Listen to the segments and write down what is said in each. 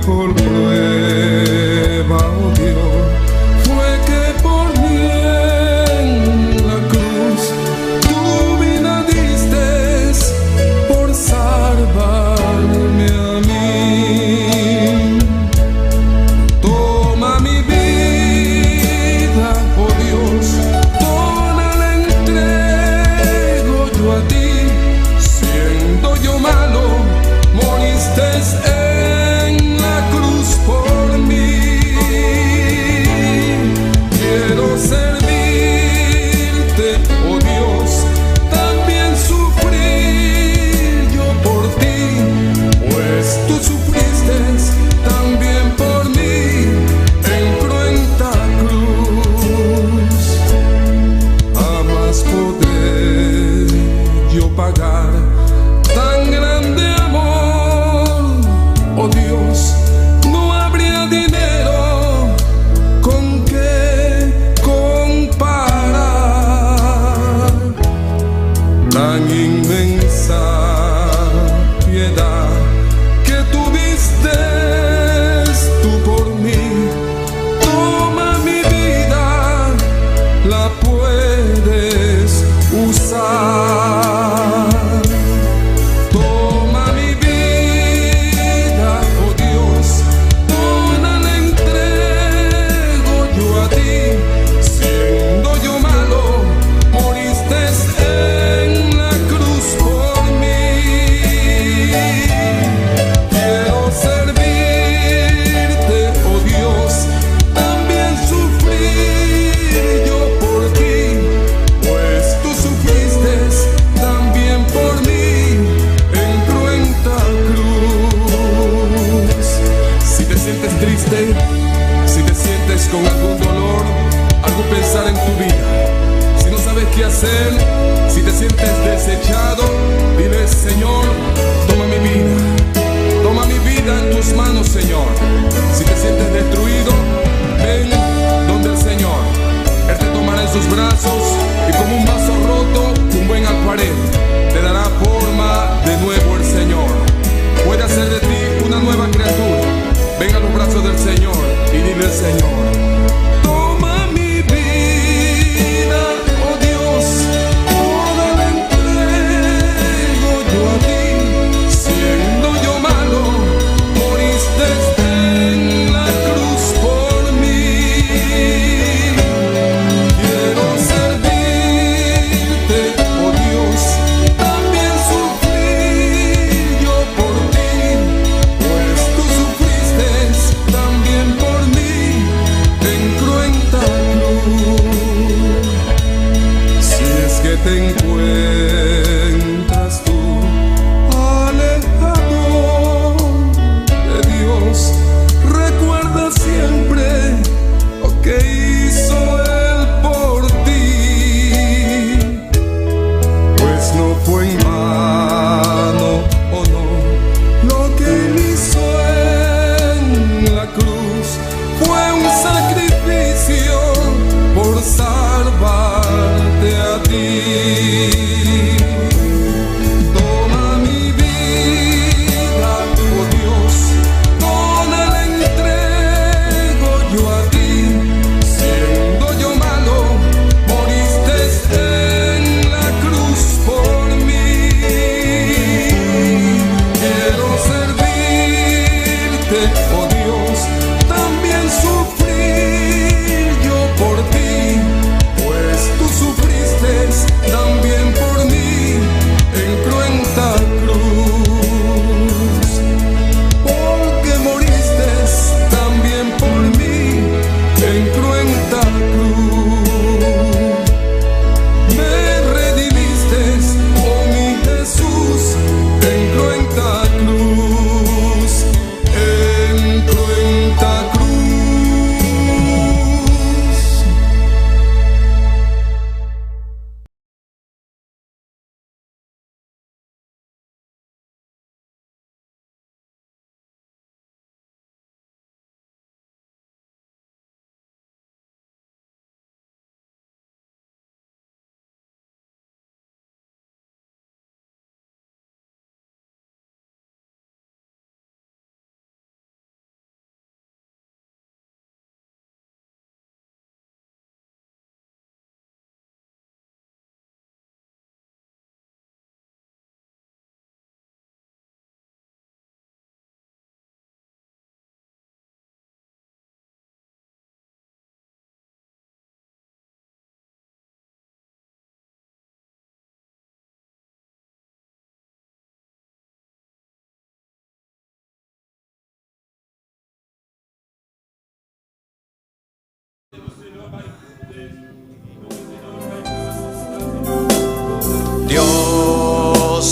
por prueba, oh Dios, fue que por mí en la cruz tu vida diste por salvarme a mí. Toma mi vida, oh Dios, toda la entrego yo a ti. Siendo yo malo, moriste en la cruz por mí. Quiero servirte, oh Dios, también sufrir yo por ti, pues tú sufriste también por mí en cruenta cruz. Jamás podré yo pagar tan grande amor, oh Dios, no habría dinero con que comparar tan inmensa piedad que tuviste tú por mí. Toma mi vida, la puedes usar. Toma mi vida, oh Dios, toda la entrego yo a ti. Siendo yo malo, moriste en la cruz por mí. Quiero servirte, oh Dios, también sufrir yo por ti, pues tú sufriste también por mí en cruenta cruz. Si te sientes triste, si te sientes con algún dolor, algo pensar en tu vida, si no sabes qué hacer, si te sientes desechado, dile: Señor, toma mi vida en tus manos, Señor. Si te sientes destruido, ven donde el Señor. Él te tomará en sus brazos y como un vaso roto, un buen alfarero, te dará forma de nuevo el Señor. Puede hacer de ti una nueva criatura. Ven a los brazos del Señor y dile al Señor: toma mi vida, oh Dios, toda la entrego yo a ti. Siendo yo malo, moriste en la cruz por mí. Quiero servirte, oh Dios, también sufrir yo por ti, pues tú sufriste también por mí en cruenta cruz. Si es que te encuentras tú alejado de Dios, recuerda siempre lo que hizo Él por ti, pues no fue en vano, oh no, lo que Él hizo en la cruz fue un sacrificio por salvarte a ti.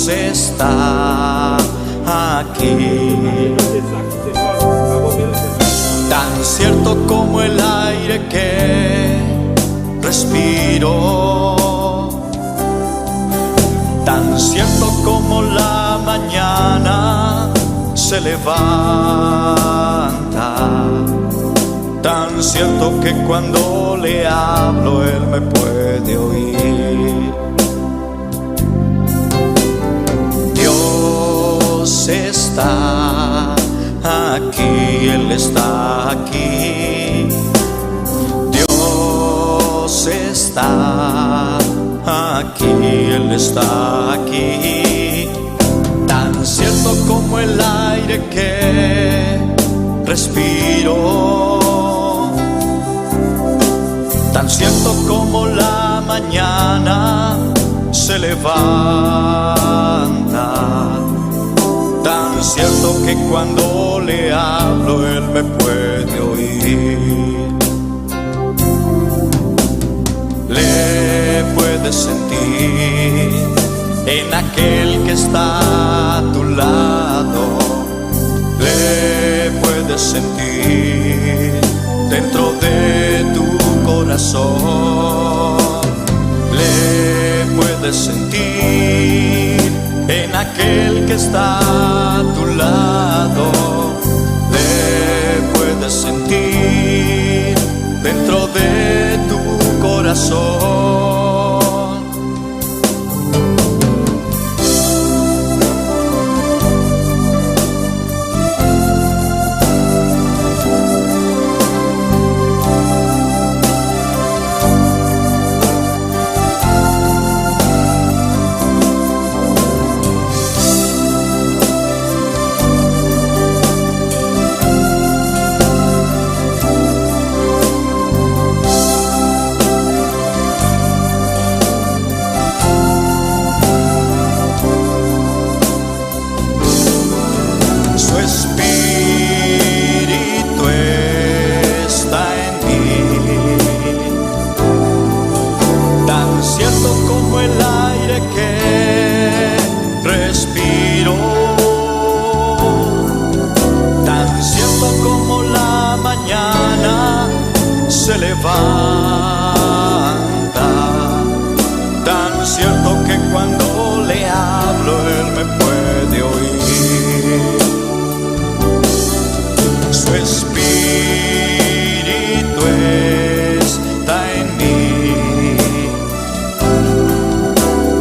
Dios está aquí. Tan cierto como el aire que respiro, tan cierto como la mañana se levanta, tan cierto que cuando le hablo Él me puede oír. Dios está aquí, Él está aquí. Dios está aquí, Él está aquí. Tan cierto como el aire que respiro, tan cierto como la mañana se levanta, tan cierto que cuando le hablo Él me puede oír. Le puedes sentir en aquel que está a tu lado, le puedes sentir dentro de tu corazón, le puedes sentir en aquel que está a tu lado, le puedes sentir dentro de tu corazón. Se levanta, tan cierto que cuando le hablo Él me puede oír. Su espíritu está en mí,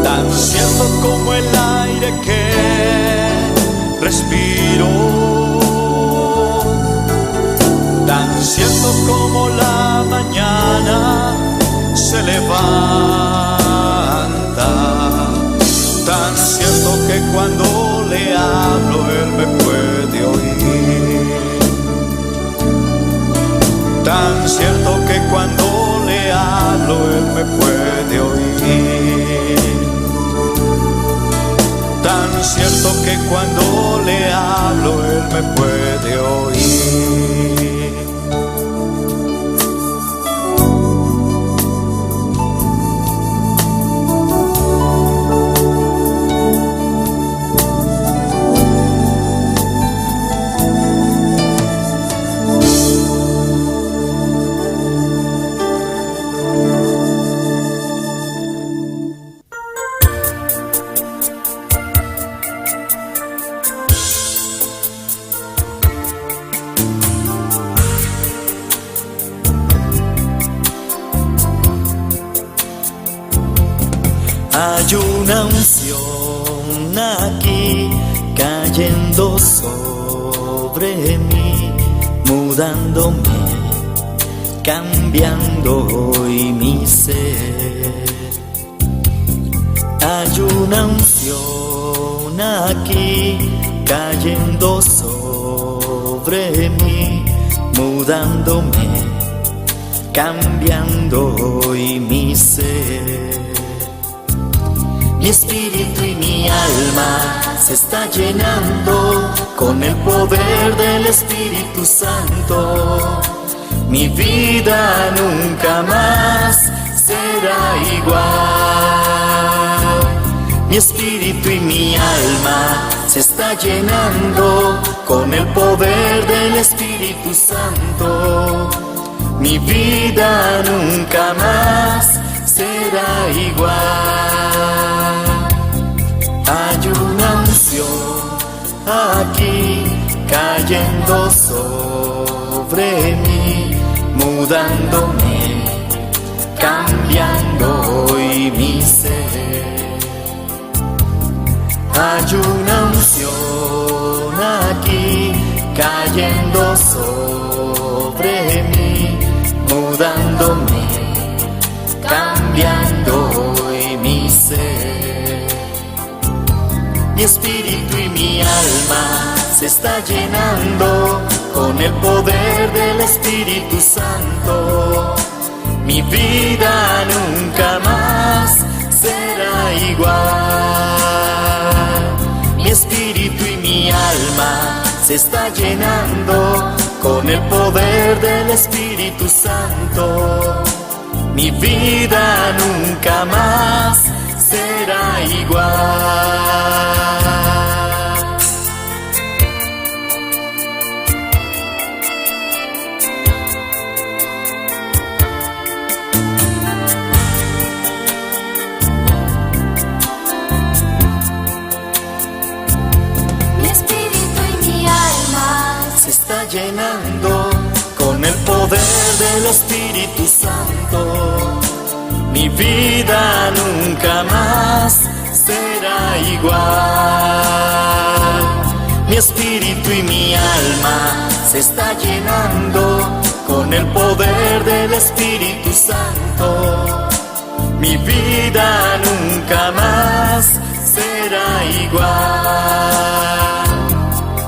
tan cierto como el aire que respiro, tan cierto como la mañana se levanta, tan cierto que cuando le hablo Él me puede oír, tan cierto que cuando le hablo Él me puede oír, tan cierto que cuando le hablo Él me puede oír. Hay una unción aquí cayendo sobre mí, mudándome, cambiando hoy mi ser. Hay una unción aquí cayendo sobre mí, mudándome, cambiando hoy mi ser. Mi espíritu y mi alma se está llenando con el poder del Espíritu Santo. Mi vida nunca más será igual. Mi espíritu y mi alma se está llenando con el poder del Espíritu Santo. Mi vida nunca más será igual. Hay una unción aquí cayendo sobre mí, mudándome, cambiando hoy mi ser. Hay una unción aquí cayendo sobre mí, mudándome, cambiando hoy mi ser. Mi espíritu y mi alma se está llenando con el poder del Espíritu Santo. Mi vida nunca más será igual. Mi espíritu y mi alma se está llenando con el poder del Espíritu Santo. Mi vida nunca más será igual. Está llenando con el poder del Espíritu Santo. Mi vida nunca más será igual. Mi espíritu y mi alma se está llenando con el poder del Espíritu Santo. Mi vida nunca más será igual.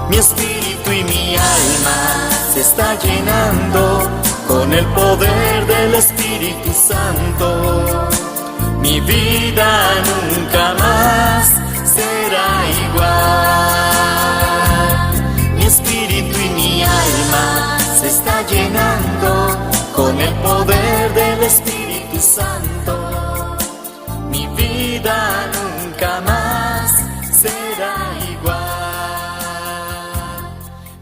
Mi espíritu y mi alma se está llenando con el poder del Espíritu Santo. Mi vida nunca más será igual. Mi espíritu y mi alma se está llenando con el poder del Espíritu Santo. Mi vida nunca más será igual.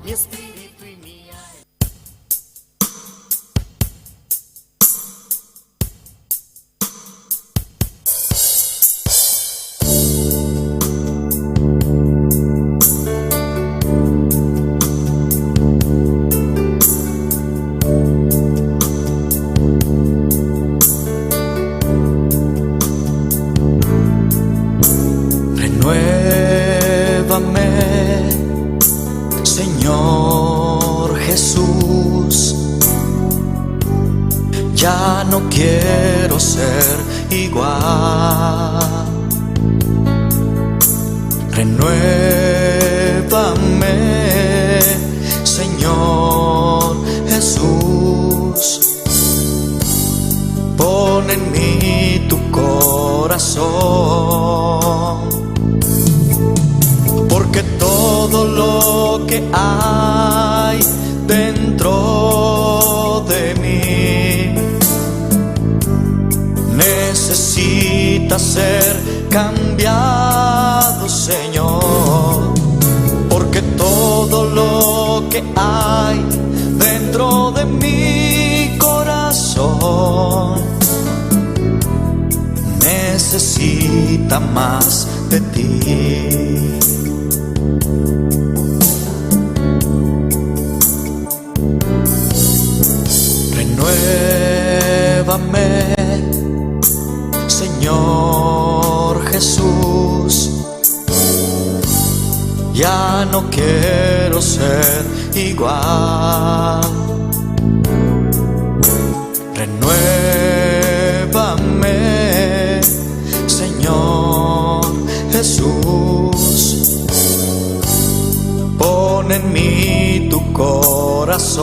Mi espíritu y mi alma. Renuévame, Señor Jesús, ya no quiero ser igual. Renuévame, Señor Jesús, pon en mí tu corazón, porque todo lo que hay dentro de mí necesita ser cambiado, Señor, porque todo lo que hay dentro de mi corazón necesita más de ti. Renuévame, Señor Jesús, ya no quiero ser igual. Renuévame, Señor Jesús, pon en mí tu corazón,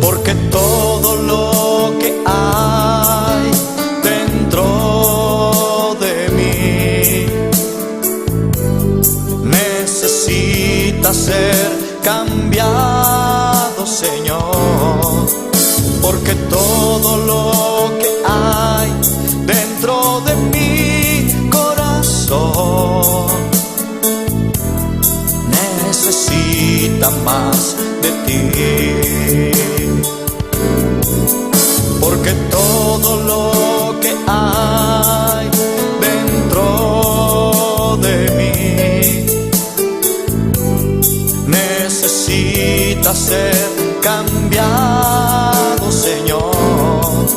porque todo lo que hay dentro de mí necesita ser cambiado, Señor, porque todo lo que hay dentro de ti. Porque todo lo que hay dentro de mí necesita ser cambiado, Señor.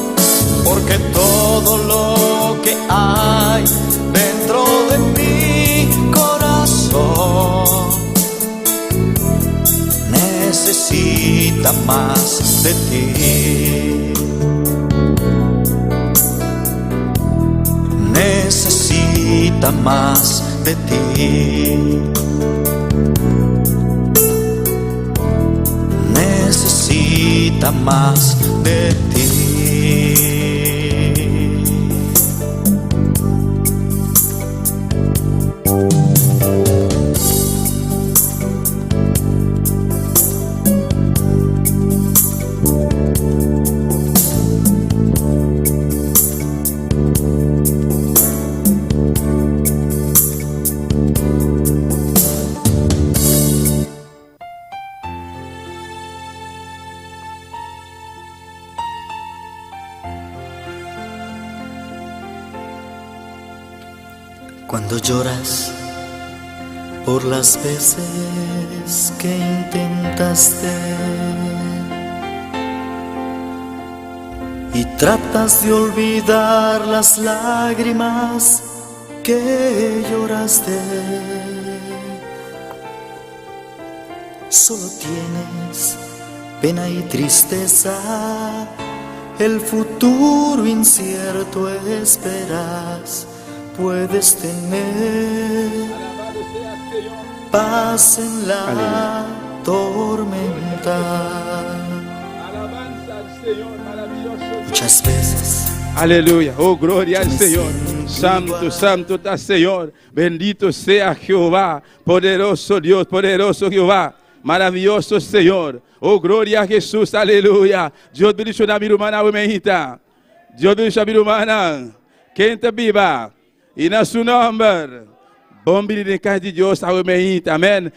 Porque todo lo que hay dentro de mi corazón necesita más de ti. Necesita más de ti. Necesita más de ti. Cuando lloras por las veces que intentaste y tratas de olvidar las lágrimas que lloraste, solo tienes pena y tristeza, el futuro incierto esperas. Puedes tener paz en la tormenta. Muchas veces. Aleluya, oh gloria al Señor. Santo, santo está Señor. Bendito sea Jehová, poderoso Dios, poderoso Jehová. Maravilloso Señor. Oh gloria a Jesús, aleluya. Dios bendice a mi hermana, Dios bendice a mi hermana. Quem está viva? E na seu nome, bom de casa de Deus, amém.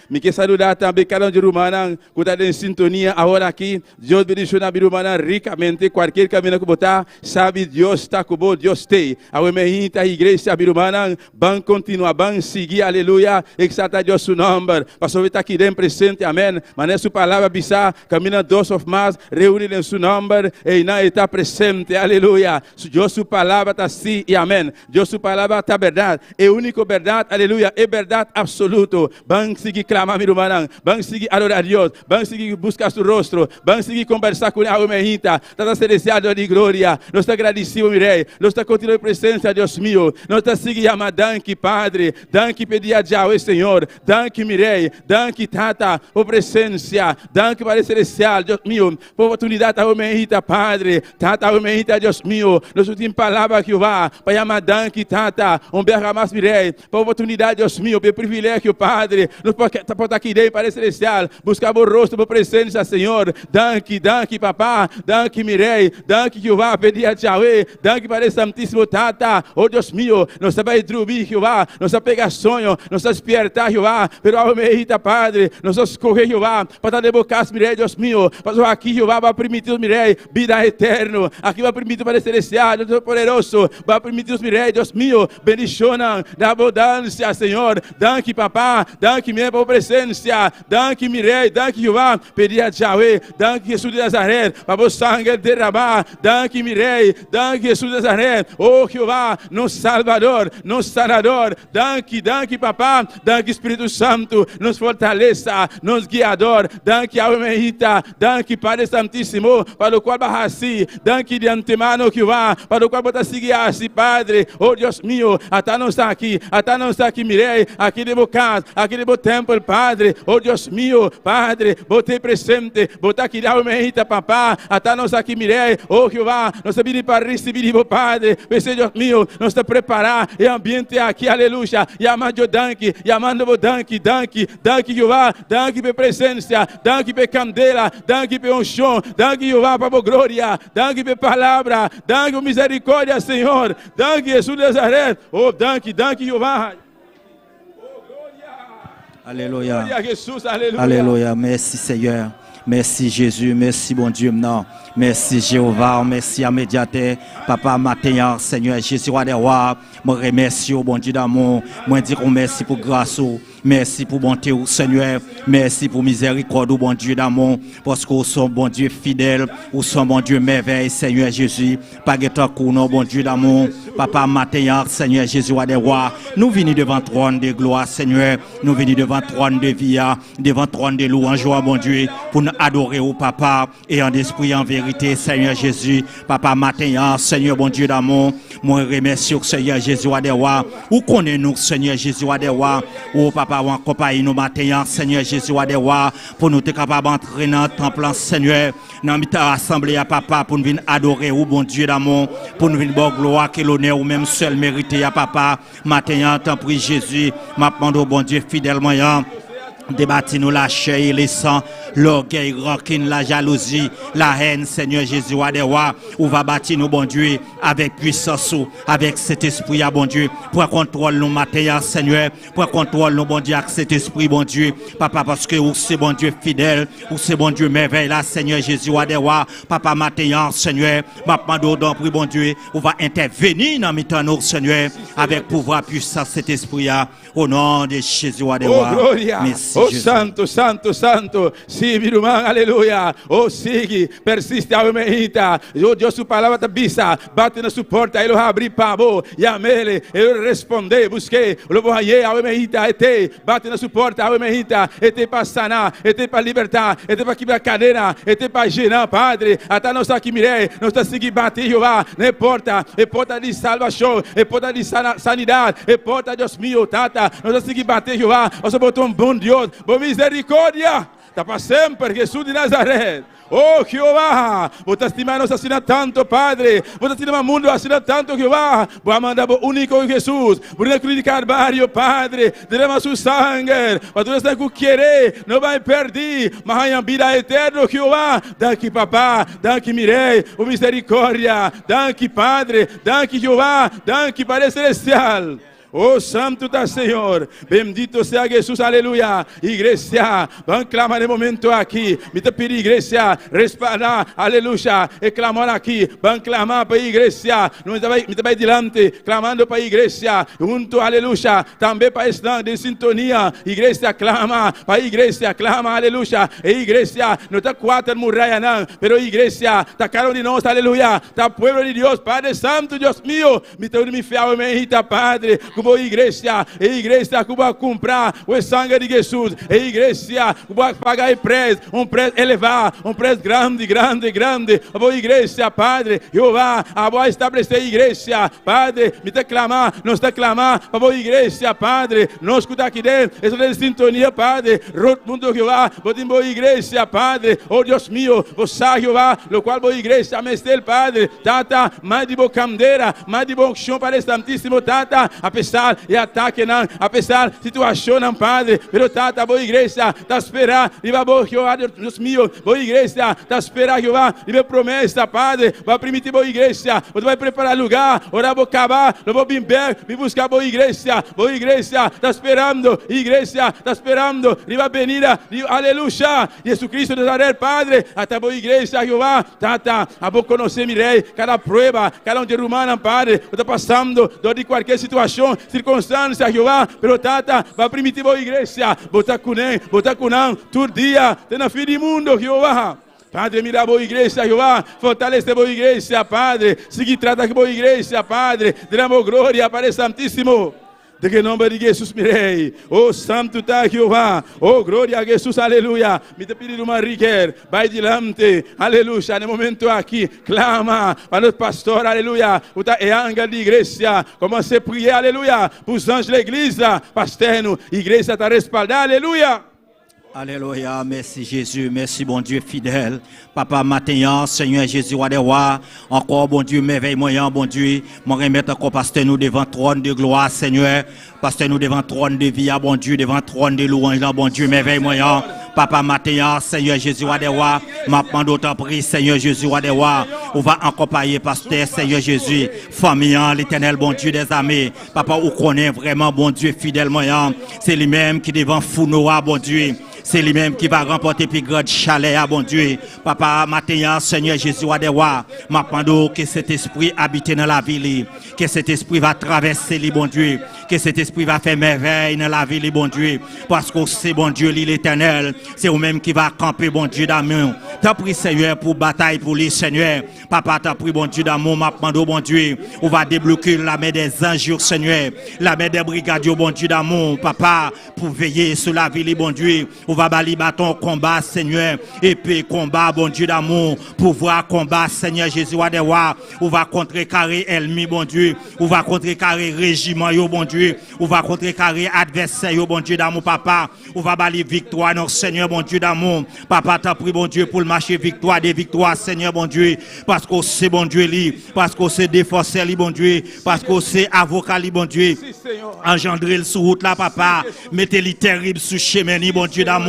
Me quer saludar também cada um de Rumana, que está em sintonia agora aqui. Deus bendice na Rumana ricamente, qualquer caminho que botar, sabe Deus está com você, Deus tem. Amém, a igreja Rumana, vão continuar, vão seguir, aleluia, exaltar Deus seu nome. Pastor está aqui dentro presente, amém. Mas na sua palavra, bisa, caminha dois ou mais, reúne em seu nome, e não está presente, aleluia. Deus sua palavra está sim e amém. Deus sua palavra está verdade, é única verdade, aleluia. É verdade absoluta. Vamos seguir clamar, meu irmão. Vamos seguir adorar a Deus. Vamos seguir buscar seu rosto. Vamos seguir conversar com a Almeida. Está celestial de glória. Nós estamos agradecidos, meu rei. Nós estamos continuando a presença, Deus meu. Nós estamos seguindo a danke, Padre. Danke, pedir a Deus, Senhor. Danke, meu rei. Danke, Tata, por presença. Danke, para o celestial, Deus meu. Por oportunidade, Almeida, Padre. Tata, Almeida, Deus meu. Nós temos palavra que vai. Para chamar danke, Tata. Berra mais, meu rei. Por oportunidade, Deus meu, pelo privilégio, Padre, nos pode estar aqui dentro para celestial, buscar o rosto, a presença, Senhor. Danke, danke, papá, danke, Mirei, danke, Jeová, pedir a Yahweh, danke para o Santíssimo Tata, oh Deus meu, nós vamos dormir, Jeová, nós vamos pegar sonho, nós vamos despertar, Jeová, pelo Almeida, Padre, nós vamos correr, Jeová, para dar bocadas, Mirei, Deus meu, para aqui, Jeová, vai permitir, Mirei, vida eterna, aqui vai permitir para o celestial, Deus poderoso, vai permitir, Mirei, Deus meu, bendicionam, da abundância, Senhor, danke, papá, danke, minha presença, danke, Mirei, danke, Jeová, pedir a Yahweh, danke, Jesus de Nazaré, para o sangue derramar, danke, Mirei, danke, Jesus de Nazaré, oh, Jeová, nosso Salvador, nosso Sanador, danke, danke, papá, danke, Espírito Santo, nos fortaleça, nos guiador, danke, Almeida, danke, Padre Santíssimo, para o qual barraci, danke de antemano, Jeová, para o qual botar seguir assim, Padre, oh, Deus meu, até não está aqui, Mirei, aqui de casa, aqui de templo, Padre, oh Deus meu, Padre, botei presente, botar aqui de Almeida, papá, até nós aqui, Mirei, oh Jeová, nós estamos para receber, Padre, pensei, Deus meu, nós estamos preparar e ambiente aqui, aleluia, e amando danke, Jeová, danke pela presença, danke pela candela, danke pela unção, danke, Jeová, para a glória, danke pela palavra, danke pela misericórdia, Senhor, danke, Jesus de Nazaré, oh, danke, Jeová. Alléluia. Alléluia. Alléluia. Merci Seigneur. Merci Jésus, merci bon Dieu maintenant. Merci Jéhovah, merci à médiateur, Papa Matin, Seigneur Jésus, roi des rois. Je remercie au bon Dieu d'amour. Je dis merci pour grâce. Merci pour bonté, Seigneur. Merci pour miséricorde, bon Dieu d'amour. Parce que vous sommes bon Dieu fidèle, vous sommes bon Dieu merveille, Seigneur Jésus. Pas de temps pour nous, bon Dieu d'amour. Papa Matin, Seigneur Jésus, roi des rois. Nous venons devant le trône de gloire, Seigneur. Nous venons devant le trône de vie, devant le trône de louange, bon Dieu, pour nous adorer au Papa et en esprit, en vérité, Seigneur Jésus. Papa Matin, Seigneur, bon Dieu d'amour. Moi, remercie au Seigneur Jésus, roi des rois. Où connaissez-nous, Seigneur Jésus, roi des rois. Oh, Papa, ou en compagnie, nous matin, Seigneur Jésus, roi des rois. Pour nous être capables d'entrer dans le temple, Seigneur. Nous nous rassembler à Papa pour nous venir adorer au bon Dieu d'amour. Pour nous venir bon gloire, que l'honneur ou même seul mérité à Papa. Matin, t'en prie Jésus. M'a demandé au bon Dieu fidèlement. Débattez-nous la chair et les sangs, l'orgueil, rancune, la jalousie, la haine, Seigneur Jésus, roi des rois. Ou va bâtir nous, bon Dieu, avec puissance, avec cet esprit, bon Dieu, pour contrôler nos matériels, Seigneur, pour contrôler nos, bon Dieu, avec cet esprit, bon Dieu, Papa, parce que ou c'est bon Dieu fidèle, ou c'est bon Dieu merveille, là, Seigneur Jésus, roi des rois, Papa, matériel, Seigneur, ma demande dans prix, bon Dieu, on va intervenir dans nos Seigneur, avec pouvoir, puissance, cet esprit, au nom de Jésus, roi des rois. Merci. Oh santo, santo, santo, sì, mi rumang, aleluia. Oh sigui, persiste a meita. Oh Deus, sua palavra tá bisa, bate na sua porta, ele abri pabo, yamele, ele responde, busquei, lobo haye, a meita, ete, bate na sua porta, a meita, ete para sanar, ete para libertar, ete para quebrar cadeira, ete para gerar, Padre, até nós aqui mirei, nós tá seguindo bater, Jeová, não importa, é porta de salvação, é porta de sanidade, é porta de Deus meu, tata, nós tá seguindo bater, Jeová, nós botou um bom Deus. Por misericórdia, está para sempre, Jesus de Nazaré. Oh Jehová, vos te estimamos assim tanto, Padre. Vos te estimamos mundo assim tanto, Jehová. Vos mandar o único Jesus. Por na cruz de Calvário, Padre. Derrama su sangue. Para tu estar com querer, não vai perder. Mas a vida eterna, Jehová. Daqui, papá. Daqui, mirei. O misericórdia. Daqui, Padre. Daqui, Jehová. Daqui, Padre Celestial. Oh santo da Senhor, bendito sea Jesús, aleluia. Igreja, vamos clamar no momento aqui. Me te pedir, igreja, respaldar, aleluia. E clamar aqui, vamos clamar para a igreja. Me te vai dilante, clamando para a igreja. Junto, aleluia. Também para estar de sintonia. Igreja, clama, para a igreja, clama, aleluia. E igreja, não está quatro muralhas, não. Pero igreja, está caro de nós, aleluia. Está pueblo de Deus, Padre Santo, Deus meu. Me te me fiel, me irrita, Padre. Como igreja que vai comprar o sangue de Jesus, a igreja que vai pagar o preço, preço elevado, preço grande, grande, grande. A boa igreja, Padre, Jeová, a boa estabelecer a igreja, Padre, me te clamar, nós te clamar, a boa igreja, Padre, nós escutar aqui dentro, essa é a sintonia, Padre, roto mundo, Jeová, botem boa igreja, Padre, oh Deus meu, você, Jeová, no qual boa igreja, mestre, Padre, tata, mais de boa candeira, mais de bom chão para o Santíssimo, tata, apesar e ataque não, apesar de situação não, Padre, pero tata, boa igreja, tá esperar, e vai boa, Jeová, Deus meu, boa igreja, tá esperar, Jeová, e vai promessa, Padre, vai permitir boa igreja, você vai preparar lugar, orar, vou acabar, não vou bimber, me buscar boa igreja, tá esperando, igreja, tá esperando, e vai venir, aleluia, Jesus Cristo de Nazaré, Padre, até boa igreja, Jeová, tata, a vou conhecer, mirei, cada prova, cada um de rumana, Padre, eu tô passando, de qualquer situação, circunstância, Jeová, pero tata, vai permitir boa igreja, botar com não, todo dia, tem na fim do mundo, Jeová. Padre, mira a boa igreja, Jeová, fortalece a boa igreja, Padre, seguir trata com boa igreja, Padre, derrama glória para o Santíssimo. De que nome de Jesus mirei. Oh santo tá Jeová. Oh glória a Jesus, aleluia. Me te pedir uma riqueza. Vai dilante, aleluia. No momento aqui, clama para o pastor, aleluia. O tá é anjo de igreja. Como se prier, aleluia. Para os anjos da igreja, pasterno, igreja está respaldada, aleluia. Alléluia, merci Jésus, merci bon Dieu fidèle. Papa matin, Seigneur Jésus, roi des rois, encore bon Dieu, merveille moyen, bon Dieu, mon remettre encore pasteur nous devant trône de gloire, Seigneur, pasteur nous devant trône de vie, bon Dieu, devant trône de louange, bon Dieu, merveille moyen. Papa matin, Seigneur Jésus, roi des rois, m'a demandé autant prix, Seigneur Jésus, roi des rois, on va accompagner pasteur, Seigneur Jésus, famille, l'éternel bon Dieu des armées. Papa, on connaît vraiment bon Dieu fidèle moyen, c'est lui-même qui devant Founoa, bon Dieu. C'est lui-même qui va remporter plus grand chalet, bon Dieu. Papa, matin, Seigneur Jésus, roi des rois, m'appendons que cet esprit habite dans la ville, que cet esprit va traverser les bon Dieu, que cet esprit va faire merveille dans la ville, bon Dieu, parce que c'est bon Dieu, l'éternel, c'est vous-même qui va camper, bon Dieu d'amour. T'as pris, Seigneur, pour bataille pour les Seigneur. Papa, t'as pris, bon Dieu d'amour, m'appendons, bon Dieu, on va débloquer la main des anges, Seigneur, la main des brigadiers, bon Dieu d'amour, papa, pour veiller sur la ville, bon Dieu, on va balayer bâton combat, Seigneur, épée combat, bon Dieu d'amour, pouvoir combat, Seigneur Jésus, roi des rois, on va contrecarrer ennemi, bon Dieu, on va contrecarrer régiment, bon Dieu, on va contrecarrer adversaire, bon Dieu d'amour, papa, on va balayer victoire, notre Seigneur, bon Dieu d'amour, papa, t'as pris, bon Dieu, pour le marché victoire, des victoires, Seigneur, bon Dieu, parce que c'est bon Dieu, parce que c'est défenseur, bon Dieu, parce que c'est avocat, bon Dieu, engendrer le sous route là, papa, mettez-le terrible sous chemin, bon Dieu d'amour,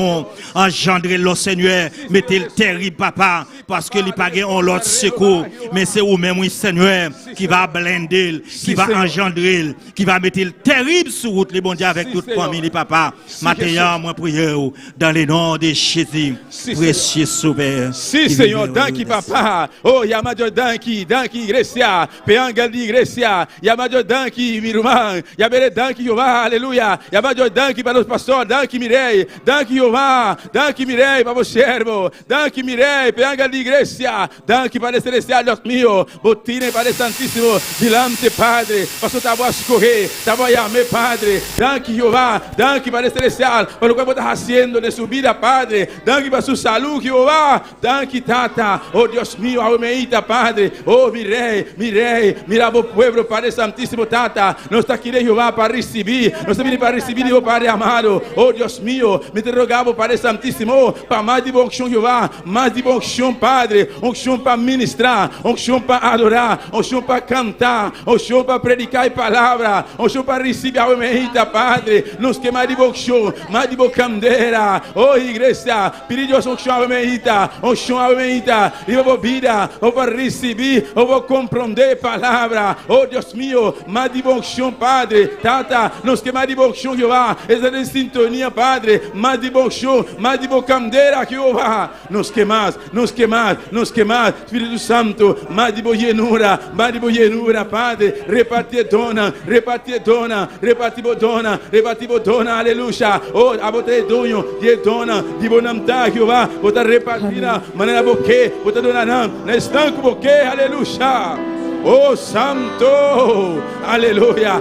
engendrer le Seigneur, mettez-le terrible, papa, parce que il n'y a pas l'autre secours, mais c'est vous-même, oui, Seigneur, qui va blender, qui va engendrer, qui va mettre le terrible sous route, les bon Dieu, avec toute famille, papa. Maintenant, moi, prière dans le nom de Jésus, précieux sauveur. Si, Seigneur, danki, papa. Oh, Yamadio danki, Grecia, Peangali, Grecia, Yamadio danki, Miruman, Yabere danki, Yova, Alléluia, Yamadio danki, para os pastores, danki, Mirei, danki, Yova, danki, Mirei, para o servo, danki, Mirei, Peangali, Grecia, danki, para celestial, Dios mío, botine, para Santíssimo, dilante, Padre, pastor, tá a escorrer, tá a llamar, Padre, danki, Jehová, danki, para celestial, para o que está haciendo de su vida, Padre, danki, para su salud, Jehová, danki, Tata, oh Dios mío, aumeita, Padre, oh Mirei, mira o pueblo, Padre Santíssimo, Tata, não está aqui, Jehová, para receber, não está vindo para receber, Jehová, Padre amado, oh Dios mío, me te rogava, Padre Santíssimo, para mais de bom chão, Jehová, mais de bom chão, Padre, um chão para ministrar, um chão para adorar, um chão para cantar, um chão para predicar a palavra, um chão para receber a aumeita, Padre, nos que mais de bom chão, mais de bom candeira, oh igreja, pedidos um chão aumeita, e eu vou vida, eu vou receber, eu vou compreender a palavra, oh Deus meu, mais de bom chão, Padre, Tata, nos que mais de bom chão, Jeová, essa é sintonia, Padre, mais de bom chão, mais de bom candeira, Jeová, nos que mais, Espírito Santo, mais de boa llenura, Padre, repartir dona, aleluia, oh, a botar donho, de dona, de bonamta, Jeová, botar repartir na maneira boque, botar dona não, na estanco boque, aleluia. Oh Santo, aleluia,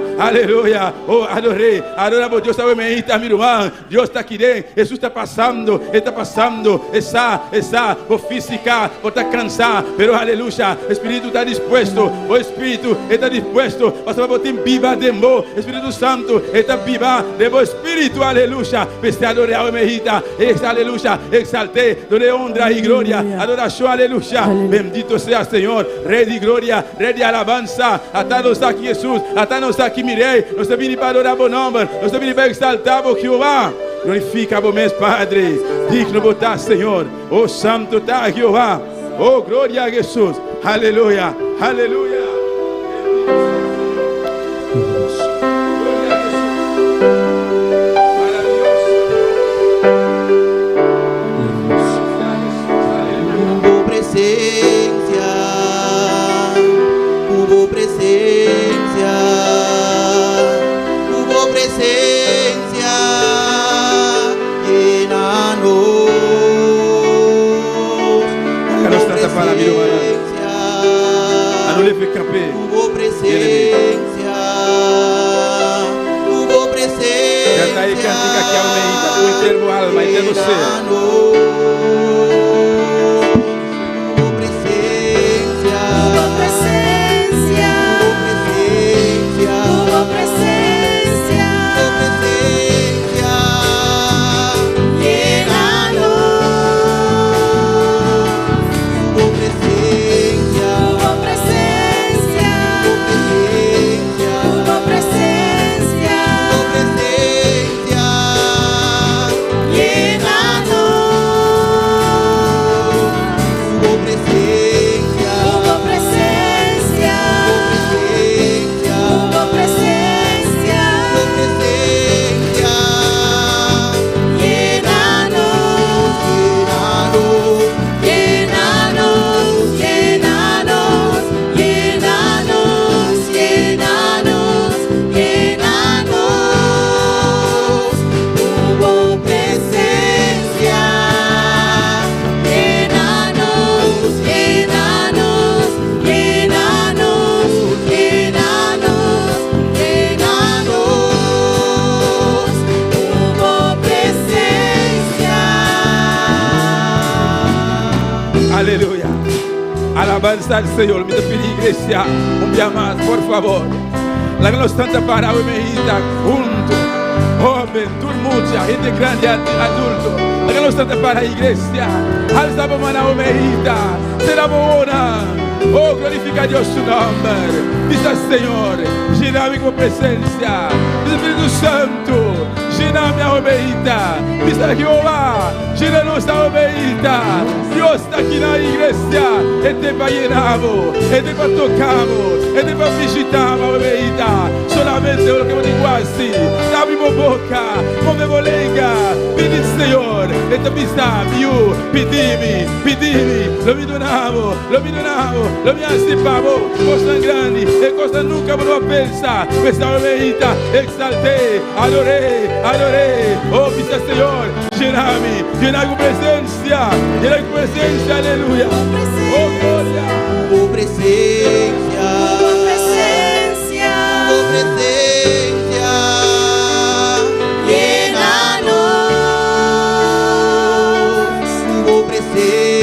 oh adorei, adora por Deus, sabe, mi irmã, Deus está aqui dentro, Jesus está passando, está, por física, por estar cansado, pero aleluia, Espírito está dispuesto, o Espírito está dispuesto, para botar viva de amor, Espírito Santo está viva de bom Espírito, aleluia, este adorar, mejita, aleluia, exalté, dore honra y gloria, adoración, aleluia, bendito sea Señor, Rey de gloria, Rey de alabanza, hasta nos está aquí Jesús, hasta nos está aquí Mirei, nos está vindo para adorar bom nome, nos está vindo para exaltar por Jehová, glorifica bom mês, Padre, digno botar, Senhor, oh santo está Jehová, oh glória a Jesus, aleluia, aleluia. Para mí, a no le fue capé. Hubo presencia. Canta ahí, cantica que aumenta tu eterno alma, eterno ser. Llénanos. Alabanza al Señor. Me pide iglesia, un día más, por favor. La que nos tanta para medita junto. Joven, mucha gente grande, adulto. La que nos tanta para iglesia. Alza por mano medita. Será buena. Oh, glorifica a Dios su nombre. Vista Señor, llena mi presencia. Espíritu Santo, llena mi oveita. Vista Jehová, llena nuestra oveita. Dios está aquí en la iglesia. Este para llenamos, este para tocamos, este para visitar la oveita. Solamente lo que me digo así. Abrimos boca, movemos lengua. Pidi Señor, esta vista, pedimi, lo midonamos, lo mi anticipamos, cosas grandes, e cosas nunca me lo pensa. Questa oveita, exalté, adoré, oh vista Señor, llena tu presencia, aleluya, oh gloria, tu presencia, llénanos, tu presencia,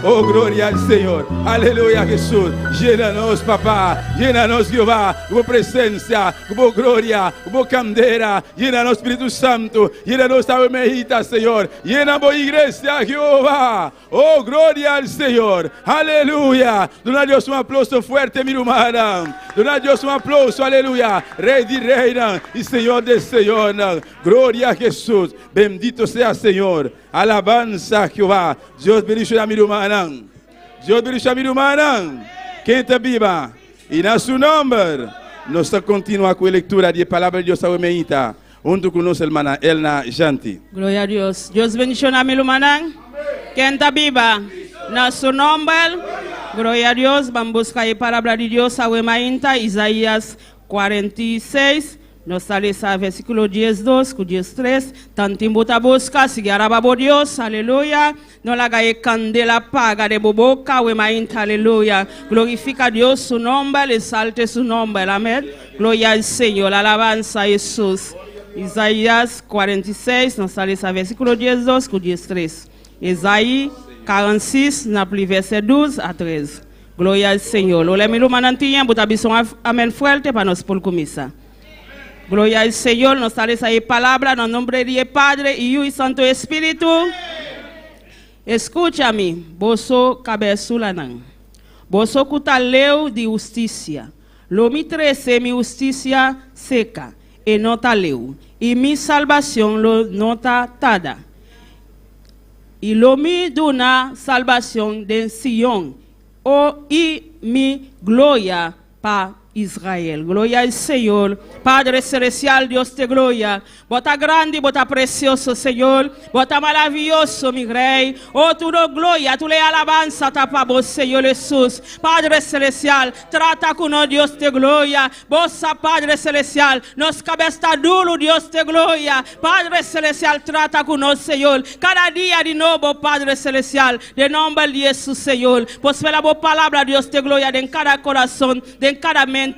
Oh, gloria al Señor. Aleluya, Jesús. Llénanos, papá. Llénanos, Jehová. Hubo presencia, hubo gloria, hubo candela. Llénanos, Espíritu Santo. Llénanos, mejita, Señor. Llénanos, iglesia, Jehová. Oh, gloria al Señor. Aleluya. Dona a Dios un aplauso fuerte, mi hermana. Dona a Dios un aplauso, aleluya. Rey de reina y Señor de Señor. Gloria a Jesús. Bendito sea, Señor. Alabanza a Jehová. Dios bendiga a mi hermana. Dios bendiga a mi hermana. Quem está viva. E na seu nome, nós continuamos com a leitura de palavra de Deus ao meita. Junto com nossa irmã Elna Janti. Glória a Deus. Deus bendiga a mi hermana. Quem está viva. Na seu nome. Glória a Deus. Vamos buscar a palavra de Deus ao meita. Isaías 46. Nós saímos a versículo 12, com 13. Tanto bota busca, seguir a Deus, aleluia. Não laga e candela paga de boboca, o mainta, aleluia. Glorifica a Deus, su nome, exalte su nome, amém. Glória ao Senhor, alabanza a Jesus. Isaías 46, nós saímos a versículo 12, com 13. Isaías 46, na verset 12 a 13. Glória ao Senhor. O lemelo manantinha, bota bisão amém fuerte para nós por começar. Gloria al Señor, nos sale esa palabra en el nombre del Padre, Hijo y Santo Espíritu. Escúchame, boso cabezulanan. Boso cutaleu de justicia. Lo mi 13, mi justicia seca, y nota leu, y mi salvación lo nota tada. Y lo mi duna salvación de Sion, y mi gloria pa Israel. Gloria al Señor. Padre celestial, Dios de gloria. Bota grande, bota precioso, Señor. Bota maravilloso, mi rey. Oh, tu no gloria, tu le alabanza, tapa vos, Señor Jesús. Padre celestial, trata con nosotros, Dios de gloria. Vos, Padre celestial, nos cabeza duro, Dios de gloria. Padre celestial, trata con nosotros, Señor. Cada día de nuevo, Padre celestial, de nombre de Jesús, Señor. Pues ve la palabra, Dios de gloria, en cada corazón, en cada mente.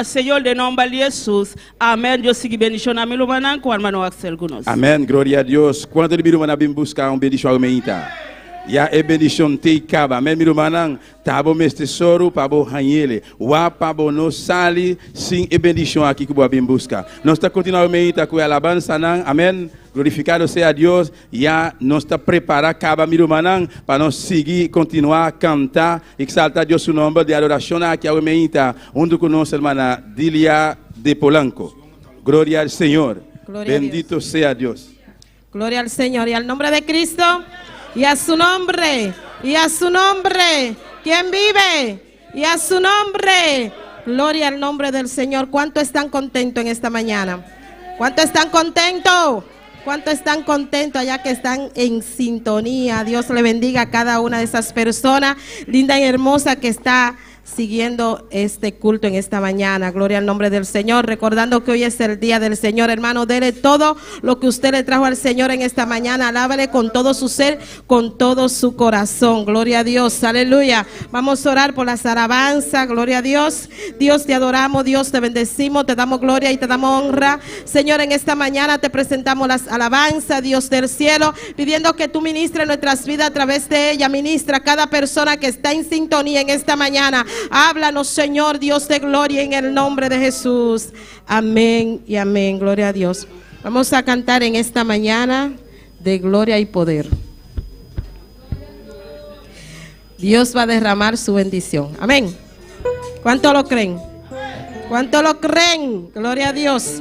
Señor, de nombre de Jesús. Amén. Dios sigue bendición a mi hermano, con hermano Axel Gunos. Amén. Gloria a Dios. Cuando el hermano vem buscar bendición a Meita. Ya é bendição te caba. Amém, meu irmão. Tabo mes tesouro para bo hanhele. Wa para bo no sali sim é bendição aqui que bo vem buscar. Nós está continuando Meita com a alabança nan. Amém. Glorificado seja Deus. Já nós está preparado caba meu irmão para nós seguir, continuar a cantar, exaltar Deus o nome de adoração aqui a Meita. Onde conosco hermana Dilia de Polanco. Gloria al Señor. Gloria Bendito sea Dios. Gloria al Señor y al nombre de Cristo y a su nombre, y a su nombre. ¿Quién vive? Y a su nombre. Gloria al nombre del Señor. ¿Cuánto están contentos en esta mañana? ¿Cuánto están contentos? ¿Cuánto están contentos allá que están en sintonía? Dios le bendiga a cada una de esas personas linda y hermosa que está siguiendo este culto en esta mañana. Gloria al nombre del Señor, recordando que hoy es el día del Señor. Hermano, dele todo lo que usted le trajo al Señor en esta mañana. Alábale con todo su ser, con todo su corazón. Gloria a Dios, aleluya. Vamos a orar por las alabanzas. Gloria a Dios. Dios, te adoramos, Dios, te bendecimos, te damos gloria y te damos honra. Señor, en esta mañana te presentamos las alabanzas, Dios del cielo, pidiendo que tú ministres nuestras vidas a través de ella. Ministra a cada persona que está en sintonía en esta mañana. Háblanos, Señor, Dios de gloria, en el nombre de Jesús. Amén y amén. Gloria a Dios. Vamos a cantar en esta mañana de gloria y poder. Dios va a derramar su bendición. Amén. ¿Cuánto lo creen? ¿Cuánto lo creen? Gloria a Dios.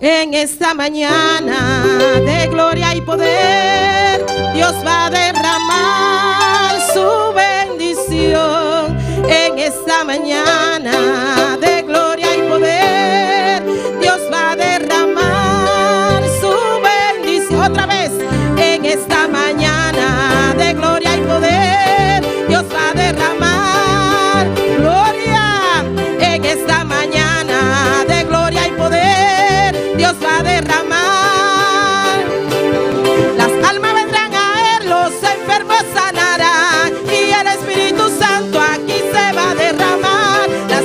En esta mañana de gloria y poder, Dios va a derramar su bendición. En esta mañana de gloria y poder, Dios va a derramar su bendición. Otra vez, en esta mañana de gloria y poder, Dios va a derramar gloria. En esta mañana de gloria y poder, Dios va a derramar. Las almas vendrán a Él, los enfermos sanarán, y el Espíritu Santo aquí se va a derramar. Las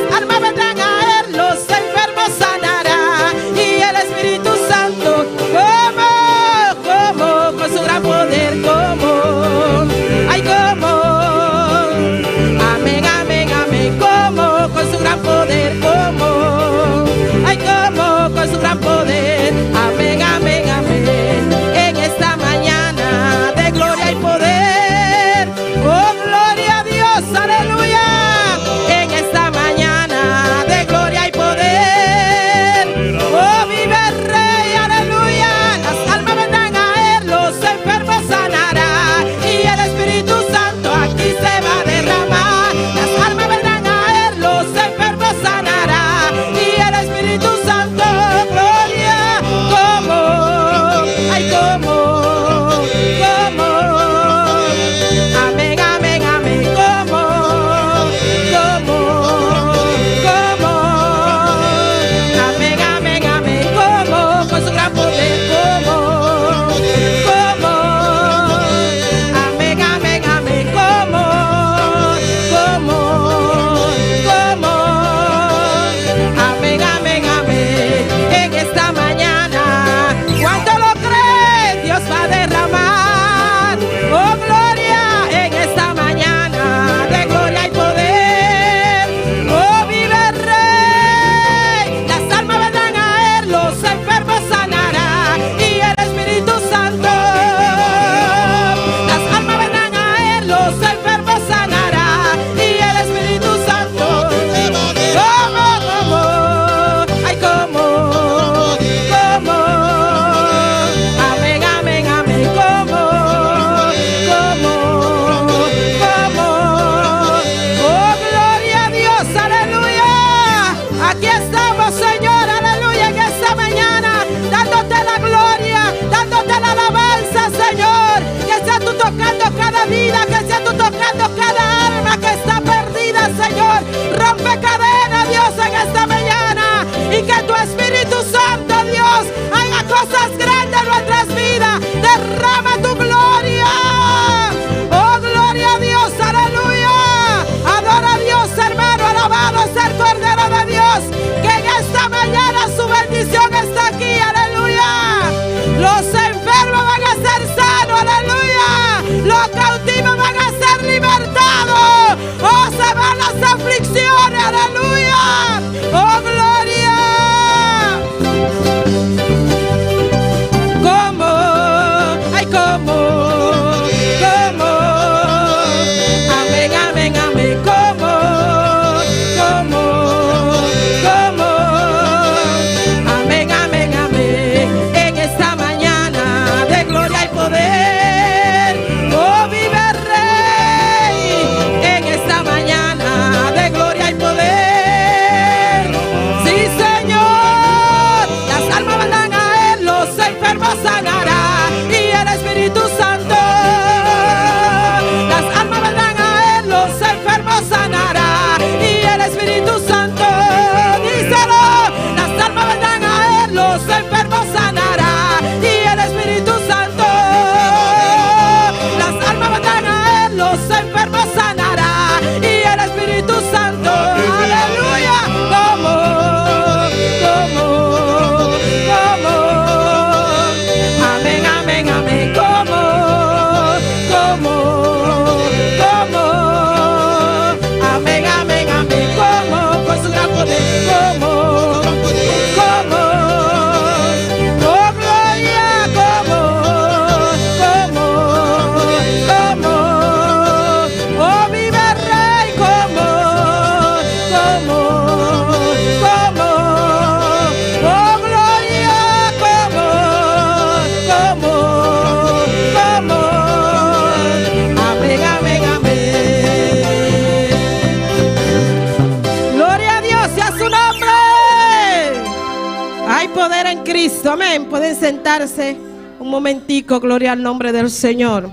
Hay poder en Cristo, amén. Pueden sentarse un momentico, gloria al nombre del Señor.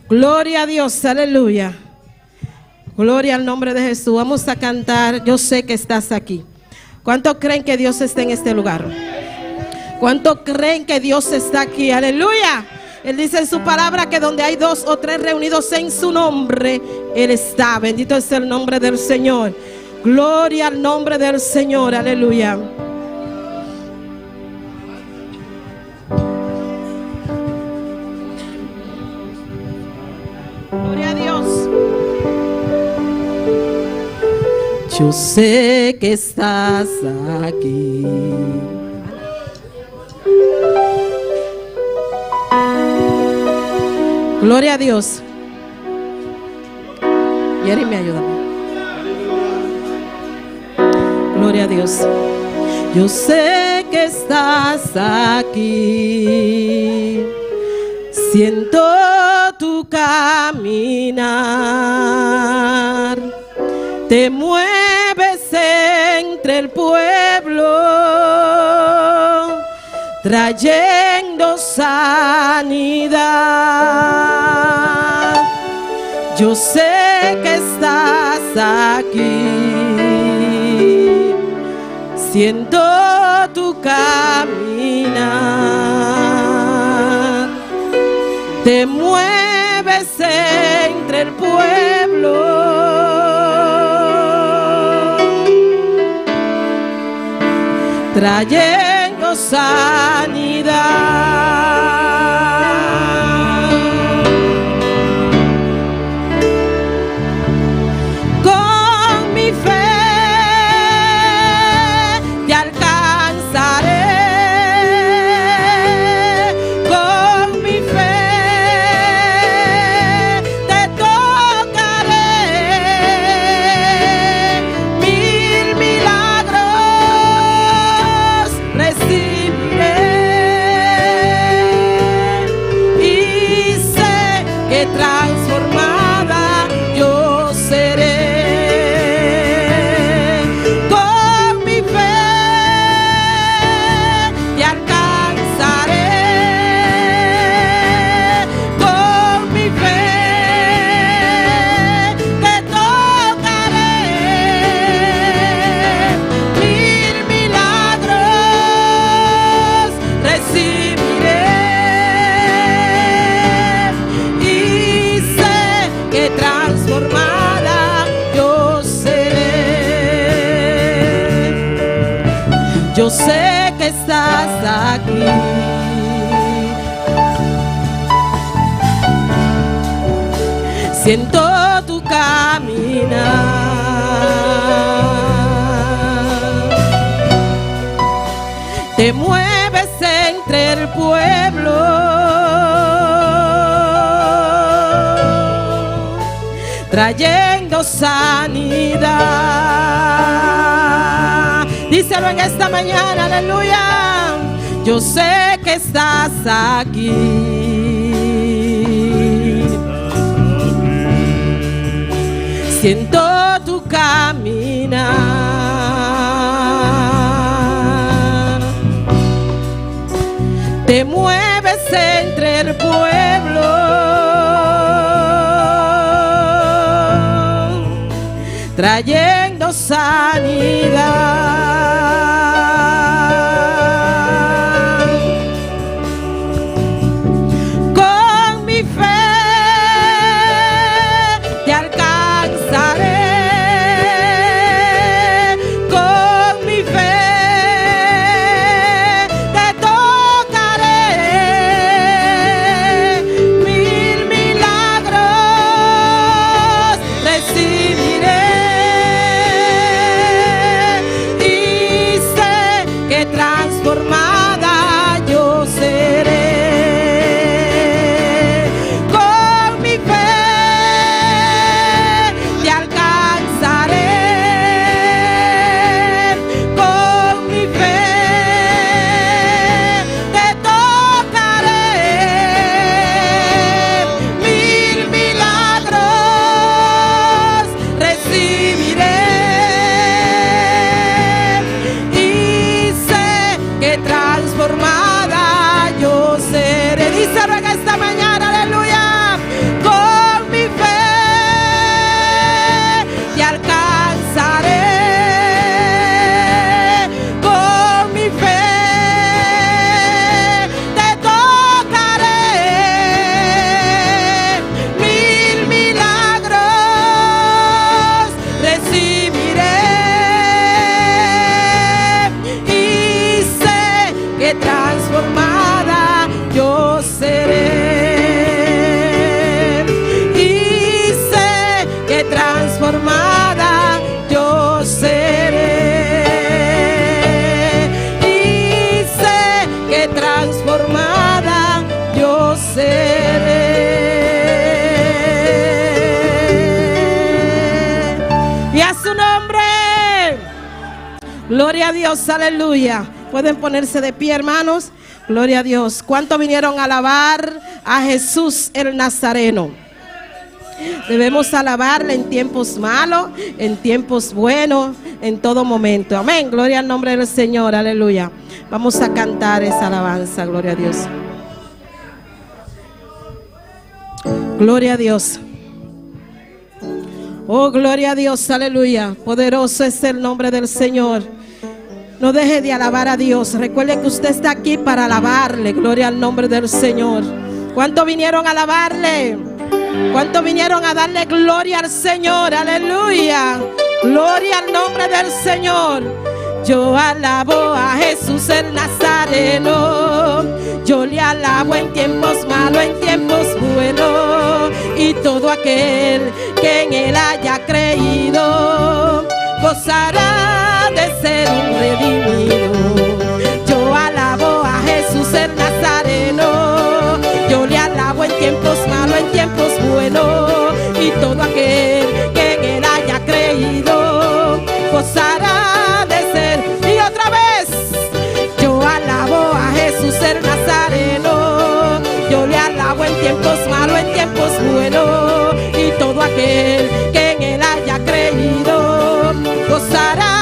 Gloria a Dios, aleluya. Gloria al nombre de Jesús. Vamos a cantar, yo sé que estás aquí. ¿Cuántos creen que Dios está en este lugar? ¿Cuántos creen que Dios está aquí? Aleluya. Él dice en su palabra que donde hay 2 o 3 reunidos en su nombre, Él está. Bendito es el nombre del Señor. Gloria al nombre del Señor, aleluya. Gloria a Dios. Yo sé que estás aquí. Gloria a Dios. Yeri, me ayuda. Gloria a Dios. Yo sé que estás aquí. Siento tu caminar. Te mueves entre el pueblo, trayendo sanidad. Yo sé que estás aquí. Siento tu caminar. Te mueves entre el pueblo, trayendo sanidad. Con mi fe te alcanzaré. Con mi fe te tocaré. Mil milagros recibiré. Y sé que transformada yo seré. Con mi fe te alcanzaré. Con mi fe te tocaré. Mil milagros recibiré. Y sé que transformada yo seré. Yo sé que estás aquí. Siento tu caminar. Te mueves entre el pueblo, trayendo sanidad. Díselo en esta mañana, aleluya. Yo sé que estás aquí. Siento tu caminar. Te mueves entre el pueblo, trayendo sanidad. Con mi fe te alcanzaré. Con mi fe te tocaré. Mil milagros recibiré. Transformada yo seré. Con mi fe te alcanzaré. Con mi fe te tocaré. Mil milagros recibiré. que transformada yo seré. Y sé que transformada yo seré. Y sé que transformada yo seré. Y a su nombre. Gloria a Dios, aleluya. Pueden ponerse de pie, hermanos. Gloria a Dios. ¿Cuántos vinieron a alabar a Jesús el Nazareno? Debemos alabarle en tiempos malos, en tiempos buenos, en todo momento. Amén. Gloria al nombre del Señor, aleluya. Vamos a cantar esa alabanza, gloria a Dios. Gloria a Dios. Oh, gloria a Dios, aleluya. Poderoso es el nombre del Señor. No deje de alabar a Dios. Recuerde que usted está aquí para alabarle. Gloria al nombre del Señor. ¿Cuántos vinieron a alabarle? ¿Cuántos vinieron a darle gloria al Señor? Aleluya. Gloria al nombre del Señor. Yo alabo a Jesús el Nazareno. Yo le alabo en tiempos malos, en tiempos buenos. Y todo aquel que en él haya creído gozará de ser un redimido. Yo alabo a Jesús el Nazareno. Yo le alabo en tiempos malos, en tiempos buenos. Y todo aquel que en él haya creído gozará de ser. Y otra vez, yo alabo a Jesús el Nazareno. Yo le alabo en tiempos malos, en tiempos buenos. Y todo aquel que en él haya creído gozará.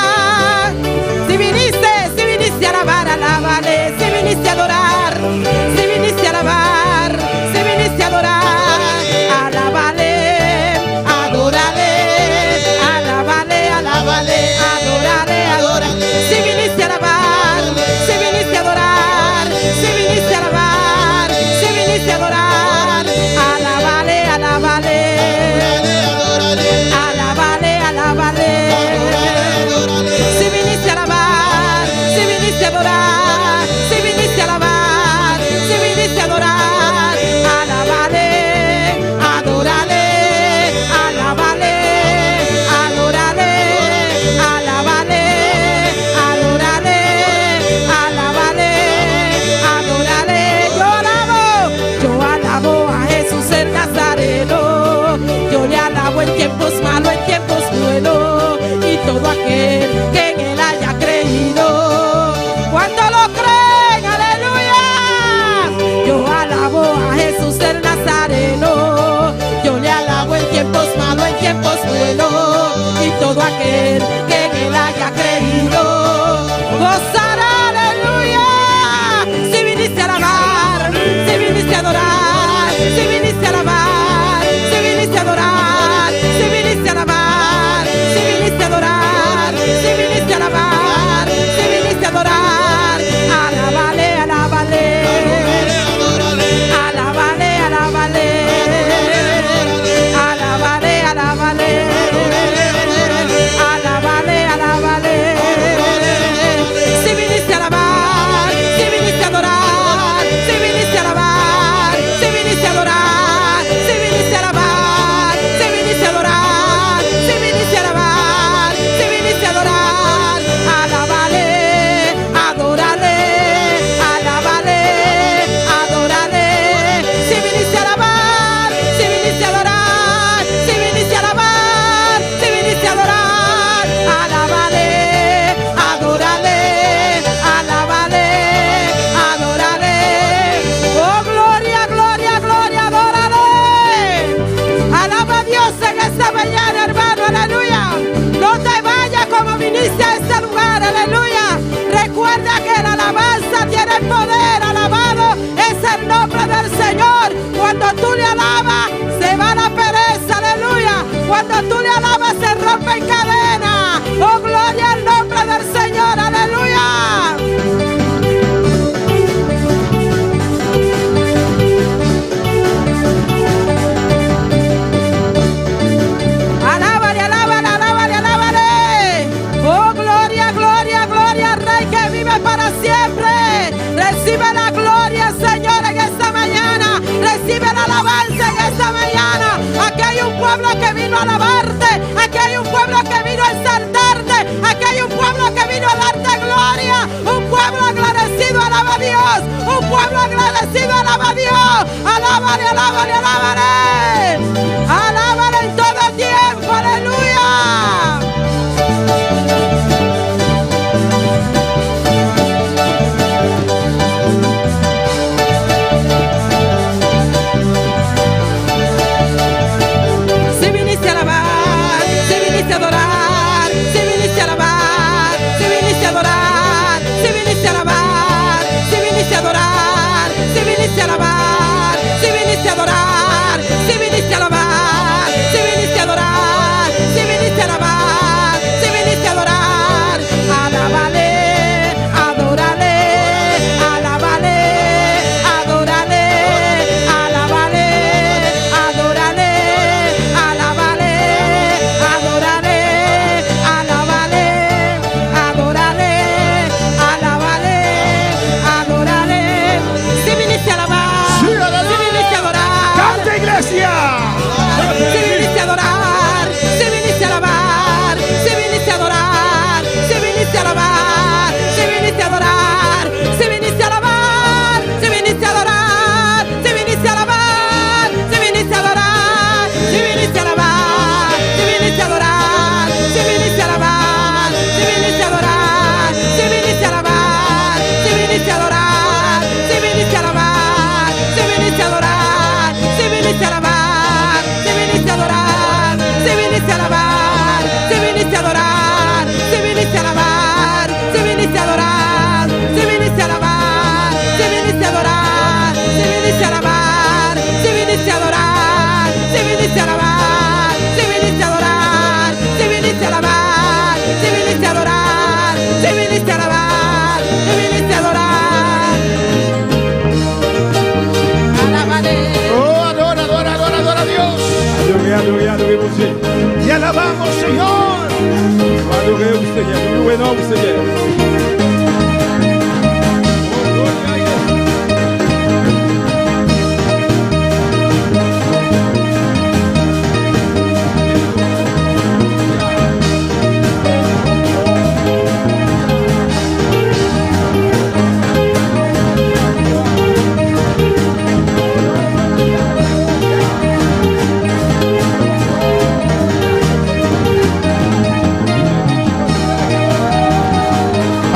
Si viniste a alabar, alábale. Si viniste a adorar, si viniste a alabar, si viniste a adorar, alábale, adórale, alábale, alábale, adórale, adórale. Si viniste a alabar, si viniste a adorar, si viniste a alabar, si viniste a adorar, alábale, alábale, alábale, alábale. Si viniste a alabar, si viniste a adorar, si viniste a alabar, si viniste a adorar, alábale, adórale, alábale, adórale, alábale, adórale, alábale, adórale. Yo alabo a Jesús el Nazareno. Yo le alabo en tiempos malos, en tiempos buenos. Y todo aquel que en él haya creído. ¿Cuántos lo creen? ¡Aleluya! Yo alabo a Jesús el Nazareno. Yo le alabo en tiempos malos, en tiempos buenos. Y todo aquel que en él haya creído gozará, aleluya. Si viniste a alabar, si viniste a adorar, si viniste a alabar, si viniste a adorar, si viniste a alabar, si viniste a adorar, si viniste a alabar, si viniste a adorar, alábale, alábale, alábale, alábale, alábale, alábale, alábale, alábale. Si viniste a alabar, si viniste a adorar, si viniste a alabar, si viniste a adorar, si viniste a alabar, si viniste a adorar, si viniste a alabar, si viniste a adorar, alábale, adórale, alábale, adórale. Si viniste a alabar, si viniste a adorar, si viniste a alabar, si viniste a adorar, alábale, adórale, alábale, adórale. Oh, gloria, gloria, gloria, adórale. Alaba a Dios en esta mañana, hermano, aleluya. No te vayas como viniste a este lugar, aleluya. Recuerda que la alabanza tiene poder, alabado es el nombre del Señor. Cuando tú le alabas, se va la pereza, aleluya. Cuando tú le alabas, se rompen cadenas. Oh, gloria al nombre del Señor, aleluya. Alábale, alábale, alábale, alábale. Oh, gloria, gloria, gloria al Rey que vive para siempre. Recibe la gloria, Señor, en esta mañana. Recibe la alabanza en esta mañana. Aquí hay un pueblo que vino a alabarte. Aquí hay un pueblo que vino a exaltarte. Aquí hay un pueblo que vino a darte gloria. Un pueblo agradecido, alaba a Dios. Un pueblo agradecido, alaba a Dios. Alábale, alábale, alábale. Alábale en todo tiempo, aleluya. Si viniste a alabar, si viniste a adorar, si viniste a alabar, si viniste a adorar, si viniste a alabar, si viniste a adorar, si viniste a alabar, si viniste a adorar, si viniste a alabar, si viniste a adorar, si viniste a alabar, si viniste a adorar, alábale, adórale, alábale, adórale, alábale, adórale, alábale, adórale, alábale, adórale, alábale, adórale. Si viniste a alabar, si viniste a adorar, ¡Canta, iglesia! si viniste a adorar, si viniste a alabar, si viniste a adorar, si viniste a alabar, si viniste a adorar, si viniste a alabar, si viniste a adorar, si viniste a alabar, si viniste a adorar, si viniste a alabar, si viniste a adorar, si viniste a alabar, si viniste a adorar, si viniste a alabar, si viniste a adorar, si viniste a alabar, si viniste a adorar, si viniste a alabar, si viniste a adorar, si viniste a alabar, si viniste a adorar, si viniste a alabar, si viniste a adorar, si viniste a alabar, si viniste a adorar, si viniste a alabar, si viniste a adorar, si viniste a alabar, si viniste a adorar, si viniste a alabar, si viniste a adorar, si viniste a alabar, si viniste a adorar. Alábale. Oh, adora, adora, adora, adora a Dios. Adorez você. Y alabamos, Señor. Adorez o Senhor. Louez o Senhor. Oh, glória a Deus.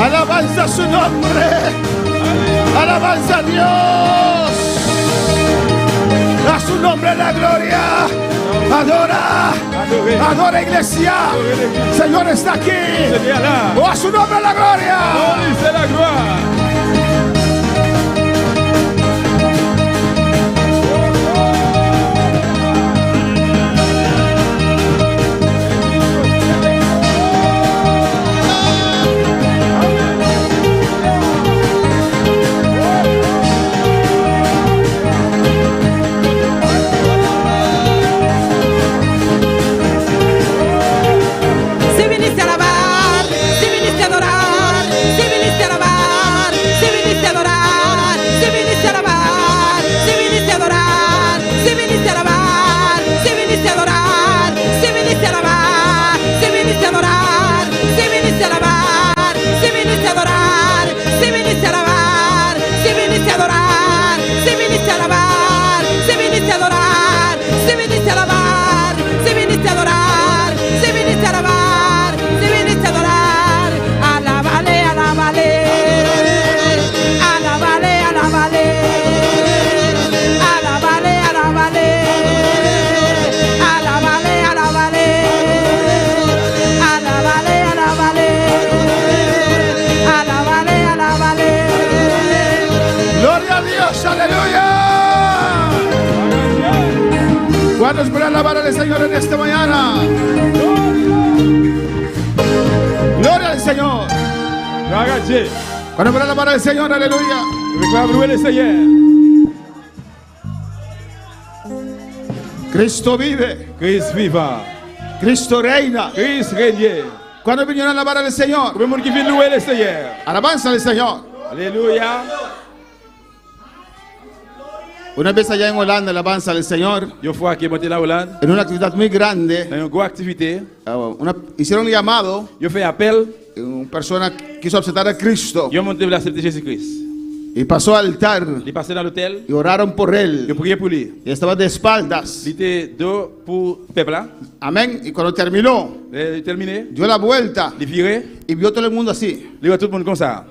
Alabanza a su nombre. Alabanza a Dios. A su nombre la gloria. Adora. Adora, iglesia. Señor está aquí. Seigneur là. Oh, a su nombre la gloria. Oh, lui, c'est la gloire. Si viniste a alabar, si viniste a adorar, si viniste a alabar, si viniste a adorar, si viniste a alabar, si viniste a adorar, si viniste a alabar, si viniste a adorar, si viniste a alabar, si viniste a adorar, si viniste a alabar, si viniste a adorar, si viniste a alabar, si viniste a adorar, si viniste a alabar, si viniste a adorar, si viniste a alabar, si viniste a adorar, si viniste a alabar, si viniste a adorar, alábale, alábale, alábale, alábale, alábale, alábale, alábale, alábale, alábale, alábale, alábale, alábale. Gloria a Dios, aleluya. ¿Cuántos pueden alabar al Señor en esta mañana? Gloria al Señor. Gloire à Dieu. ¿Cuántos pueden alabar al Señor? Aleluya. Je vais louer le Seigneur. Cristo vive. Christ vivant. Cristo reina. Christ règne. ¿Cuándo vinieron a alabar al Señor? Combien de monde qui vient louer le Seigneur? Alabanza al Señor. Alléluia. Una vez allá en Holanda, alabanza al Señor, Une fois qui est monté la Hollande, en una actividad muy grande, dans une grosse activité, hicieron un llamado. ils ont fait appel, Una persona quiso aceptar a Cristo ils ont monté pour accepter Jésus-Christ. y pasó al altar Ils passaient dans l'hôtel, y oraron por ils él. ont prié pour lui. Y estaba de espaldas. Il était dos pour le peuple là. Amén. Y cuando terminó, Il terminé, dio la vuelta il virait, y vio todo el mundo así. il voit tout le monde comme ça.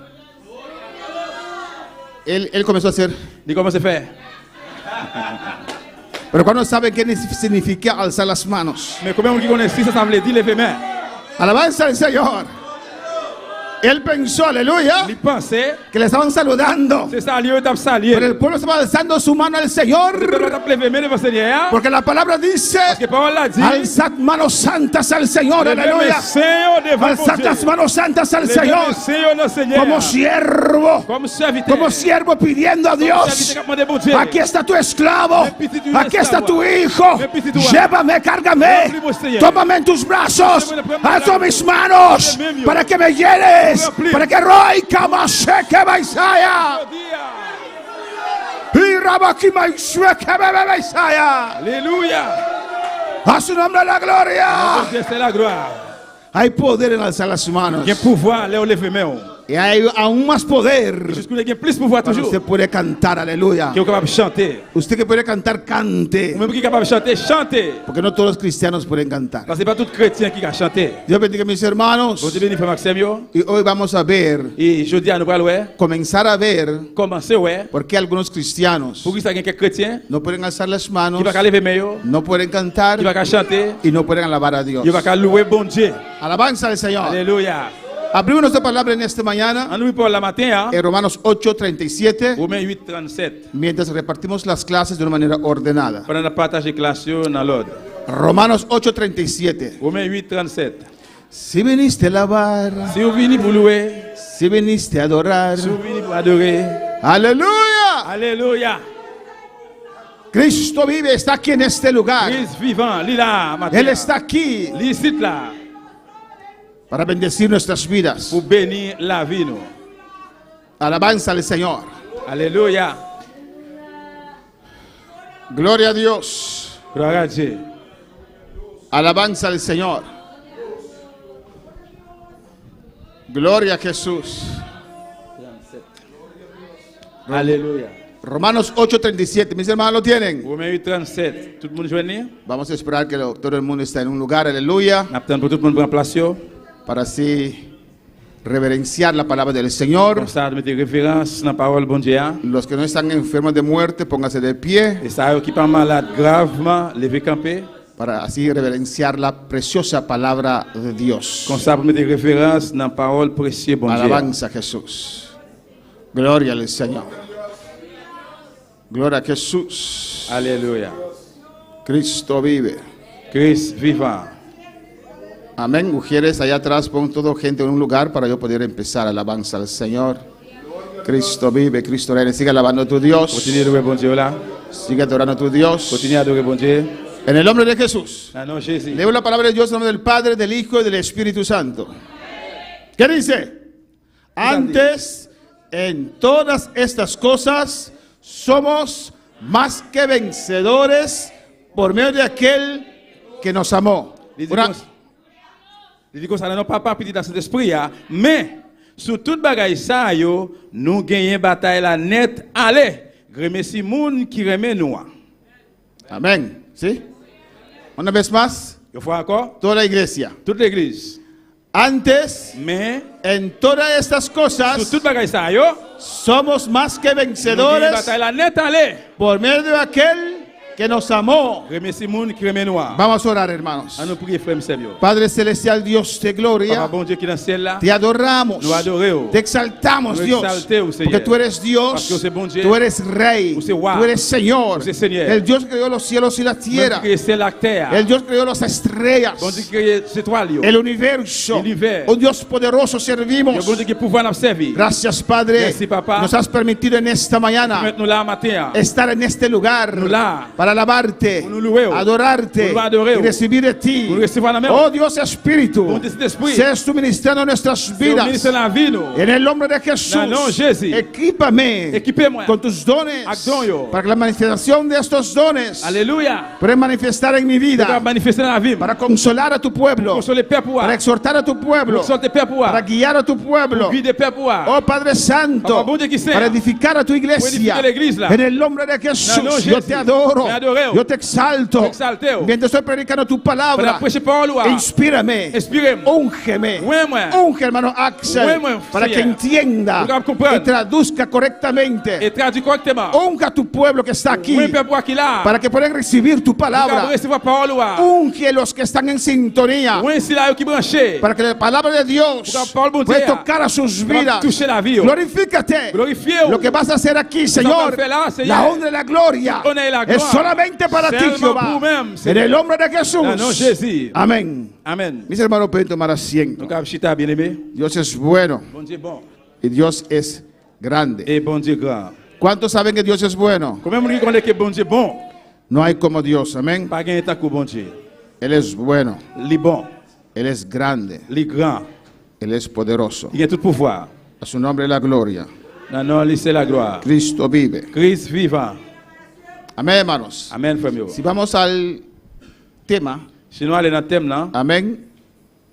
Él comenzó a hacer. Il comment c'est fait? Pero cuando sabe qué significa alzar las manos. Mais combien de gens qui connaissent ça, ça veut dire lever main? Alabanza al Señor. Él pensó, aleluya, Il pensait, que le estaban saludando. c'est ça, Dieu t'a salué. Pero el pueblo estaba alzando su mano al Le Señor. peuple t'a levé main devant le Seigneur. Porque la palabra dice, Parce que la parole l'a dit, alzad manos santas al Señor, levez mes aleluya. seins devant mon Alzad Dieu. las manos santas al Levez Señor. mes seins au Seigneur. Como siervo. Comme serviteur. Como siervo pidiendo a Dios. Serviteur qui a demandé bon Dieu. Aquí está tu esclavo. Me piti tu Aquí está esclavo. tu hijo. Me piti tu hijo. Llévame, cárgame. Remplis-moi, Seigneur. Tómame en tus brazos. Remplis-moi, Alzo remplis-moi. mis manos Remplis-moi. para que me llenes. Remplis. Para que Roy Kamaseke Baisaya. Y Rabaki Maishweke Baisaya. Alléluia. A su nombre la gloria. Bon Dieu, c'est la gloire. Hay poder en alzar las manos. Il y a pouvoir, là, on lève main. Y hay aún más poder. Jusqu'où il y a plus pouvoir Cuando toujours. usted puede cantar, aleluya. Qui est capable de chanter. Usted que puede cantar, cante. Ou même qui est capable de chanter, chanter. Porque no todos los cristianos pueden cantar. Parce que c'est pas tout chrétien qui a chanté. Dios bendiga a mis hermanos. Bon Dieu béni, frère Maxime, yo. Y hoy vamos a ver, Et je dis à nous, ouais, comenzar a ver commencer, ouais. por qué algunos cristianos Pour que ça, il y a quelques chrétiens no pueden alzar las manos, qui va lever main, yo. no pueden cantar Qui va chanter. y no pueden alabar a Dios. Qui va louer bon Dieu. Alabanza al Señor. Alléluia. Abrimos nuestra palabra en esta mañana En nous pour la matin, hein. en Romanos 8:37, Romains 8, 37. mientras repartimos las clases de una manera ordenada. Pendant la partage classe dans l'ordre. Romanos 8:37. Romains 8, 37. Si viniste a alabar, Si vous venez pour louer, si viniste a adorar, si vous venez pour adorer, aleluya. alléluia. Cristo vive, está aquí en este lugar. Christ vivant, il est là, matin. Él está aquí Il est ici, là, para bendecir nuestras vidas. pour bénir la vie, nous. Alabanza al Señor. Alléluia. Gloria a Dios. Gloire à Dieu. Alabanza al Señor. Gloria a Jesús. Alléluia. Romanos 8:37. Mis hermanos lo tienen. Romains 8, 37. Tout le monde joigne? Vamos a esperar que todo el mundo está en un lugar. Aleluya. N'attend pour tout le monde prendre place, yo. Para así reverenciar la palabra del Señor. Comme ça, mettez référence dans la parole bon Dieu. Los que no están enfermos de muerte, pónganse de pie. Et ça, qui pas malade gravement, levez camper. Para así reverenciar la preciosa palabra de Dios. Comme ça, vous mettez référence dans la parole précieuse bon Dieu. Alabanza a Jesús. Gloria al Señor. Gloria a Jesús. Alléluia. Cristo vive. Christ vivant. Amén. Mujeres allá atrás, pon todo gente en un lugar para yo poder empezar. Alabanza al Señor. Cristo vive, Cristo reina. Sigue alabando a tu Dios. Continuez à adorer bon Dieu là. Sigue adorando a tu Dios. Continuez à adorer bon Dieu. En el nombre de Jesús. Ah non, Jésus. Leo la palabra de Dios en nombre del Padre, del Hijo y del Espíritu Santo. ¿Qué dice? Antes, en todas estas cosas, somos más que vencedores por medio de aquel que nos amó. Il dit comme ça, non pas petit dans cet esprit, mais sur toute bagaille ça, yo, nous gagnons bataille la net, allez, remercie moun qui remet nous. Amén. ¿Sí? Una vez más, Une fois encore, toda la iglesia. toute l'église. Antes, Mais en todas estas sur cosas, toute bagaille ça, yo, somos más que nous gagnons vencedores bataille la net, allez, por medio de aquel que nos amó. remercie moun qui remet nous. Vamos a orar, hermanos. À nous prier, frère Seigneur. Padre celestial, Dios de Papa gloria, bon Dieu qui est dans le ciel là, te adoramos, nous adorons. te exaltamos, Nous Dios, exaltemos, Señor. porque tú eres Parce que Dios, usted es bon Dieu. tú eres Rey, Usted es roi. tú eres Señor, Usted es Señor. el Dios que creó los cielos y la tierra, Même qui est la terre. el Dios que creó las estrellas, Bon Dieu qui crée ces étoiles, yo. el universo, L'univers. un Dios poderoso Yo, servimos. bon Dieu qui pouvoir nous servir. Gracias, Padre, Merci, papá. nos has permitido en esta mañana Maintenant là matin, estar en este lugar Nous là. para para alabarte, Pour nous louer, oh. adorarte Pour nous adorer, y oh. recibir de ti. Pour recevoir la main, Oh Dios Espíritu, Bon Saint-Esprit. seas tu ministrando nuestras C'est au vidas. ministère de la vie, nous. En el nombre de Jesús, Dans le nom de Jésus. equípame Équipez-moi. con tus dones Avec don, yo. para que la manifestación de estos dones Alléluia. pueda manifestar en mi Tu vas vida, manifester dans la vie. para consolar a tu pueblo, Consoler Père pour para exhortar a tu pueblo, Exhorter Père pour para guiar a tu pueblo. Guider Père pour Oh Padre Santo, Papa, bon Dieu qui sait. para edificar a tu iglesia. edificar la iglesia. En el nombre de Dans le nom Jesús, de yo Jésus. te adoro, Me adoreo. yo te exalto. Te exalteo. Mientras estoy predicando tu Para palabra, prêcher parole. inspírame, Inspirez-moi. úngeme, Ouais, unge hermano Axel, Ouais, para que Seigneur. entienda Pour qu'on comprenne. y traduzca correctamente. Et traduis correctement. Unja a tu pueblo que está aquí, Oui, Père pour qu'il a. para que puedan recibir tu Pour palabra. recevoir parole. Unge los que están en sintonía, Oui, c'est là qui branché. para que la palabra de Dios Pour que la parole de pueda Dieu tocar a sus Pour vidas. toucher la vie. Glorifícate. Glorifiez. Lo que vas a hacer aquí, vas Señor, a hacer là, Seigneur. la honra y la gloria La honra y la es gloria. solamente para ti, Seulement Jehová. pour même, En Seigneur. el nombre de Jesús. Dans le nom de Jésus. Amén. Amen. Mis hermanos, pueden tomar asiento. Donc, Chita, bien-aimé. Dios es bueno Bon Dieu bon. y Dios es grande. Et bon Dieu grand. ¿Cuántos saben que Dios es bueno? Combien de gens connaissent que bon Dieu bon? No hay como Dios. Amén. Pas gagner tant que bon Dieu. Él es bueno. Li bon. Él es grande. Li grand. Él es poderoso. Il a tout pouvoir. A su nombre la gloria. Dans le nom, lui, c'est la gloire. Cristo vive. Christ vivant. Amén, hermanos. Amen, frère. Si vamos al tema, Si nous allons dans le thème là, amén.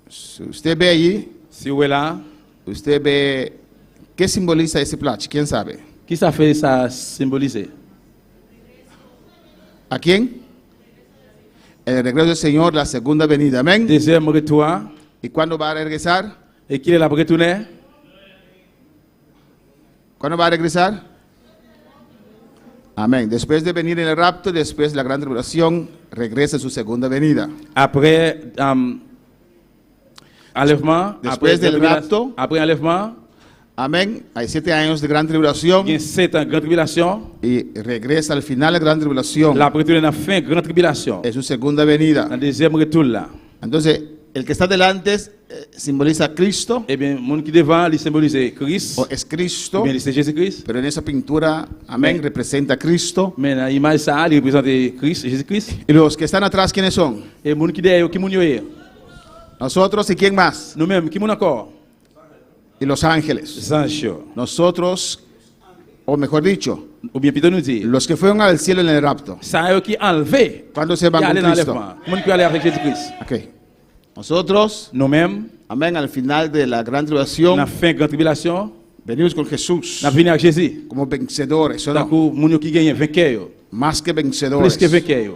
Si usted ve allí, si vous êtes là, usted ve qué simboliza ese plato. ¿Quién sabe? qui ça fait ça symboliser? ¿A quién? El regreso del Señor, la segunda venida. Amén. Deuxième retour. ¿Y cuándo va a regresar? Et qui est là pour retourner? ¿Cuándo va a regresar? Amén. Después de venir en el rapto, después de la gran tribulación, regresa en su segunda venida. Après enlèvement, Después del rapto. après enlèvement, Amén. Hay 7 años de gran tribulación il y a 7 ans, grande tribulation. y regresa al final de la gran tribulación Là, pour retourner dans la fin, grande tribulation. en su segunda venida. Dans le deuxième retour là. Entonces, el que está delante simboliza a Cristo Eh bien, le monde qui est devant, il symbolise Christ. o es Cristo, Ou bien, c'est Jésus-Christ. pero en esa pintura, amén, representa a Cristo. Mais dans l'image, ça, il représente Christ, Jésus-Christ. Y los que están atrás, ¿quiénes son? Et le monde qui est derrière, qui est Nosotros y quién más? nous-mêmes, qui est encore? Y los ángeles. Les anges. Nosotros, o mejor dicho, Ou bien, plutôt nous dire, los que fueron al cielo en el rapto. ça eux qui est enlevé, ¿Cuándo se van qui con allait dans Cristo? l'enlèvement. Le monde qui est allé avec Jésus-Christ. Ok. Nosotros, Nous-mêmes, amén, al final de la gran dans tribulación, la fin de la tribulation, venimos con Jesús nous venons avec Jésus. como vencedores, ¿o D'un no? coup, les qui gagnent, vainqueurs, Más que plus vencedores, que vainqueurs.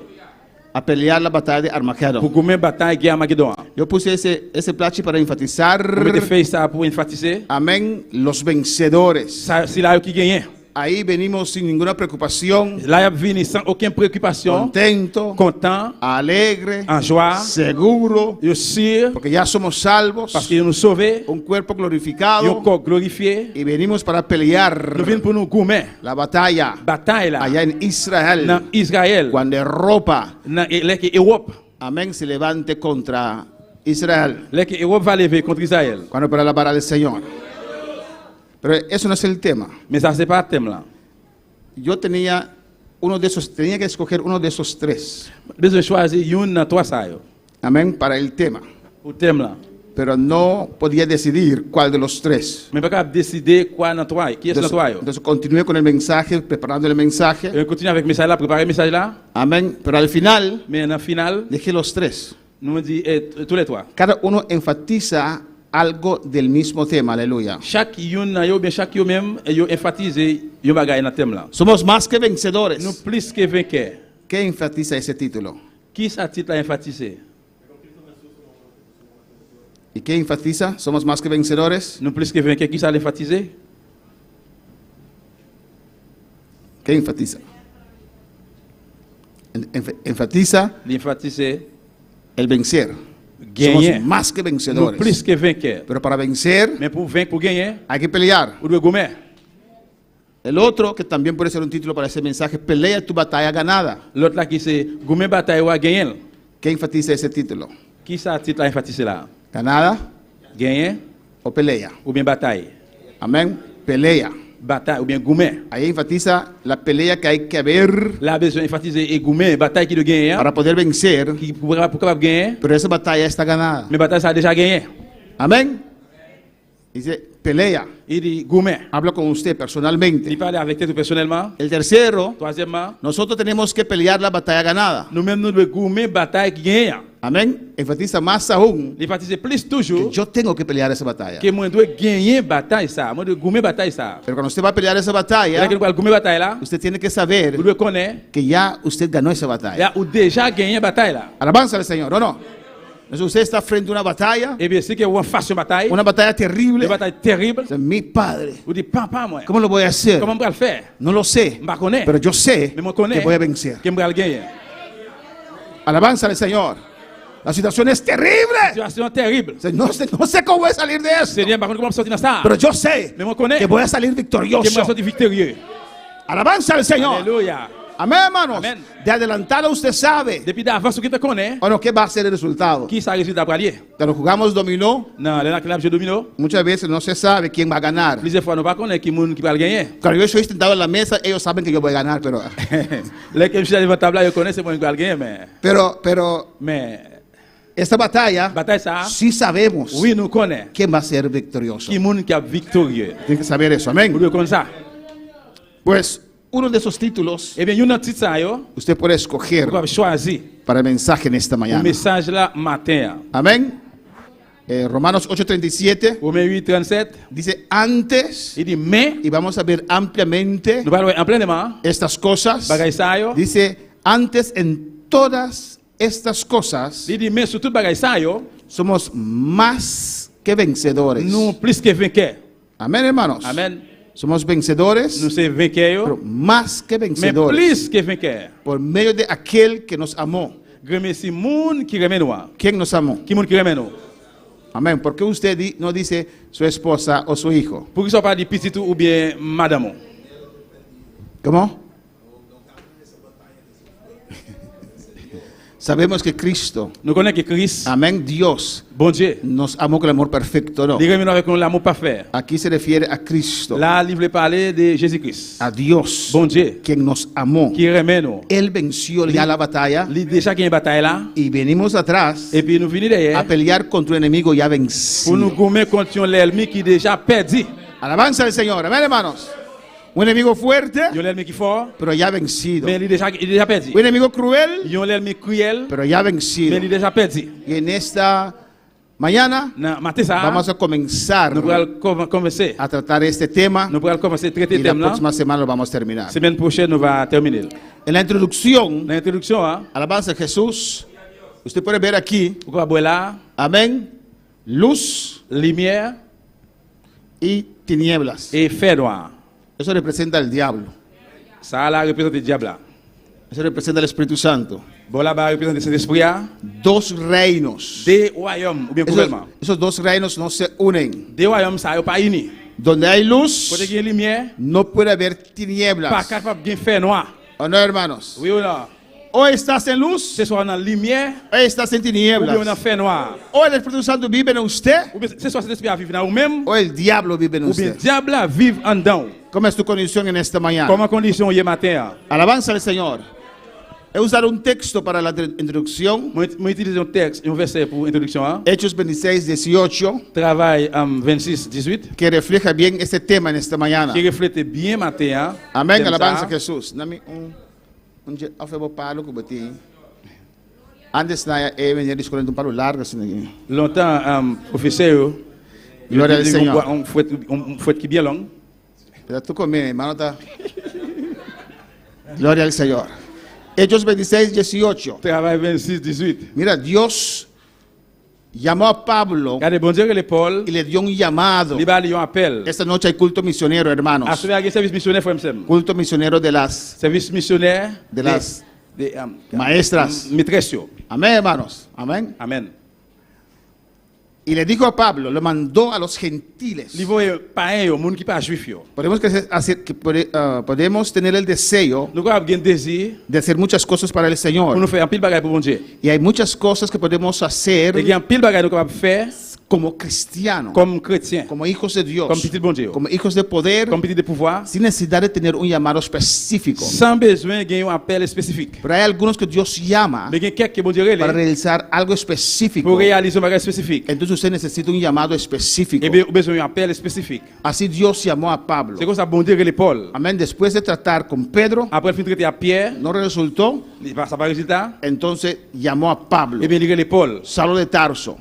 a pelear la batalla de Armagedón. Pour gagner la bataille, guerre Armageddon. Yo puse ese plachi para enfatizar, Vous mettez fait ça pour enfatiser. amén, los vencedores. Ça, c'est là qui gagne. Ahí venimos sin ninguna preocupación, Là, il venu sans aucune préoccupation, contento, content, alegre, en joie, seguro, et sûr, porque ya somos salvos, parce qu'il nous sauvé, un cuerpo et glorificado, corps glorifié. y venimos para pelear Nous venons pour nous gommer. la batalla Bataille là, allá en Israel, dans Israël, cuando Europa, dans l'Europe. amén, se levante contra Israel, L'Europe va lever contre Israël. cuando para alabar al Señor. Pero eso no es el tema. Mais ça, c'est pas le thème là. Yo tenía tenía que escoger uno de esos 3, Besoin de choisir une dans 3 ça. amén, para el tema. Pour le thème là. Pero no podía decidir cuál de los 3. Mais pas capable de décider quoi dans 3. Qui est dans 3? Entonces continué con el mensaje, preparando el mensaje. On continue avec le message là, préparer le message là. Amén. Pero al final Mais en final, dejé los 3. nous me dit tous les 3. Cada uno enfatiza algo del mismo tema. Aleluya. Chaque une yo bien chaque yo même yo enfatiser yo bagaille dans thème là. Somos más que vencedores. Nous plus que vainqueurs. ¿Qué enfatiza ese título? Qui ça titre à enfatiser? ¿Y qué enfatiza? Somos más que vencedores. Nous plus que vainqueurs, qui ça l'enfatiser? ¿Qué enfatiza? Enfatiza L'enfatiser el vencer. gagner. Somos más que Nous vencedores. plus que vainqueurs. Pero para vencer Mais pour vaincre, pour gagner, hay que pelear. on doit gommer. El otro, que también puede ser un título para ese mensaje, pelea tu batalla ganada. L'autre là qui c'est gommer bataille ou gagner. ¿Qué enfatiza ese título? Qui ça titre à enfatiser là? ¿Ganada Gagner o pelea? ou bien bataille? Amén. Pelea. bataille ou bien gourmet. Ahí enfatiza la pelea que hay que haber Là, besoin d'enfatiser et gourmet, bataille qui doit gagner, para poder vencer, qui pour capable gagner, pero esa batalla está ganada. mais bataille ça a déjà gagné. Amén. Dice pelea. Il dit gourmet. Hablo con usted personalmente. Il parle avec toi tout personnellement. El tercero, Troisièmement, nosotros tenemos que pelear la batalla ganada. nous-mêmes nous devons gourmet bataille qui gagne. Amén. Enfatiza más aún Il enfatise plus que toujours yo tengo que pelear esa batalla. que moi dois gagner bataille ça, moi dois gourmet bataille ça. Pero cuando usted va a pelear esa Là batalla, que nous parle gourmet bataille là, usted tiene que saber vous devez connaître que ya usted ganó esa batalla. là ou déjà gagné bataille là. Alabanza al Señor, ¿o no? Entonces usted está frente a una batalla, Eh bien, c'est que vous face une bataille, una batalla terrible. une bataille terrible. Dice, mi padre, Vous dites papa moi. ¿cómo lo voy a hacer? Comment on va le faire? No lo sé, Je ne connais. pero yo sé Mais moi connais que voy a vencer. que je vais le gagner. Alabanza al Señor. La situación es terrible. Situation terrible. Dice, no sé cómo voy a salir de esto, Seigneur, par contre, comment sortir dans ça? pero yo sé Mais moi connais que voy a salir que je victorioso. vais sortir victorieux. Alabanza al Señor. Alléluia. Amén, hermanos. Amén. De adelantado usted sabe, Depuis d'avance, ce que tu connais, bueno, qué va a ser el resultado. qui ça résultat pour aller? Cuando jugamos dominó, Non, les gens qui domino, muchas veces no se sabe quién va a ganar. plusieurs fois, nous ne connaissons pas qui monde qui va le gagner. Cuando yo estoy sentado en la mesa, ellos saben que yo voy a ganar, Les qui sont devant la table, ils connaissent moi qui va le gagner, pero mais esta batalla, bataille ça, sí sabemos oui, nous connaissons quién va a ser victorioso. qui monde qui est victorieux. Tienen que saber eso, Vous amén. devez connaître ça. Pues uno de esos títulos Eh bien, il y a un titre ça, yo, usted puede escoger vous avez choisi para el mensaje en esta le mañana. message là matin. Amén. Romanos 8:37 Romains 8, 37, dice antes, il dit, mais, y vamos a ver ampliamente nous allons en pleinement, estas cosas. bagaille ça, yo, Dice antes en todas estas cosas il dit, mais sur toute bagaille ça, yo, somos más que vencedores. nous plus que vainqueurs. Amén, hermanos. Amen. Somos vencedores, Nous sommes vainqueurs, pero más que mais vencedores plus que vainqueurs. por medio de aquel que nos amó. Remercie monde qui remet nous. ¿Quién nos amó? Qui monde qui remet nous. Amén. ¿Por qué usted no dice su esposa o su hijo? Pour qu'ils ne soient pas des petits ou bien madame. ¿Cómo? Sabemos que Cristo, Nous connaissons que Christ, amén, Dios, bon Dieu, nos amó con el amor perfecto, ¿no? il remet nous avec l'amour parfait. Aquí se refiere a Cristo, Là, il voulait parler de Jésus-Christ. a Dios, Bon Dieu, quien nos amó. qui remet nous. Él venció ya la batalla Il déjà qu'il y a une bataille là, y venimos atrás et puis nous venons a derrière pelear contra un enemigo ya pour nous vencido. gommer contre l'ennemi qui est déjà perdu. Alabanza al Señor, amén, hermanos. Un enemigo fuerte, Il y a l'ennemi qui est fort, pero ya vencido. mais il est déjà perdu. Un enemigo cruel, Il y a l'ennemi cruel, pero ya mais vencido. il est déjà perdu. Y en esta mañana Non, matin ça, vamos a comenzar nous pourrons commencer. a tratar este tema Nous pourrons commencer à traiter y le la thème là. próxima semana lo vamos a terminar. Semaine prochaine, nous va terminer. En la introducción, L'introduction, hein, alabanza a Jesús, usted puede ver aquí, pourquoi boire là, amén, luz lumière y tinieblas. et fait noir. Eso representa al diablo, Ça là représente le diable. Là. eso representa al Espíritu Santo. Bon là-bas représente le Saint-Esprit. Hein. Dos reinos. Des royaumes, ou bien gouvernement. Esos dos reinos no se unen. Des royaumes, ça n'est pas uni. Donde hay luz, Côté qu'il y a lumière, no puede haber pas tinieblas. capable de bien faire noir. ¿O no, hermanos? Oui ou non? O estás en luz, Ce soit dans la lumière, o estás en ou bien dans tinieblas. fait noir. O el Espíritu Santo vive en usted, Ou bien ce soit cet esprit à vivre dans vous-même, o el diablo vive en ou bien usted. diable à vivre en dedans. ¿Cómo es tu condición en esta mañana? Comme en condition hier matin. Alabanza al Señor. He usado un texto para la introducción. Moi utiliser un texte, un verset pour introduction. Hein. Hechos 26, 18, Travail 26, 18. que refleja bien este tema en esta mañana. Qui reflète bien matin. Hein. Amén, Thème alabanza ça. a Jesús. Dame un afebo palo que bati. Antes na venía discutiendo un palo largo. Longtemps, professeur, Gloria al Señor. un fouet qui est bien long. Pero tú conmigo, hermano. Gloria al Señor. Hechos 26, 18. Travail 26, 18. Mira, Dios llamó a Pablo Regardez, bon Dieu que les Paul, y le dio un llamado. il va un appel. Esta noche hay culto misionero, À hermanos. ce un service missionnaire, frère Msem. Culto misionero de las Service missionnaire De las des maestras. maîtresses. Amén, hermanos. Amén. Amen. Y le dijo a Pablo, lo mandó a los gentiles. Li voye païen yo, moun ki pa juif yo. Podemos tener el deseo Nou ka ap gen désir de hacer muchas cosas para el pou Señor. nou fè an pil bagay pou bon Dieu. Y hay muchas cosas que podemos hacer E gen an pil bagay nou ka ap fè como cristianos, kom chrétien, como hijos de Dios, kom petit bon Dieu, como hijos de poder, kom petit de pouvoir, sin necesidad de tener un llamado específico. sans besoin gen yon appel spécifique. Pero hay algunos que Dios llama Mais gen kek ke bon Dieu para rele realizar algo específico. pou réaliser un bagay spécifique. Entonces usted necesita un llamado específico. E be ou besoin yon appel spécifique. Así Dios llamó a Pablo. C'est comme ça bon Dieu rele Paul. Amén. Después de tratar con Pedro, Après fin traiter à Pierre, no resultó. ça pas résultat. Entonces llamó a Pablo, E bien li rele Paul, Saulo de Tarso,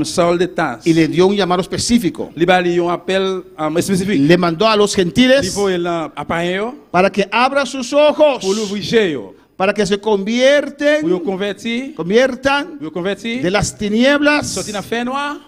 Saul de Tarse. y le dio un llamado específico. Li ba li yon appel spécifique. Le mandó a los Li gentiles voye lan a païen yo para que abra sus ojos, pou l'ouvrir jè yo, para que se pou yo conviertan converti, de las tinieblas sorti nan fè noir,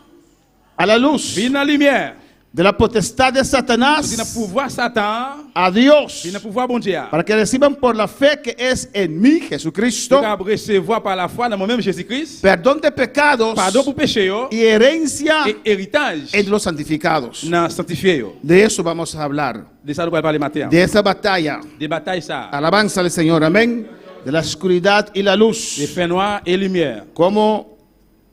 a la luz, vin nan lumière, de la potestad de sorti nan Satanás pouvoir Satan, a Dios, vin nan pouvoir bon Dieu. para que reciban por la fe que es en mí, Yo Jesucristo, ka recevoir par la foi dans moi-même Jésus-Christ, perdón de pecados pardon pour péché yo, y herencia et héritage entre los santificados. nan sanctifié yo. De eso vamos a hablar, De ça nous allons parler matin. de esa batalla. Des batailles ça, Alabanza al Señor, amén. De la oscuridad y la des luz. faits noirs et lumière. Cómo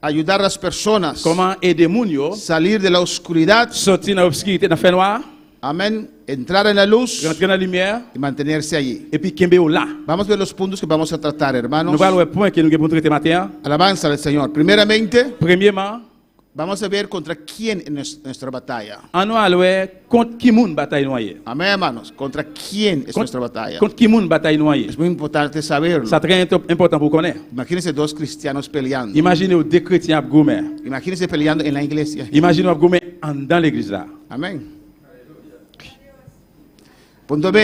ayudar a las personas Comment aider moun yo salir de la oscuridad, sortir dans l'obscurité, dans fait noir, amén, entrar en la luz rentrer dans la lumière y mantenerse allí. et puis kembe yo là. Vamos a ver los puntos que vamos a tratar, hermanos. Nous allons voir le point que nous avons traiter matin. Alabanza al Señor. Primeramente, Premièrement, vamos a ver contra quién es nuestra batalla. on nous allons voir contre qui moun bataille noyé. Amén, hermanos. Contra quién es nuestra batalla. Contre qui moun bataille noyé. Es muy importante saberlo. Ça très important pour connaître. Imagínense dos cristianos peleando. Imaginez deux chrétiens à gourmet. Imagínense peleando en la iglesia. Imaginez à gourmet dans l'église là. Amén. Punto B.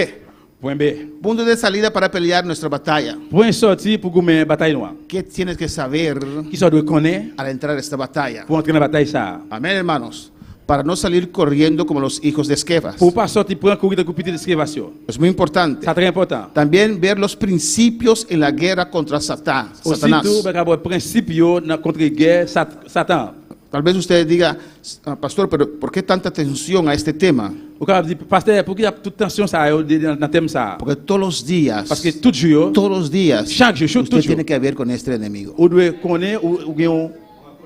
Point B. Punto de salida para pelear nuestra batalla. Point sorti pour gourmet bataille noire. ¿Qué tienes que saber Qui ça doit connaître al entrar a esta batalla? pour entrer dans la bataille ça. Amén, hermanos. Para no salir corriendo como los hijos de Esquefas. Pour pas sortir pour courir de petit d'esclavation. Es muy importante. Ça très important. También ver los principios en la guerra contra Satanás. Aussitôt, il y a principe dans contre guerre Satan. Tal vez usted diga, "Ah, pastor, pero ¿por qué tanta atención a este tema? Ou quand dit pasteur, pour qu'il y a toute tension ça dans thème ça. Porque todos los días, Parce que tout jour, todos los días, chaque jour, usted tout jour, tiene que ver con este enemigo. on doit connaître ou gagner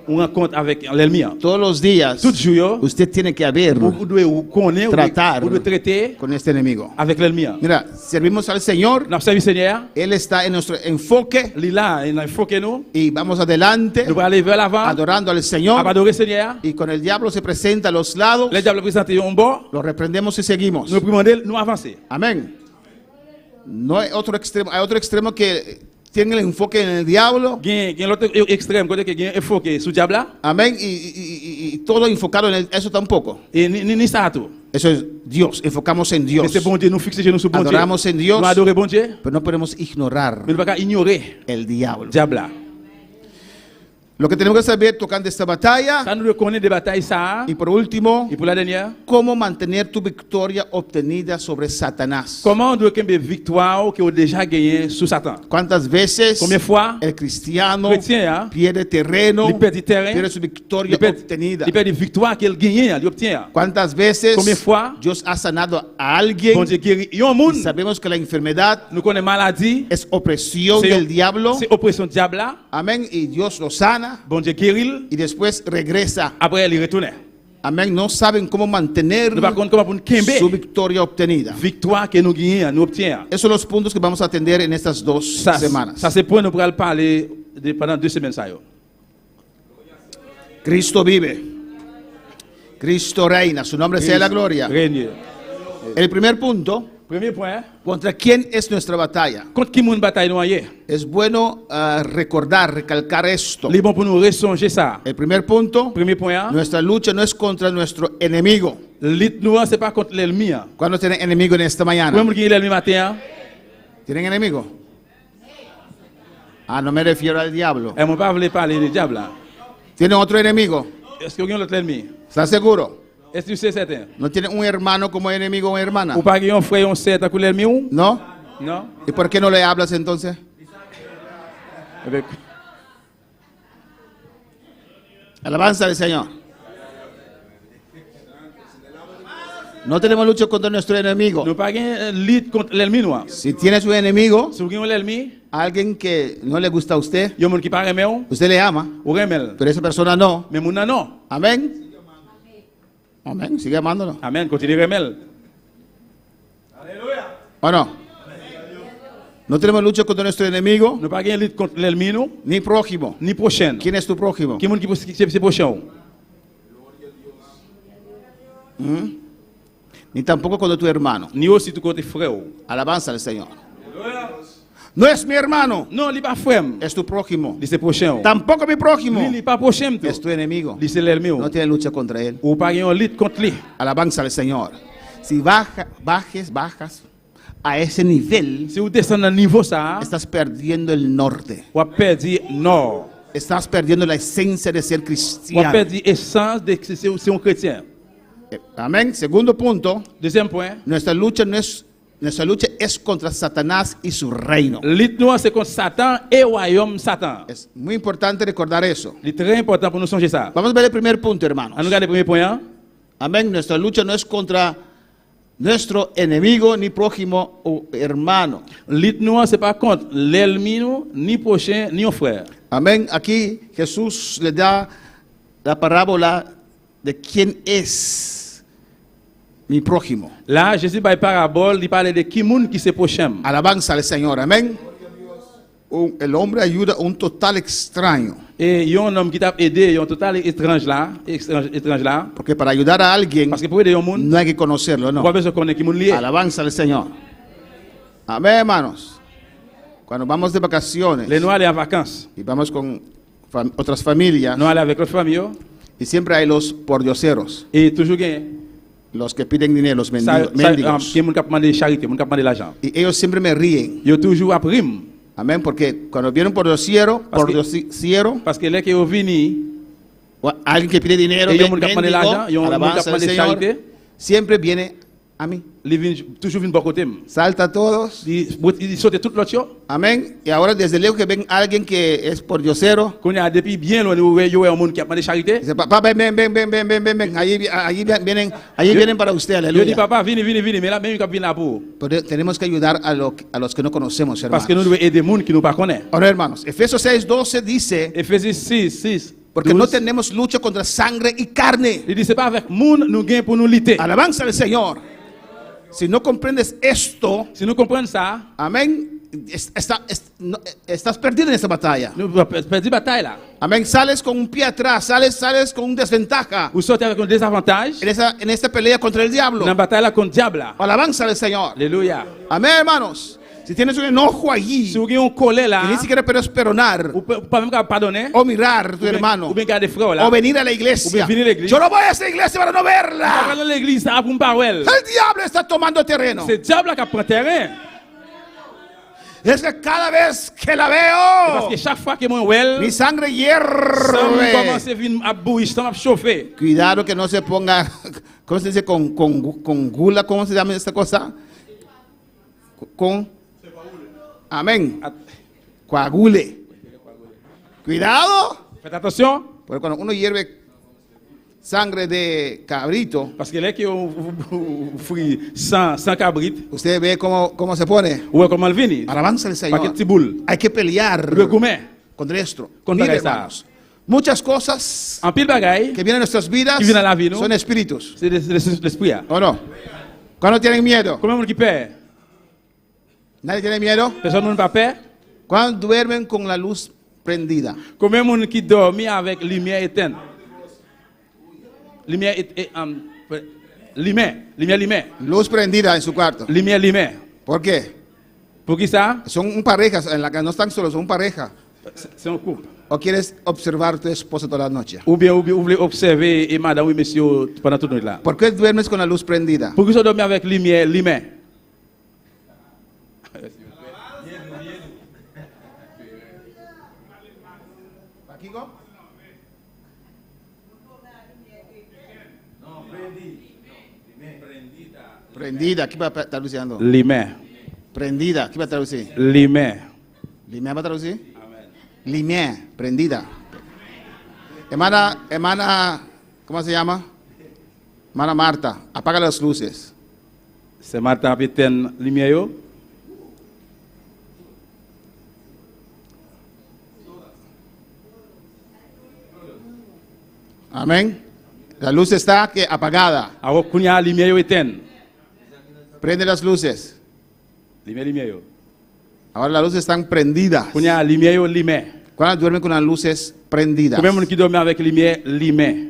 une rencontre avec l'ennemi. Todos los días, Tout jour, usted tiene que haber on doit connaître tratar ou doit traiter con este enemigo. avec l'ennemi. Mira, servimos al Señor, Nous servions Seigneur, Él está en nuestro enfoque là, il faut que nous y vamos adelante nous allons aller vers l'avant, adorando al Señor. adorer Seigneur. Y con el diablo se presenta a los lados, Le diable présente un bord, lo reprendemos y seguimos. nous prions nous avancer. Amén. No hay otro extremo que tiene el enfoque en el diablo. Gain l'autre extrême côté que gain faut que sous diable là Amén. Y todo enfocado en eso tampoco. et ni ça tout. Eso es Dios. Enfocamos en Dios. Mais c'est bon Dieu, nous fixer nous sur bon Dieu. Adoramos en Dios. Nous adorer bon Dieu, Pero no podemos ignorar mais nous pas ignorer el diablo. diable là. Lo que tenemos que saber tocando esta batalla. Ça nous reconnaît des batailles ça. Y por último, Et pour la dernière, cómo mantener tu victoria obtenida sobre Satanás. comment on doit gagner victoire que on déjà gagné sous Satan? ¿Cuántas veces Combien fois el cristiano chrétien hein, pierde terreno, il perd du terrain, pierde su victoria obtenida? il perd des victoires qu'il gagne, il obtient. ¿Cuántas veces Combien fois Dios ha sanado a alguien? Bon Dieu guérit un monde. Sabemos que la enfermedad Nous connaissons maladie, es opresión del diablo. c'est oppression diable là. Amén. Y Dios lo sana Bon Dieu guérit, y después regresa. après il retourne. Amén. No saben cómo mantener Nous par contre comment pour kembe su victoria obtenida. victoire que nous gagnons, nous obtient. Esos son los puntos que vamos a atender en estas 2 semanas. Ça c'est pour nous pour parler pendant 2 semaines ça yo. Cristo vive. Cristo reina. Su nombre sea la gloria. Règne. El primer punto, Premier point, ¿contra quién es nuestra batalla? contre qui moun bataille noyé. Es bueno recalcar esto. Il est bon pour nous ressonger ça. El primer punto, Premier point, nuestra lucha no es contra nuestro enemigo. lutte nous c'est pas contre l'ennemi. ¿Cuándo tienen enemigo en esta Quand mañana? nous gagnons l'ennemi matin, ¿Tienen enemigo? Ah, no me refiero al diablo. et mon pas voulait parler du diable là. ¿Tienen otro enemigo? Est-ce que vous avez l'autre ennemi? ¿Estás seguro? Est-ce que c'est certain? ¿No tienen un hermano como enemigo o hermana? Ou pas un frère un sœur à l'ennemi ou? ¿No? Non. ¿Y por qué no le hablas entonces? Avec Alabanza al Señor. No tenemos lucha contra nuestro enemigo. Nous pas gain lutte contre l'ennemi noir. Si tienes un enemigo, Si vous gagnez l'ennemi, alguien que no le gusta a usted, il y a un monde qui pas aimer ou, usted le ama, ou remel. pero esa persona no. Mais moun nan non. Amén. Amén. Sigue amándolo. Amen, continue remel. ¿O no? No tenemos lucha contra nuestro enemigo, Nous pas gain lutte contre l'ennemi nous, ni prójimo. ni prochain. ¿Quién es tu prójimo? Qui monde qui c'est prochain ou? Ni tampoco con tu hermano. Ni aussi tout côté frère ou. Alabanza al Señor. No es mi hermano, Non, li pas frère. es tu prójimo. Li c'est prochain ou. Tampoco mi prójimo, Li pas prochain tout. es tu enemigo. Li c'est l'ennemi ou. No tienes lucha contra él. Ou pas gain lutte contre lui. Alabanza al Señor. Si bajas a ese nivel, Si vous descendez dans niveau ça, estás perdiendo el norte. vous perdez nord. Estás perdiendo la esencia de ser Vous cristiano. perdez essence de que c'est un chrétien. Amén. Segundo punto, Deuxième point, nuestra lucha es contra Satanás y su reino. lutte noire c'est contre Satan et royaume Satan. Es muy importante recordar eso. C'est très important pour nous songer ça. Vamos a ver el primer punto, hermanos. On regarde le premier point. Hein? Amén. Nuestra lucha no es contra nuestro enemigo, ni prójimo o hermano. Lutte noire c'est pas contre l'ennemi nous, ni prochain, ni un frère. Amén. Aquí Jesús le da la parábola de quién es mi prójimo. Là, Jésus par parabole, il parlait de qui monde qui c'est prochain. Alabanza al Señor. Amén. El hombre ayuda a un total extraño. Et il y a un homme qui t'a aidé, il y a un total étrange là, Porque para ayudar a alguien parce que pour aider un monde, no hay que conocerlo, no. on pas besoin de connaître qui monde lié. Alabanza al Señor. Amén, hermanos. Cuando vamos de vacaciones Les noirs aller en vacances. y vamos con otras familias, Nous aller avec notre famille y siempre hay los pordioseros, et toujours gain los que piden dinero, los ça mendigos. qui monde qui demander charité, monde qui demander l'argent. Y ellos siempre me ríen. Yo toujours à prime Amén, porque cuando viene un pordociero, parce que là qui est venu, o alguien que pide dinero, Et yo moun kap mande mendigo, l'argent, yo moun alabanza kap al mande Señor, charité. siempre viene a mí. il vient toujours vient bon côté. Salta a todos. Il saute tout l'autre chose. Amén. Y ahora desde lejos que ven a alguien que es pordiosero, Qu'on a depuis bien loin où yo un monde qui a demandé charité. dice, papá, ven. Allí vienen para usted, Yo dis aleluya. papa, viens, mais là même il vient là pour. Pero tenemos que ayudar a los que no conocemos, Parce que nous hermanos. devons aider monde qui nous pas connaît. Ahora, hermanos, Efesios 6:12 dice, Éphésiens 6, porque no tenemos lucha contra sangre y carne. il dit c'est pas avec monde nous gain pour nous lutter. Alabanza al Señor. Si no comprendes esto, Si nous comprenons ça, amén, estás perdido en esta batalla. nous perdons bataille là. Amén, sales con un pie atrás, sales con un desventaja Vous sortez avec un désavantage en esta pelea contra el diablo. dans la bataille là contre le diable là. Alabanza al Señor. Alléluia. Amén, hermanos. Si tienes un enojo allí Si vous avez un colère y là, ni siquiera puedes perdonar vous pouvez pas même pardonner. o mirar a tu Ou hermano bien garder frère là. o venir a la iglesia. Ou venir a la iglesia. Yo no voy a esa iglesia para no Pas verla. dans l'église ça pour me parler. El diablo está tomando terreno. C'est le diable qui prend terrain. Es que cada vez que la Parce veo, que chaque fois que moi well, mi sangre ça me hierve. commence à venir à bouillir, ça m'a chauffé. Cuidado que no se ponga, ¿cómo se dice? Con gula, ¿cómo se llama esta cosa? Amén. Coagule. Cuidado. Faites attention, Porque cuando uno hierve sangre de cabrito, parce que là qui on fruit sans cabrit, usted ve cómo se pone. ou comment le venir. Alabanza al Paquet Señor. de boule. Hay que pelear Le gourmet. contra esto. Contra Mire, esa. hermanos, muchas cosas En pile bagaille, que vienen a nuestras vidas Que vienen a la vida, ¿no? son espíritus. c'est l'esprit. Hein. ¿O no? ¿Cuándo tienen miedo? Combien de monde qui perd? ¿Nadie tiene miedo? Personne ne pas peur. Cuando duermen con la luz prendida. Combien de monde qui dormit avec lumière éteinte? Lumière Luz prendida en su cuarto. Lumière. ¿Por qué? Pour qui ça? Son parejas, en la que no están solos, son pareja. C'est un couple. ¿O quieres observar a tu esposa toda la noche? Ou bien vous voulez observer et madame ou monsieur pendant toute la nuit là. ¿Por qué duermes con la luz prendida? Pour qui ça dormir avec lumière? Prendida, ¿qué va a traduciendo? Lumière. Prendida, ¿qué va a traducir? Lumière. ¿Limea va a traducir? Limea, prendida. Hermana, ¿cómo se llama? Hermana Marta, apaga las luces. C'est Martin Pétain lumière yo. Amén. La luz está apagada. Alors kounya lumière yo éteint. Prende las luces. Lumière yo. Ahora las luces están prendidas. Kounya lumière yo limé. ¿Cuándo duermen con las luces prendidas? Combien moun qui dorme avec lumière limé?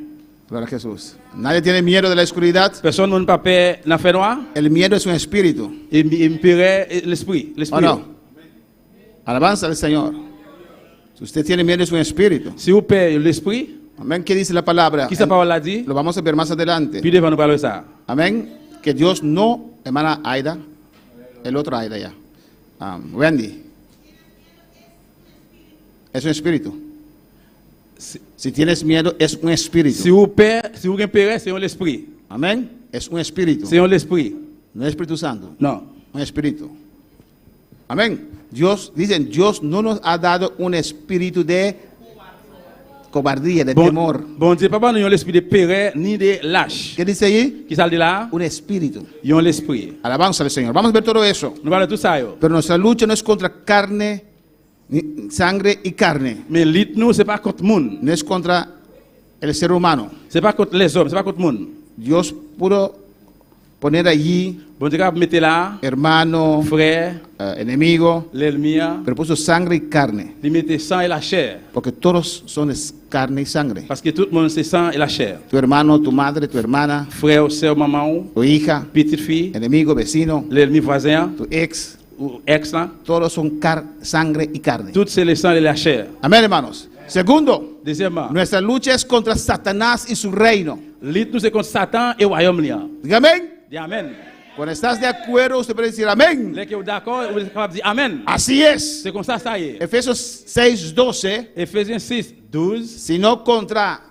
Gloria a Jesús. Nadie tiene miedo de la oscuridad. Personne n'a pas peur dans fait noir. El miedo es un espíritu. Il me peur l'esprit, ¿O l'esprit. no? Alabanza al Señor. Si usted tiene miedo es un espíritu. Si vous peur l'esprit, Amén. ¿Qué dice la palabra? qui sa parole a dit? Lo vamos a ver más adelante. Puis devant nous parler ça. Amén. Que Dios no, hermana Aida, el otro Aida ya. Wendy. Es un espíritu. Si tienes miedo, es un espíritu. Si vous peur, si vous avez peur, c'est l'esprit. Amén. Es un espíritu. C'est l'esprit. No es Espíritu Santo. Non. Un espíritu. Amén. Dicen, Dios no nos ha dado un espíritu de cobardía, de temor. Bon Dieu, papa, nous avons l'esprit de peur ni de lâche. ¿Qué dice allí? Qui ça dit là? Un espíritu. Ils ont l'esprit. Alabanza al Señor. Vamos a ver todo eso. Nous parlons de tout ça. Yo. Pero nuestra lucha no es contra carne, ni sangre y carne. Mais lutte nous, c'est pas contre monde. No es contra el ser humano. C'est pas contre les hommes, c'est pas contre monde. Dios pudo poner allí Bon Dieu, cap mettez là, hermano, frère, enemigo, l'ennemi, pero puso sangre y carne. il mettez sang et la chair. Porque todos son carne y sangre. Parce que tout le monde c'est sang et la chair. Tu hermano, tu madre, tu hermana, Frère, sœur, maman, tu hija, petite fille, enemigo, vecino, l'ennemi voisin, tu ex, ou ex là, todos son sangre y carne. tout c'est le sang et la chair. Amén, hermanos. Segundo, Deuxièmement, nuestra lucha es contra Satanás y su reino. lutte nous c'est contre Satan et royaume là. Diga amén. Dis amen. Cuando estás de acuerdo, usted puede decir amén. Là que vous d'accord, vous êtes capable de dire amen. Así es. C'est comme ça y est. Efesios 6:12, Ephésiens 6, 12. sino contra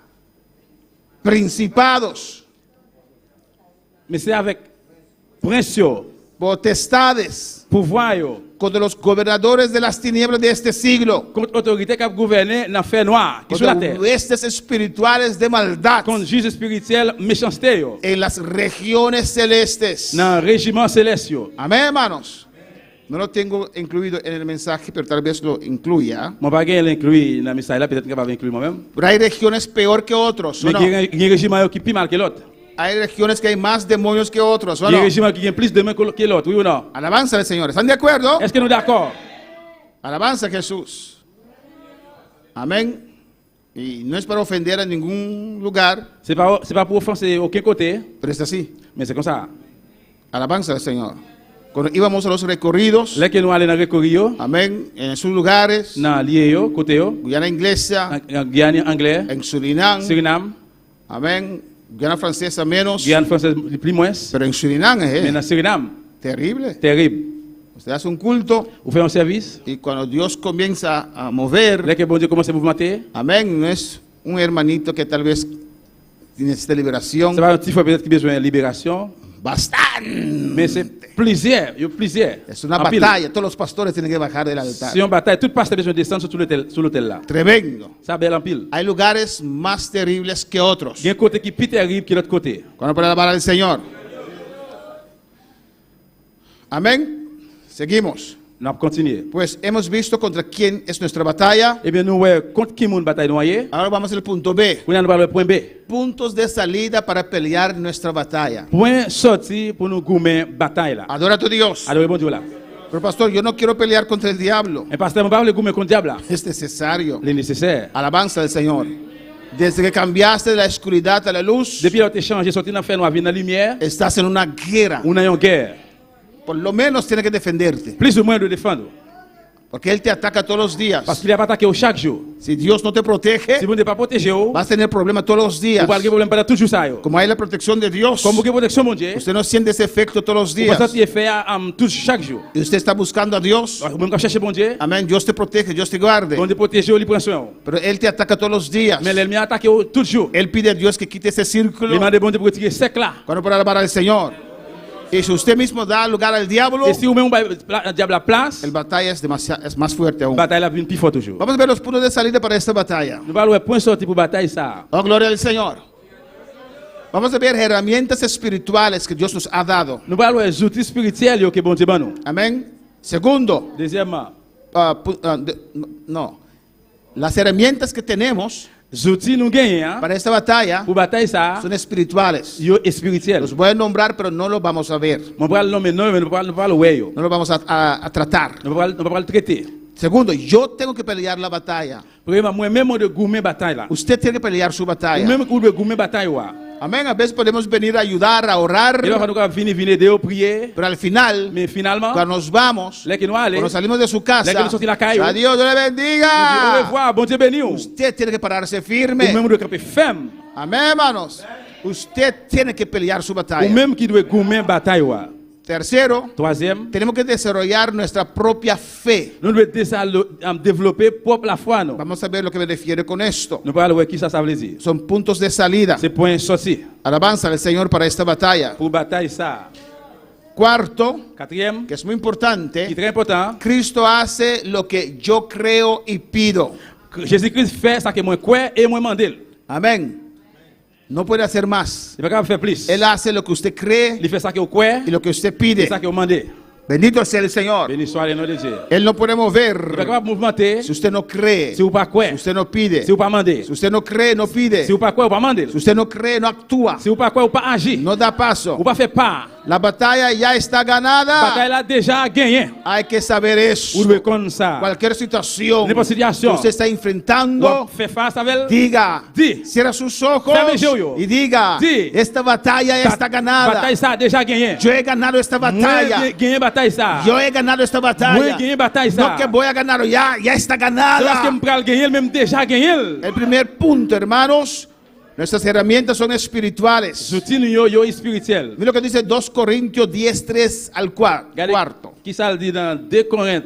principados, Mais c'est avec principes, potestades, pouvoir, contra los gobernadores de las tinieblas de este siglo, contre autorité qui a gouverné dans le fer noir, qui est sur la contra terre. huestes espirituales de maldad Contre juge spirituel, méchanceté, yo. en las regiones celestes. Dans le régiment céleste. Yo. Amén, hermanos. No lo tengo incluido en el mensaje, pero tal vez lo incluya. Mon bagage l'inclut dans le message là, peut-être que je vais l'inclure moi-même. Pero hay regiones peor que otros, ¿o Mais no? il y a un régiment qui est plus mal que l'autre. Hay regiones que hay más demonios que otros, ¿o Il y a un no? régiment qui a plus de mains que l'autre, oui ou non? Alabanza al Señor. ¿Están de acuerdo? Est-ce que nous sommes d'accord? Alabanza a Jesús. Amén. Y no es para ofender a ningún lugar, C'est pas pour offenser aucun côté, pero es así. mais c'est comme ça. Alabanza al Señor. Cuando íbamos a los recorridos, Là que nous allons dans le recorrido, amén, en sus lugares, dans lié yo, côté yo, Guyana Inglesa, en Guyane anglais, en Surinam, Suriname, amén, Guyana Francesa menos, Guyane française plus moins, pero en Surinam mais dans Suriname, terrible. terrible. Usted hace un culto Vous faites un service, y cuando Dios comienza a mover, là que bon Dieu commence à mouvementer, amén, no es un hermanito que tal vez necesita liberación, c'est pas un petit frère peut-être qui a besoin de libération, bastante. mais c'est plusieurs, il y a plusieurs. Es una En pile. batalla, todos los pastores tienen que bajar del altar. C'est une bataille, tout pasteur a besoin de descendre sur l'hôtel là. Tremendo. Ça belle en pile. Hay lugares más terribles que otros. Il y a un côté qui est plus terrible que l'autre côté. Cuando para alabar al Señor. Amén. Seguimos. On va continuer. Pues hemos visto contra quién es nuestra batalla. Eh bien, nous, ouais, contre qui moun bataille noyée? Ahora vamos al punto B. On va le point B. Puntos de salida para pelear nuestra batalla. Point sorti pour nous goumer bataille là. Adora a tu Dios. Alors, bon Dieu là. Pero pastor, yo no quiero pelear contra el diablo. Un pasteur, on va le goumer contre le diable là. Es necesario. C'est nécessaire. Alabanza al Señor. Desde que cambiaste de la oscuridad a la luz, Depuis que tu as changé, sorti dans le fer noir, venir dans la lumière, estás en una guerra. on a une guerre. Por lo menos tienes que defenderte. Plus ou moins de défendre. Porque Él te ataca todos los días. Parce qu'il a attaqué chaque jour. Si Dios no te protege, Si vous n'êtes pas protégé, vous vas a tener problemas todos los días. allez avoir problème pendant toujours ça. Como hay la protección de Dios, Comme vous avez protection, mon Dieu, usted no siente ese efecto todos los vous días. pouvez faire chaque jour. Y usted está buscando a Dios. Vous pouvez chercher mon Dieu. Amén. Dios te protege, Dios te guarde. Bon Dieu protège, il prend soin. Pero Él te ataca todos los días. Mais l'ennemi a attaqué toujours. Él pide a Dios que quite ese Il círculo. m'a demandé pour retirer sec là. Cuando para alabar al Señor. Y si usted mismo da lugar al diablo, Et si vous même diable la place, el batalla es más fuerte aún. bataille la vient plus fort toujours. Vamos a ver los puntos de salida para esta batalla. Nous parlons de point sorti pour bataille ça. Oh, gloria al Señor. Vamos a ver herramientas espirituales que Dios nos ha dado. Nous parlons des outils spirituels yo que bon Dieu ban nous. Amén. Segundo, Deuxièmement, no. Las herramientas que tenemos les outils nous gagnons para esta batalla pour bataille ça, son espirituales. yo spirituel. Los voy a nombrar, pero no los vamos a ver. Mon parle non mais non, mais nous parle ouais yo. No los vamos a tratar. Nous parle traiter. Segundo, yo tengo que pelear la batalla. Premièrement, moi même de gourmet bataille là. Usted tiene que pelear su Ou batalla. même coup de gourmet bataille wa. Amén. A veces podemos venir a ayudar, a orar, Et là nous venir de prier, pero al final, mais finalement, cuando nos vamos, les que nous aller, cuando salimos de su les que casa, nous sortir la caille. a Dios le Au bendiga. revoir, bon Dieu béni. Ou Usted tiene que pararse même firme. de camper ferme. Amén, hermanos. Usted tiene que pelear su Ou batalla. même qui doit gourmet bataille wa. Tercero, Troisième, tenemos que desarrollar nuestra propia fe. nous devons développer propre la foi nous. Vamos a ver lo que me refiere con esto. Nous parlons de qui ça veut dire. Son puntos de salida. C'est point sorti Alabanza al Señor para esta batalla. pour bataille ça. Cuarto, Quatrième, que es muy qui est importante, très important, Cristo hace lo que yo creo y pido. Jésus-Christ fait ça que moi crois et moi mandel. Amén. No puede hacer más. Il pas capable faire plus. Él hace lo que usted cree Il fait ça que vous croyez y lo que usted et pide. ça que vous demandez. Bendito sea el Señor. Béni soit le nom de Dieu. Él no puede Il pas mover capable de mouvementer si usted no cree, si vous pas si croyez, usted no pide, si vous pas demander. si usted no cree, no pide, Si vous pas croyez, vous pas demander. si usted no cree, no actúa, Si vous pas croyez, vous pas agir. no da paso. Vous pas faire part. La batalla ya está Bataille ganada. là déjà gagné. Hay que saber eso. Vous devez connaître ça. Cualquier situación N'importe que situation. usted está enfrentando, Vous faire face avec diga, Di. cierra sus ojos Ferme los ojos. y diga, Di. esta batalla ya está ganada. Bataille ça déjà gagné. Yo he ganado esta Moi batalla. gagné bataille ça. Yo he ganado esta Moi batalla. gagné bataille ça. No que voy a ganar, ya está Parce que ganada. me pral gagner même déjà gagné. El primer punto, hermanos, nuestras herramientas son espirituales. Outils yo spirituel. Mira lo que dice 2 Corintios 10, 3 al cuarto. Qui ça le dit dans 2 Corinthiens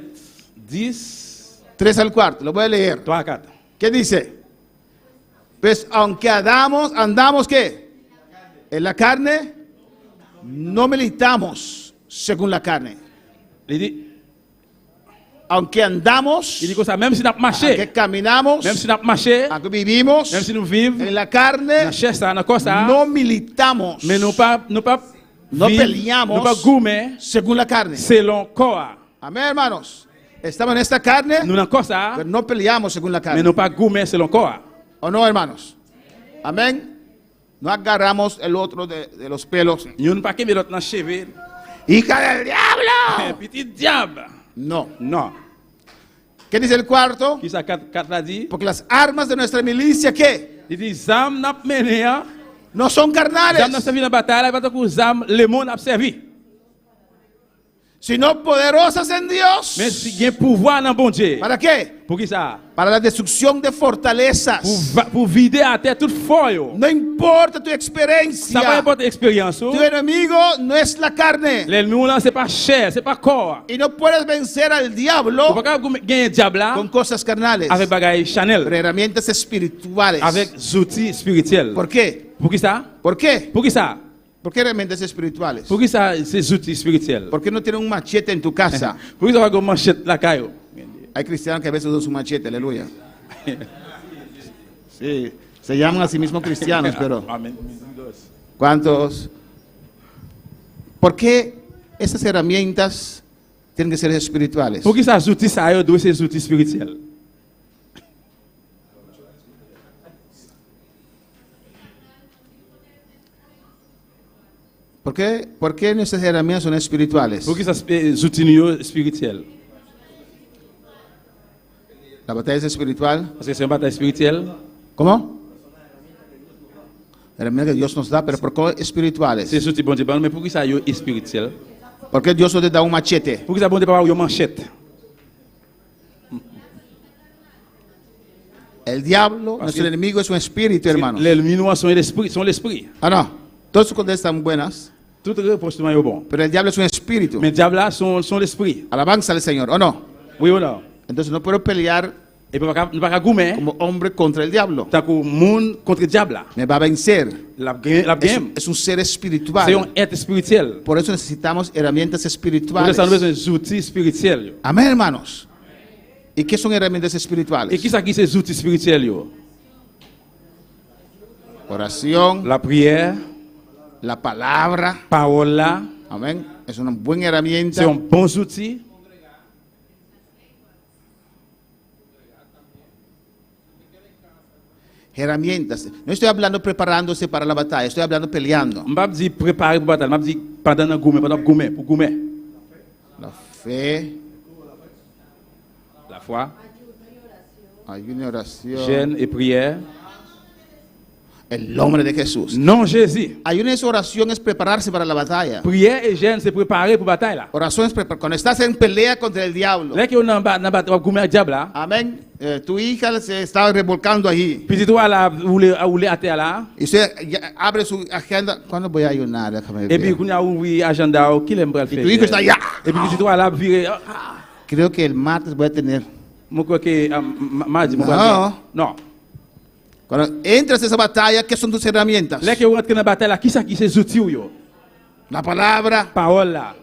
10 3 al cuarto, lo voy a leer. 3 4. ¿Qué dice? Pues aunque andamos ¿qué? En la carne, no militamos según la carne. Il dit Aunque andamos, comme ça même si n'a marché, aunque caminamos, même si n'a marché, aunque vivimos même si nous vivons en la carne, dans chair ça dans corps ça, no militamos mais nous pas No vivre, peleamos. nous pas gourmet según la carne. selon corps. Amén, hermanos. Estamos en esta carne, Nous dans corps ça, pero no peleamos según la mais carne. nous pas gourmet selon corps. ¿O no, hermanos? Amén. No agarramos el otro de los pelos. Nous pas que l'autre dans cheveux. ¡Hija del diablo! Petit diable. No. Non. ¿Qué dice el cuarto? Qui ça 4 la dit? Porque las armas de nuestra milicia, ¿qué? Il dit zam n'a mené, No son zam n'a carnales, servi dans bataille, pas que zam le monde a servi. sino poderosas en Dios. Mais si il y a pouvoir dans bon Dieu. ¿Para qué? Pour qui ça? Para la destrucción de fortalezas. Pour vider à terre toute folle. No importa tu Ça va experiencia. importer l'expérience. Tu enemigo no es la carne. L'ennemi là c'est pas chair, c'est pas corps. Y no puedes vencer al Vous diablo pas gagner diable là con cosas carnales, avec bagaille pero Chanel, herramientas espirituales. avec outils spirituels. ¿Por qué? Pour qui ça? ¿Por qué? Pour qui ça? ¿Por qué herramientas espirituales? Pour qui ça ces outils spirituels? ¿Por qué no tienes un machete en tu casa? Pour qui ça va go manchette la caillou? Hay cristianos que a veces usan su machete, aleluya. Sí, se llaman a sí mismos cristianos, pero Amen. ¿cuántos? ¿Por qué esas herramientas tienen que ser espirituales? Pour qui ça outils ça yo doit ces outils spirituels? ¿Por qué nuestras herramientas son espirituales? Pour qui ça outils spirituels? La batalla es espiritual. Parce que c'est une bataille spirituelle. ¿Cómo? Herramientas que Dios nos da, pero ¿por qué espirituales? C'est outils bon Dieu, mais pour qui ça yo spirituel? ¿Por qué Dios no te da un machete? Pour qui ça bon Dieu pas yo manchette? El diablo, Parce nuestro que- enemigo, es un espíritu, hermanos. L'ennemi noir sont l'esprit. Ah, no. Todas sus cosas están buenas, Tout repostement est bon. pero el diablo es un espíritu. Mais diable là sont l'esprit. Alabanza al Señor, ¿o no? Oui ou non? Entonces no puedo pelear Et puis, nous pas goumer, como hombre contra el diablo. tant que monde contre le diable. Me va a vencer. La Es, game, es un ser c'est un espiritual. être spirituel. Por eso necesitamos herramientas Pour espirituales. ça, nous avons des outils spirituels. Yo. Amén, hermanos. ¿Y qué son herramientas Et espirituales? qui ça qui ces outils spirituels? Yo? Oración, La prière, la palabra. parole là, Amén. Es una buena c'est herramienta. un bon outil. Herramientas. No estoy hablando preparándose para la batalla, estoy hablando peleando. Je ne dis pas préparer pour bataille, je dis pendant un gourmet, pendant gourmet, pour gourmet. La fe, La foi, ayuno y oración. jeûne et prière. El nombre de Jesús. Non Jésus. Ayuno y oración es prepararse para la batalla. Prière et jeûne, c'est préparer pour bataille là. Oración es cuando estás en pelea contra el diablo. Là que on en bataille, gourmet diable là. Amén. Tu hija se estaba revolcando allí. Puis toi là, rouler à terre là. Y usted ya abre su agenda. ¿Cuándo voy a ayunar? Déjame Et puis ver. quand on a ouvert agenda, qui l'aime le Y faire. tu hijo está allá. Et puis toi là, virer. Creo que el martes voy a tener. Moi crois que mardi, Non. non. Cuando entras a esa batalla, ¿qué son tus herramientas? Là que on rentre dans la bataille là, qui ça qui ces outils yo? La palabra, Parole là.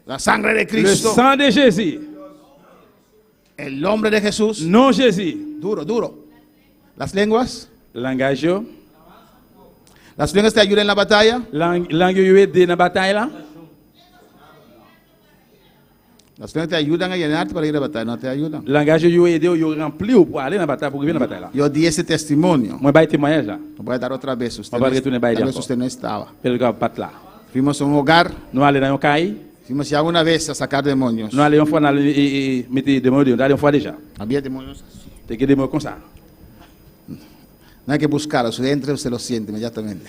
la sangre de Le Cristo, sang de Jésus. el nombre de Jesús. Non Jésus. Duro, duro. Las lenguas. Langage yo. Las lenguas te ayudan en la batalla. Langue yo aide dans la bataille là. Las lenguas te ayudan a llenarte para ir a la batalla, no te ayudan. Langage yo aide yo rempli pour aller dans la bataille, pour arriver dans la bataille là. Yo di ese testimonio. Moi bail témoignage là. Lo voy a dar otra vez. Usted, Vamos a retourner para tal vez allá. usted no estaba. Pelo gars pat là. Fuimos a un hogar. Nous aller dans un caille. Fuimos ya una vez a sacar demonios. Nous aller une fois dans mettre des mots, nous aller une fois déjà. Había demonios. T'es que des mots comme ça. No hay que buscarlos. Usted entra, usted lo siente inmediatamente.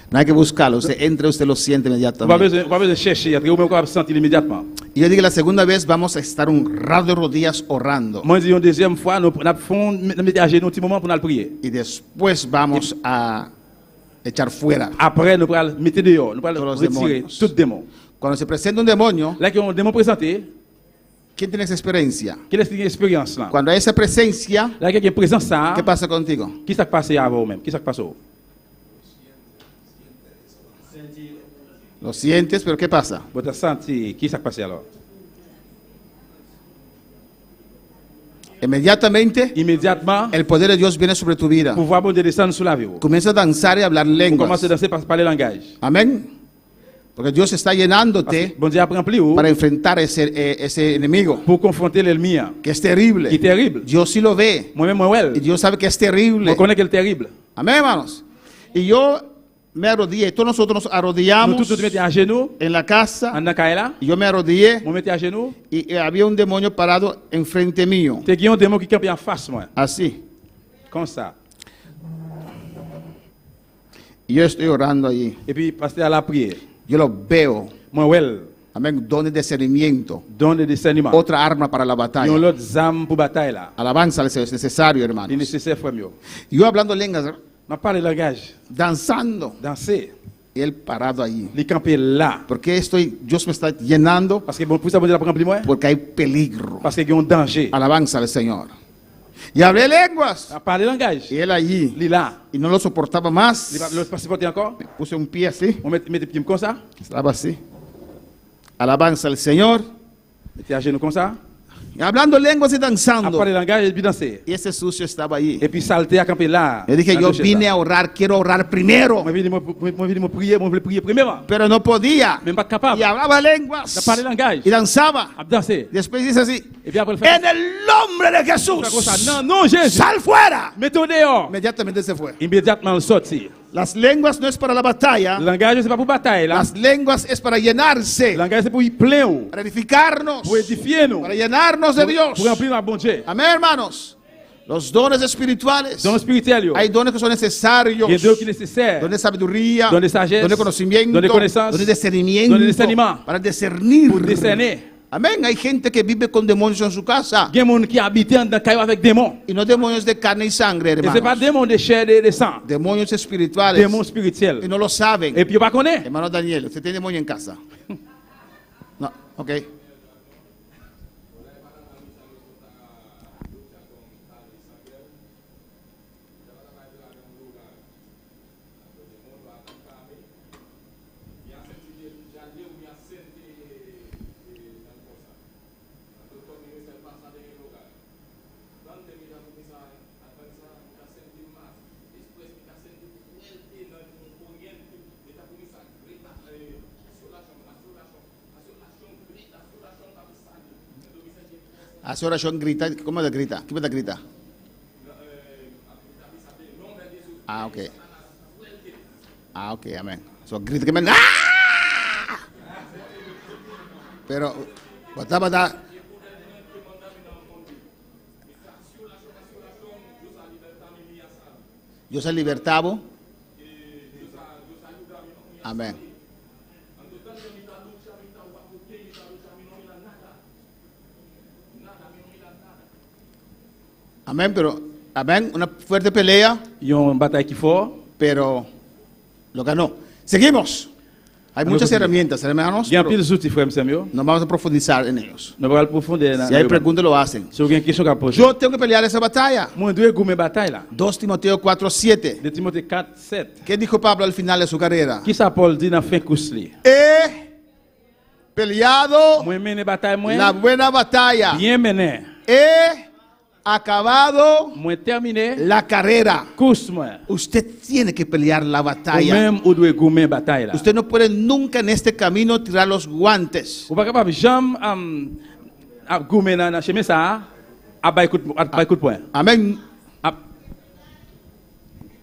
No hay que buscarlos. Usted entra, usted lo siente On va inmediatamente. besoin de chercher, après on va sentir immédiatement. Y yo digo, la segunda vez vamos a estar un rato de rodillas orando. Moi je dis une deuxième fois, nous font mettre à genoux un petit moment pour nous prier. Y después vamos a echar fuera. Après nous allons mettre dehors, nous allons Todos los retirer demonios. tout démon. Cuando se presenta un demonio, Là qu'on démon présenté, ¿quién tiene esa experiencia? quelle est l'expérience là? Cuando hay esa presencia, Là qu'il y a une présence ça, ¿qué pasa contigo? qui s'est passé avant vous même? Qui s'est passé? Lo sientes, pero ¿qué pasa? Vous avez senti qui s'est passé alors? Inmediatamente, Immédiatement, el poder de Dios viene sobre tu vida. pouvoir bon Dieu descendre sur la vie. Vous Comienza a danzar y hablar lenguas. commencez à danser par parler langage. Amén. Porque Dios está Parce llenándote que bon Dieu a rempli vous para enfrentar ese enemigo pour confronter l'ennemi que es terrible. qui est terrible. Dios sí lo ve. Moi-même, moi, Y well, Dios sabe que es terrible. je connais qu'elle est terrible. Amén, hermanos. Y yo me arrodillé. Todos nosotros nos Nous arrodillamos tous nous mettons à genoux, en la casa. en Nakaela, Y yo me arrodillé nous mettons à genoux. y había un demonio parado enfrente mío. T'es qu'il y a un démon qui campe en face, moi. Así. Comme ça. Y yo estoy orando allí. Et puis, passer à la prière. Yo lo veo. Moi, well, Amén. Don de discernimiento. don de discernement. Otra arma para la Yon batalla. l'autre zame pour bataille là. Alabanza es necesario, Il est hermanos. nécessaire, frère mieux. Yo hablando lenguas, Je parle langage, danzando. danser, Y él parado allí. les camper là. ¿Por qué Dios me está llenando? Parce que bon, pour ça, bon Dieu a rempli moi. Porque hay peligro. Parce qu'il y a un danger. Alabanza al Señor. Y hablé lenguas. À parler langage. Y él allí. Il est là. Y no lo soportaba más. L'autre pas supporter encore. Puse un pie así. On met les pieds comme ça. Estaba así. Alabanza al Señor. Mettez à genoux comme ça. Y hablando lenguas y À danzando. parler langage et puis danser. Y ese sucio estaba allí. Et puis salter à camper là. Yo dije, Dans yo le chef, vine là. a orar, quiero orar primero. Moi, je vais prier, moi, je vais prier premièrement. Pero no podía. Même pas capable. Y hablaba lenguas. De parler langage. Y danzaba. À danser. Después dice así. Et puis après le faire. En el nombre de Faire comme ça. Jesús. Non, non, Jésus. Sal fuera. Mettez dehors. Inmediatamente se fue. Immédiatement sortir. Las lenguas no es para la batalla. Le langage, c'est pas pour bataille là. Las lenguas es para llenarse. Le langage, c'est pour y plein. Para edificarnos. Pour édifier nous. Para llenarnos de Dios. Pour remplir la bon Dieu. Amén, hermanos. Los dones espirituales. Dans le spirituel, yo. Hay dones que son necesarios. Il y a deux qui sont nécessaires. Dones de sabiduría. Don de sagesse, Don de conocimiento. don de connaissance, Don de discernimiento. don de discernement. Para discernir. Pour discerner. Amén. Hay gente que vive con demonios en su casa. Il y a des gens qui habitent dans le caillou avec démons. Y no demonios de carne y sangre, Et ce n'est pas hermanos. démons de chair et de sang. Demonios espirituales. Démons Y spirituels. no lo saben. Et puis, on ne connaît pas. Hermano Daniel, ¿usted tiene demonio en casa? No, ok. Hace oración, grita. ¿Cómo te grita? ¿Qué te grita? Ah, ok. Ah, ok, amén. So, grita que me... ¡Ah! Pero, batá. Yo soy libertado. Amén. Amén, pero, amén, una fuerte pelea, Il y a une bataille qui fort. pero lo ganó. Seguimos. Hay muchas herramientas, hermanos, Il y a un pero pile d'outils, frère et sœurs. no vamos a profundizar en ellos. Nous allons approfondir. Si hay preguntas, lo hacen. Si vous avez une question à poser. Yo tengo que pelear esa batalla. Moi, je dois gagner bataille là. 2 Timoteo 4:7. De Timothée 4, 7. ¿Qué dijo Pablo al final de su carrera? Qui ça Paul dit dans fin course li? He peleado Moi mené bataille moi. la buena batalla. Bien mené. He acabado Moi terminé la carrera. course moi. Usted tiene que pelear la Ou batalla. même ou doit gagner bataille là. Usted no puede nunca en este camino tirar los guantes. Ou pas capable jamais gagner dans chemin ça à bay coup de poing. Amén. À-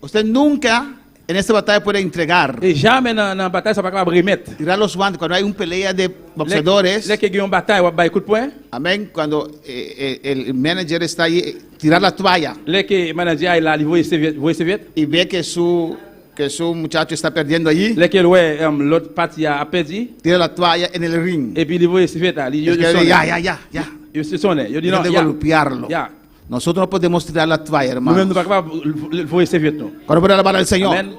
Usted nunca en esta batalla puede entregar. Et jamais dans bataille ça pas capable remettre. Tirar los guantes cuando hay un pelea de boxeadores. Les que gagnent bataille ou bay coup de poing. Amén. Cuando el manager está ahí, tirar la toalla Les que manager il a livré serviette. y ve que su muchacho está perdiendo allí, Les que ouais l'autre partie a perdu tira la toalla en el ring. et puis livré serviette là. Es que dice, ya. Yo se sonne. Yo dis non, Deja de golpearlo. Ya. Nosotros no podemos tirar la toalla, Nous même hermano. nous pas capable livré serviette nous. Cuando puede alabar al Señor, Amen.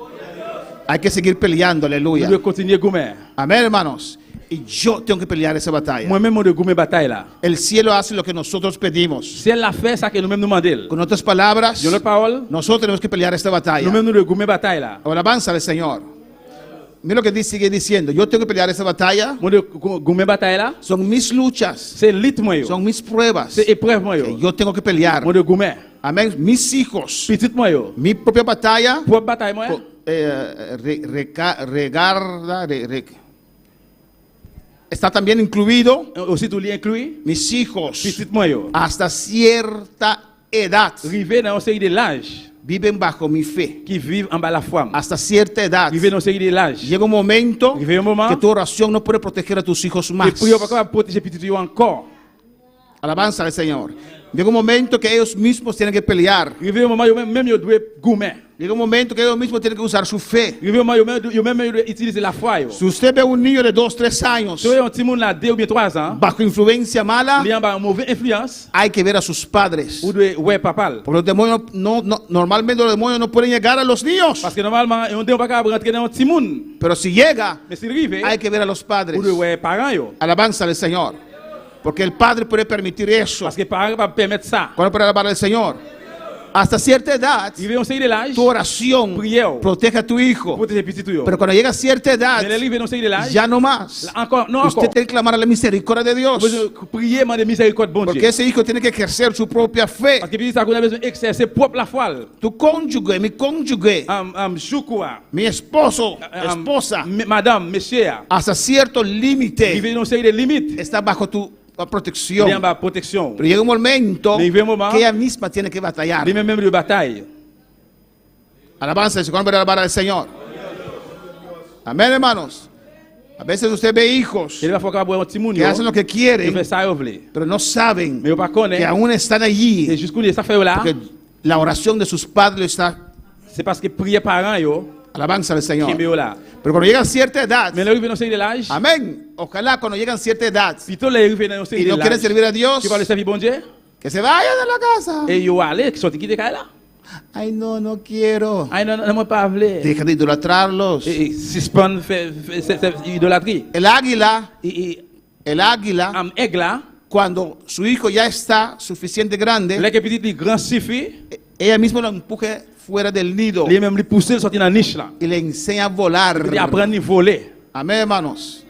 hay que seguir peleando, Nous aleluya. devons continuer gagner. Amén, hermanos. Y yo tengo que pelear esa batalla. Moi-même, on doit gagner bataille là. El cielo hace lo que nosotros pedimos. Si elle a fait ça que nous-mêmes nous demandons. Con otras palabras, Yo la parole, nosotros tenemos que pelear esta batalla. nous-mêmes nous devons gagner bataille là. Alabanza al Señor. Mira lo que sigue diciendo. Yo tengo que pelear esa batalla. Moi devons gagner bataille là. Son mis luchas. C'est lit moi yo. Son mis pruebas. C'est épreuve moi Que yo. yo tengo que pelear. Moi devons gagner. Amén. Mis hijos. Petit moi yo. Mi propia batalla. Pour bataille moi. Está también incluido Aussi tout li inclus. mis hijos. Petit moi yo. Hasta cierta edad Rivé dans une série de l'âge viven bajo mi fe. qui vivent en bas la foi. Hasta cierta edad. Rivé dans une série de l'âge. Llega un momento Arrivé un moment que tu oración no puede proteger a tus hijos Et más. puis on va capable protéger petit yo encore. Alabanza al Señor. Llega un momento que ellos mismos tienen que pelear. Rivé un moment yo même yo dois gagner. Llega un momento que ellos mismos tienen que usar su fe. Rivé un moment yo même yo dois utiliser la foi yo. Si usted ve un niño de 2, 3 años Si vous avez un petit monde là 2 ou bien 3 ans, bajo influencia mala, il y a une mauvaise influence, hay que ver a sus padres. vous devez ouais papa. Porque los demonios normalmente los demonios no pueden llegar a los niños. Parce que normalement, on ne peut pas rentrer dans un petit monde. Pero si llega, Mais s'il arrive, hay que ver a los padres. vous devez ouais parents yo. Alabanza al Señor. Porque el padre puede permitir eso. Parce que parents peuvent permettre ça. ¿Cuándo puede alabar al Señor? Hasta cierta edad, Il veut un série de l'âge, tu oración Prière. protege a tu hijo. protéger petit tout yo. Pero cuando llega a cierta edad, Mais il veut un série de l'âge, ya no más. encore non Usted encore. tiene que clamar a la misericordia de Dios. Vous priez demander miséricorde bon Porque Dieu. ese hijo tiene que ejercer su propia fe. Parce que puis ça qu'on a besoin d'exercer propre la foi. Tu cónyuge, mi cónyuge, Choukua, mi esposo, esposa, madame, monsieur, hasta cierto il límite veut une série de limites. está bajo tu Il y a protección. une protection. Pero llega un momento Mais il y a un moment que ella misma tiene que batallar. Il y a même de bataille. Alabanza, ¿cuándo puede alabar al Señor? Amén, hermanos. A veces usted ve hijos Il va falloir avoir un petit monde que hacen lo que qui quieren, fait ça ovler. pero no saben Mais on pas que connaît. aún están Et allí. jusqu'où ça fait là, Porque la oración de sus padres está. c'est parce que prier parents yo Alabanza al Señor. qui me là. Pero cuando llegan a cierta edad, Mais là il vient dans série de l'âge. amén. Ojalá cuando llegan a cierta edad Plutôt là il vient dans y série de no quieren l'âge. servir a Dios, Qui va le servir bon Dieu que se vayan de la casa. et yo aller qui sorti qui là. Ay, no quiero. Ah non moi pas vle. Deja de idolatrarlos. Et suspend fait idolâtrie. El águila, Et el águila, aigle là, cuando su hijo ya está suficiente grande, là que petit les grand suffit, ella misma lo empuje fuera del nido les même les pousser sortir dans niche là. y le enseña a volar. Il apprend à voler. Amén, hermanos.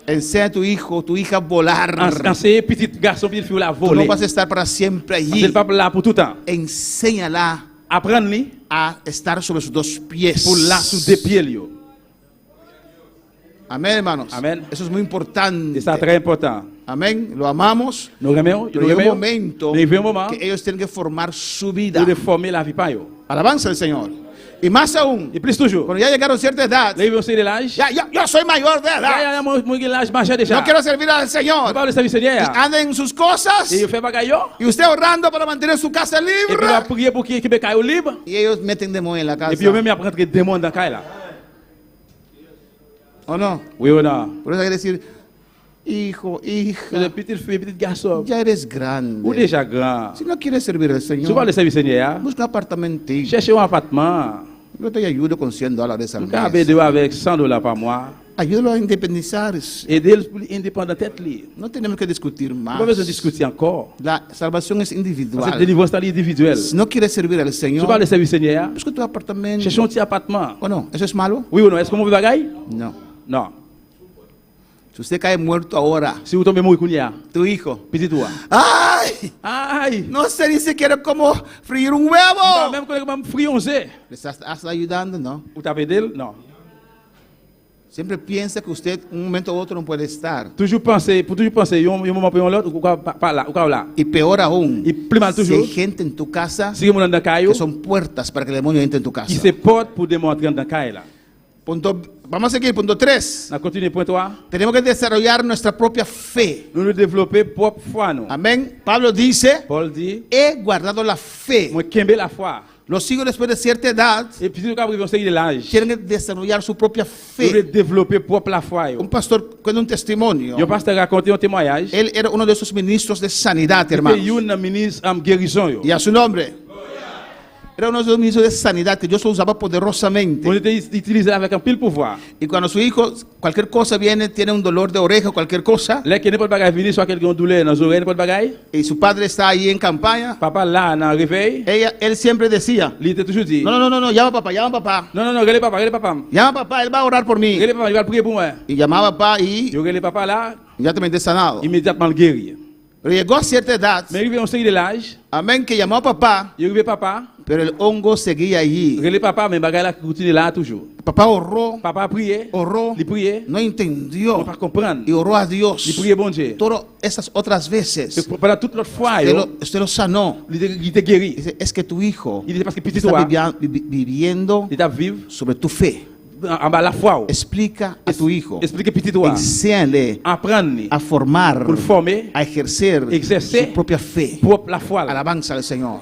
Enseña a tu hijo, tu hija a volar. Enseigner petit garçon petit fille à Tú no voler. vas a estar para siempre C'est allí. pas là pour tout temps. Enséñala Apprendre-lui a estar sobre sus dos pies. pour là sous des pieds. Yo. Amén, hermanos. Amén. Eso es muy importante. Et ça très important. Amén. Lo amamos. Nous remercions, Pero llega un momento Nous vivons un moment que ellos tienen que formar su vida. où de former la vie par eux. Alabanza al Señor. Y más aún, Et plus toujours, cuando ya llegaron a cierta edad, là ils vont de l'âge. ya, yo soy mayor de Là, edad. il y a mon l'âge majeur déjà. No quiero servir al On Señor. parle de service Y Seigneur. anda en sus cosas. Et il fait bagaille. Y usted orando para mantener su casa Et puis il libre. va prier pour qu'il y ait libre. Y ellos meten demonios en la casa. Et puis eux-mêmes ils apprennent que des démons dans la là. ¿O no? Oui ou non? Por eso hay que decir, hijo, Les hija, petites filles, petits garçons. ya eres Ou grande. déjà grand. Si no quieres servir al Si vous Señor, parlez de service Seigneur, busca un apartamentito. cherchez un appartement. Yo te ayudo con $100 al Vous pouvez mes. avec $100 par mois. Ayúdalo a independizarse. Aidez-le pour indépendant tête libre. No tenemos que discutir Pas más. besoin de discuter encore. La salvación es Parce que la individual. délivrance est individuelle. Si no quieres servir al Si vous Señor, parlez de service Seigneur, busca tu apartamento. cherchez un petit appartement. ¿O no? ¿Eso es malo? Oui ou non? Est-ce que vous avez bagaille? No. Non. Si usted cae muerto ahora, Si vous tombez mourir kounia, tu hijo, petit toi. ¡ay! Aïe! No sé ni siquiera cómo freír un Non, huevo. même quand vous frionzez, ¿Le estás ayudando? No. vous tapez d'elle? Non. Siempre piensa que usted un momento u otro no puede estar. Toujours penser, un moment pour l'autre, ou pas là, ou là. Y peor aún, Y plus mal si toujours, hay gente en tu casa si vous êtes dans le caillou, que son puertas para que el demonio entre en tu casa. qui se porte pour démontrer dans le caillou là. Vamos a seguir, punto 3. On continue point 3. Tenemos que desarrollar nuestra propia fe. Nous nous développer propre foi nous. Amén. Pablo dice, Paul dit, he guardado la fe. moi kembe la foi. Los hijos después de cierta edad Et puis si vous avez conseillé de l'âge, tienen que desarrollar su propia vous devez fe. développer propre la foi. Un pastor cuenta un testimonio. Yo pasteur raconter un témoignage. Él era uno de esos ministros de sanidad, Il hermano. y a un ministre en guérison yo. Y a su nombre. Era uno de esos ministros de sanidad que Dios lo usaba poderosamente. On était utilisé avec un pile pouvoir. Y cuando su hijo, cualquier cosa viene, tiene un dolor de oreja, cualquier cosa, Là que n'importe bagage venir soit quelqu'un douleur dans les oreilles n'importe bagage. y su padre está ahí en campaña, Papa là dans réveil, él siempre decía, il était toujours dit. no, llama a papá, llama a papá. Non, regardez papa, Llama a papá, él va a orar por mí. Regardez papa, il va prier pour moi. Y llamaba a papá y Yo regardez papa là, inmediatamente sanado. immédiatement guéri. Pero llegó a cierta edad, Mais arrivé on sait de l'âge, amén, que llamó a papá, il arrivé papa, pero el hongo seguía allí. regardez papa, mais bagage là continue là toujours. Papá oró, Papa prié, oró, il priait, no on entendió pas comprendre. y oró a Il Dios. priait bon Dieu. Todas esas otras veces, Pendant toute l'autre fois, usted lo sanó. il était guéri. Dice, es que tu hijo Il était parce que petit está toi, viviendo il était vivre sobre tu fe. en bas la foi. Explica a tu hijo, Explique petit toi. enséñale Apprendre a formar, pour former a ejercer Ejercer su propia fe. propre la foi. Alabanza al Señor.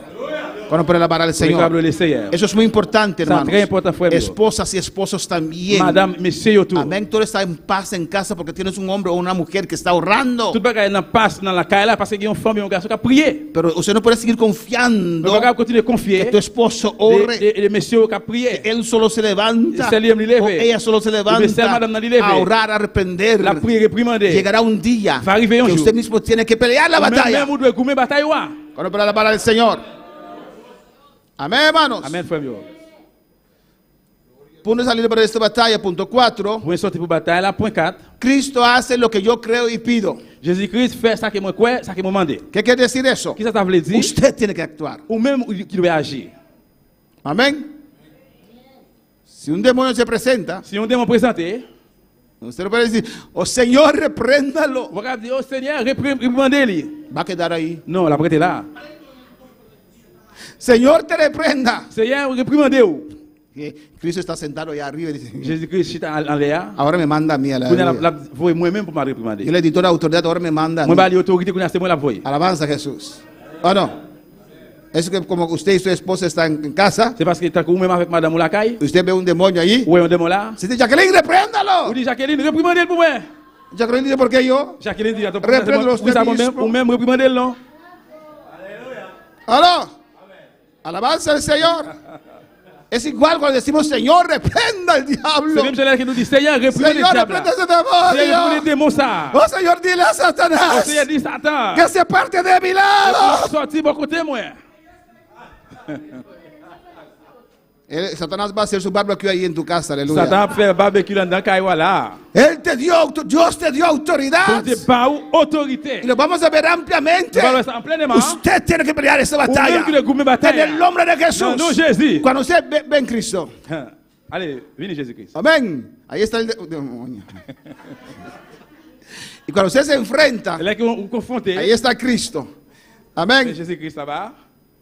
Cuando puede alabar al Señor. Señor. Eso es muy importante, Ça, hermanos. très important, frère. Esposas y esposos también. Madame, monsieur, tout. Amén. Tú estás en paz en casa porque tienes un hombre o una mujer que está ahorrando. Tout bagage n'a pas dans la caille là parce qu'il y a une femme et un garçon qui a prié. Pero usted no puede seguir Le confiando bagage continue à que confier. tu esposo ore. Les messieurs qui a prié. Él solo se levanta Se lève. o ella solo se Ou bien levanta celle, madame, n'a levé. a orar, a arrepender. La prière réprimandée. Llegará un día Va arriver un que jour. usted mismo tiene que pelear la batalla. Même vous devez gommer bataille wa. Cuando para alabar al Señor. Amén, hermanos. Amen, frère. Punto de salida para esta batalla, punto 4. Vous sortez pour bataille là, point 4. Cristo hace lo que yo creo y pido. Jésus-Christ fait ça que moi crois, ça que moi demande. ¿Qué quiere decir eso? Qu'est-ce que ça veut dire? Usted tiene que actuar. Ou même qui doit agir. Amén. Si un demonio se presenta, Si on démon présenté, usted no puede decir, oh Señor, repréndalo. vous regardez, oh Seigneur, réprimandez-le. Va a quedar ahí. Non, la prête là. Señor, te reprenda. Seigneur, réprimandez-vous. Que Cristo está sentado allá arriba y dice, Jésus-Christ est en l'air. ahora me manda a mí a la Vous voyez moi-même pour me réprimander. Yo le di toda la autoridad, ahora me manda a Moi, mí. j'ai l'autorité qu'on a, c'est moi la voix. Alabanza a Jesús. ¿O no? Es que como usted y su esposa están en casa, C'est parce que tant que vous-même avec madame ou la caille, usted ve un demonio allí, ou un démon là, se dice, Jacqueline, vous repréndalo. dites Jacqueline, réprimandez-le pour moi. Jacqueline dice, ¿por qué yo? Jacqueline dit, attends, Reprendre vous savez mismo. ou même réprimandez-le, non? ¿Aló? Alabanza al Señor. Es igual cuando decimos, Señor, reprenda al diablo. C'est même cela qui nous dit, Seigneur, réprimandez le Señor, diable. reprenda ese Seigneur, réprimandez le demonio. démon ça. Oh, Señor, dile a Oh, Satanás Seigneur, dit Satan. que se parte de mi lado. Sorti bon côté, moi. Satanás va a hacer su barbecue ahí en tu casa, aleluya. Satan fait barbecue dans le caille là. Él te dio, Dios te dio Pour autoridad. te pas autorité. Y lo vamos a ver ampliamente. Nous allons en pleinement. Usted tiene que pelear esa Ou même batalla. que le gourmet bataille. En el nombre de Jesús. Non, non, Jésus. Cuando usted ve en Cristo. Allez, venez Jésus-Christ. Amén. Ahí está el demonio. Y cuando usted se enfrenta, Là qu'on confronté, ahí está Cristo. Amén. Jésus-Christ là-bas,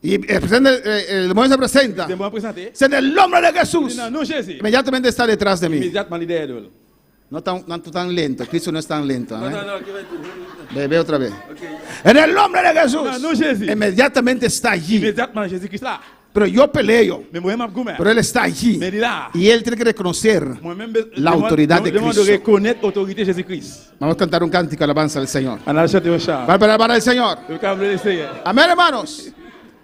Y el demonio se presenta. des mots présentés. Es en el nombre de Jesús. Non, non Jésus. Inmediatamente está detrás de mí. Immédiatement il est derrière lui. No tan lento. Cristo no es tan lento. Non, amén. non, non, qui va être- Ve otra vez. En el nombre de Jesús. Non, non Jésus. Inmediatamente está allí. Immédiatement Jésus-Christ là. Pero yo peleo. Mais moi-même goumé. Pero él está allí. Mais il est là. Y él tiene que reconocer Moi-même la autoridad de demande de Cristo. reconnaître l'autorité de Jésus-Christ. Vamos a cantar un cántico de alabanza al Señor. On a chanté un chant. Para alabar al Señor. Le câble de Seigneur. Amén, hermanos.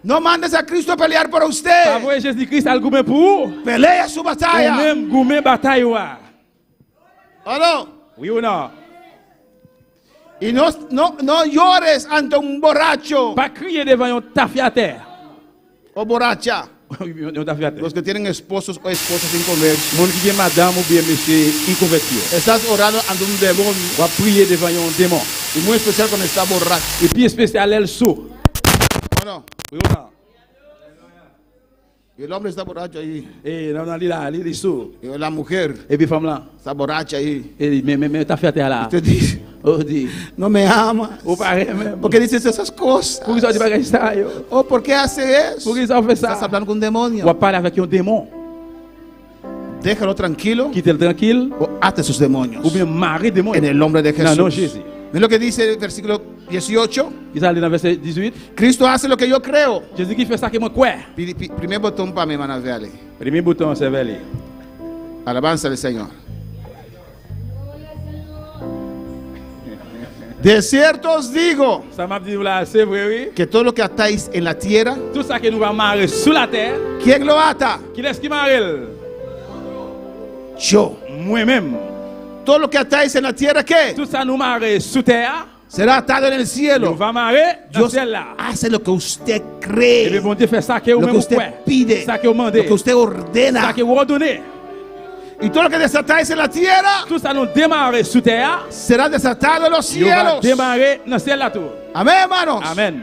No mandes a Cristo a pelear por Pas usted. vrai Jésus-Christ a le goumé pour ou Pelea su batalla. même goumé bataille ouah. ¿O no? Oui ou non? Y no llores ante un borracho Pas crier devant un tafiateur. o borracha. Un tafiateur. Los que tienen esposos o esposas inconversos. Monde qui est madame ou bien monsieur inconverti. Estás orando ante un demonio. On va prier devant un démon. Y muy especial cuando está borracho. Et puis spécial elle saut. ¿O no? Oui ou non? Y el hombre está borracho ahí. Et non, non, il est saut. Y la mujer Et puis femme là. está borracha ahí. Et mais tafiateur là. Usted dice, Oh dit. no me ama. Ou pareil même. ¿Por qué dices esas cosas? Pour qu'ils soient pas ça yo. ¿O por qué hace eso? Pour qu'ils soient fait Estás ça. hablando con un On va demonio. parler avec un démon. Déjalo tranquilo Quitte-le tranquille. o ate sus demonios. Ou bien marrer démon. En el nombre de Non, non, Jesús. Jésus. ¿Ves lo que dice el versículo 18? Ils allaient dans verset 18. Cristo hace lo que yo creo. Jésus qui fait ça que moi crois. Primer botón para mi hermana Vale. Premier bouton c'est vers lui. Alabanza al Señor. De cierto os digo Ça m'a dit là, c'est vrai oui. que todo lo que atáis en la tierra, Tout ça que nous va marrer sous la terre, ¿quién lo ata? qui est-ce qui marre? Yo. Moi-même. Todo lo que atáis en la tierra, ¿qué? Tout ça nous marre sous terre, Será atado en el nous cielo. va marrer dans le Dios ciel là. hace lo que usted Et bien cree, bon Dieu fait ça que vous lo que même usted croyez. pide, Ça que vous lo demandez. que usted Ça ordena. que vous ordonnez. Y todo lo que desatáis en la tierra Tout ça nous démarrer sous terre, será desatado en los nous va cielos. démarrer dans le ciel là tout. Amén, hermanos. Amen.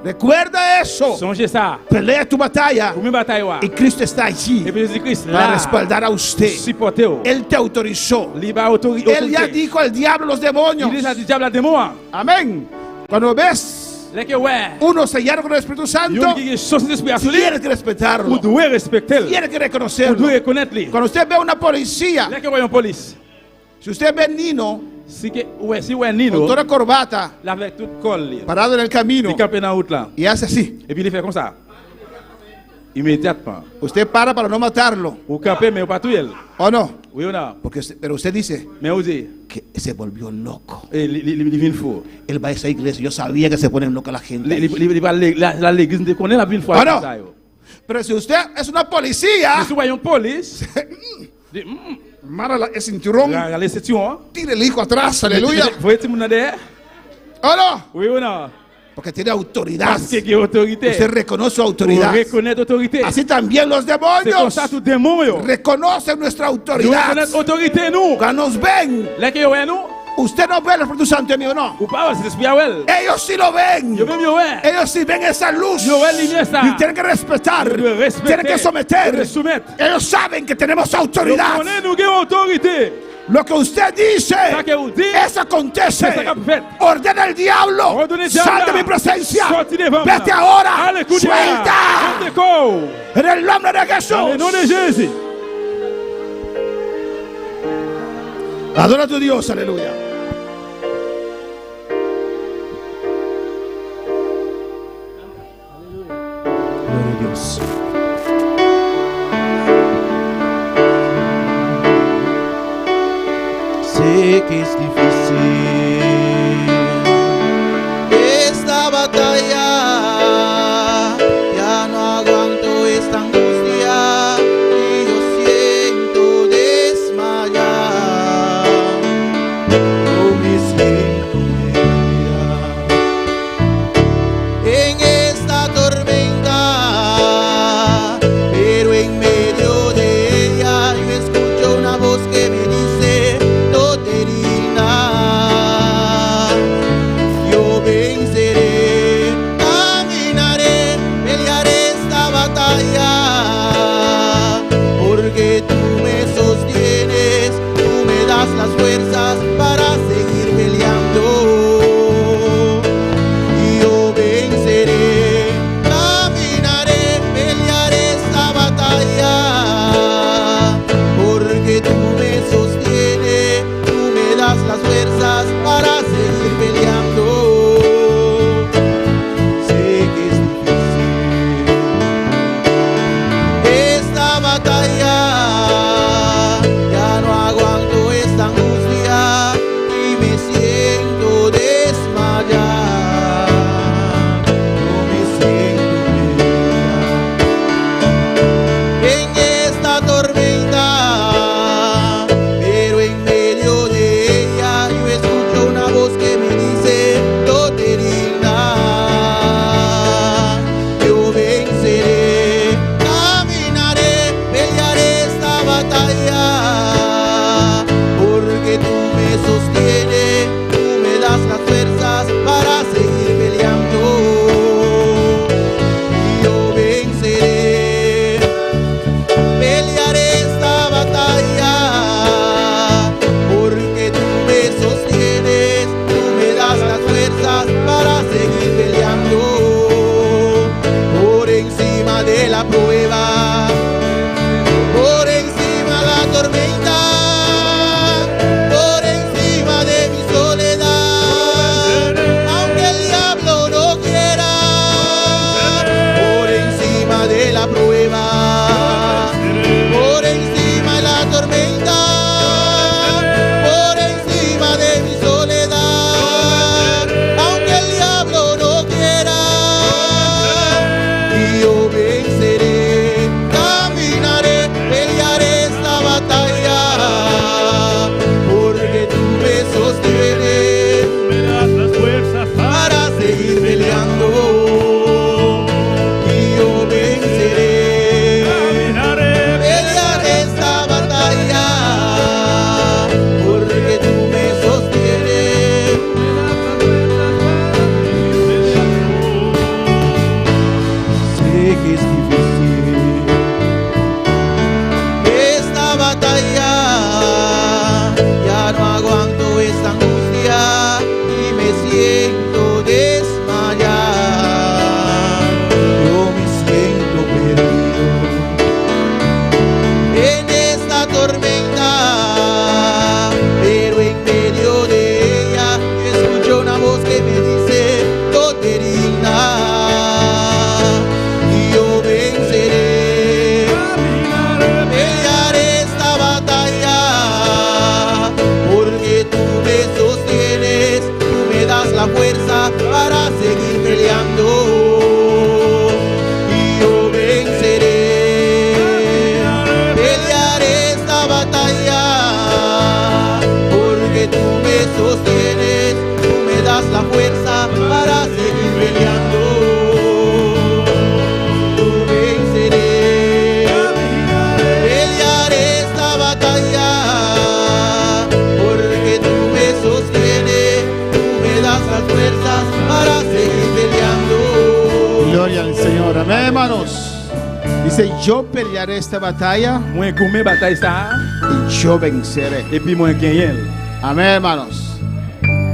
Recuerda eso. Songez ça. Pelea tu batalla Pour me bataille ouais. y Cristo está allí Et puis Jésus-Christ para là, respaldar a usted. supportez-vous. Él te autorizó. Libre autorité. Él ya dijo al diablo, los demonios. Il déjà dit diable à démon. Amén. Cuando ves Là que ouais. uno sellado con el Espíritu Yon Santo, qui est sauce d'esprit à celui, tienes que respetarlo. vous devez respecter. Tienes que Vous devez reconocerlo. reconnaître lui. Cuando usted ve a una policía, Là que voyons police. si usted ve a Nino Si que ouais, si ouais con Nino, toda corbata là avec toute colle, lui. parado en el camino Il campe dans la route là. y hace así, Et puis il fait comme ça. Immédiatement. usted para no matarlo, Vous campez mais vous pas tuer. ¿o no? Oui ou non? Pero usted dice Mais vous dites, que se volvió loco. il vient fou. Él va a esa iglesia. Yo sabía que se ponen loca la gente. L'église de connaît la ville fois Ah, non. ça yo. Pero si usted es una policía, Mais si vous voyez une police, mara el cinturón, regardez cette situation. tire el hijo atrás, aleluya. Vous voyez tout le monde derrière? ¿O no? Oui ou non? Porque tiene autoridad. Parce qu'il y a autorité. Usted reconoce su Vous autoridad. reconnaissez autorité. Así también los C'est comme demonios ça tout démon yo. reconocen nuestra Nous autoridad. reconnaissons autorité nous. Cuando nos ven, Là que yo ouais nous, usted no ve el Espíritu Santo en mí, ¿o no? ou pas c'est l'esprit à well. Ellos sí lo ven. Yo même yo ouais. Ellos sí ven esa luz. Yo ouais lumière ça. Y tienen que respetar. Tienen que someter. Soumettre. Ellos saben que tenemos Nous autoridad. connaissons nous avons autorité. Lo que usted dice, Ça que vous dites, eso acontece. c'est ça qu'a fait. Ordena el diablo. Ordonne le Sal diable. de mi presencia. Sorti devant Vete moi. ahora. Allez, écoute. Suelta. En el nombre de Jesús. Dans le nom de Jésus. Adora a tu Dios, aleluya. Gloria a Dios. Sé que es difícil esta batalla, ya no aguanto esta angustia y yo siento desmayar. siento desmayar, yo me siento perdido en esta tormenta, pero en medio de ella escucho una voz que me dice: no te rindas, y yo venceré, pelearé esta batalla, porque tú me sostienes, tú me das la fuerza para seguir peleando, y yo venceré, pelearé esta batalla, porque tú me sostienes, tú me das la fuerza para seguir peleando, yo venceré, pelearé esta batalla, porque tú me sostienes, tú me das las fuerzas para seguir peleando. Gloria al Señor. Amén, hermanos. Dice, yo pelearé esta batalla Moi goumen bataille ça y yo venceré. et puis moi gagner. Amén, hermanos.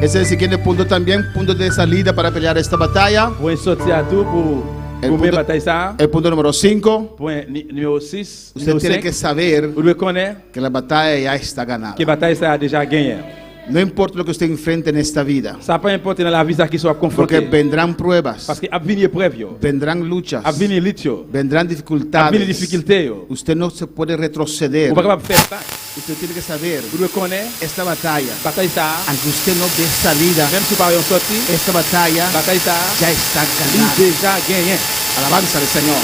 Ese es el siguiente punto también, punto de salida para pelear esta batalla. Point sorti à tout pour El goumen punto, bataille ça. el punto número 5. Point numéro 6, Usted numéro tiene 5. que saber Vous devez connaître que la batalla ya está ganada. que bataille ça a déjà gagné. No importa lo que usted enfrente en esta vida, Ça pas importe dans la vie ça qui soit porque confronté. vendrán pruebas, Parce que a venir épreuve yo, vendrán luchas, a venir lit yo, vendrán a venir dificultades. difficulté yo. Usted no se puede retroceder. Vous pas capable faire ça. Usted tiene que saber Vous devez connaître esta batalla, bataille ça. aunque usted no dé salida, Même si pas yon sorti, esta batalla bataille ça ya está il ganada. déjà gagné. Alabanza al Señor.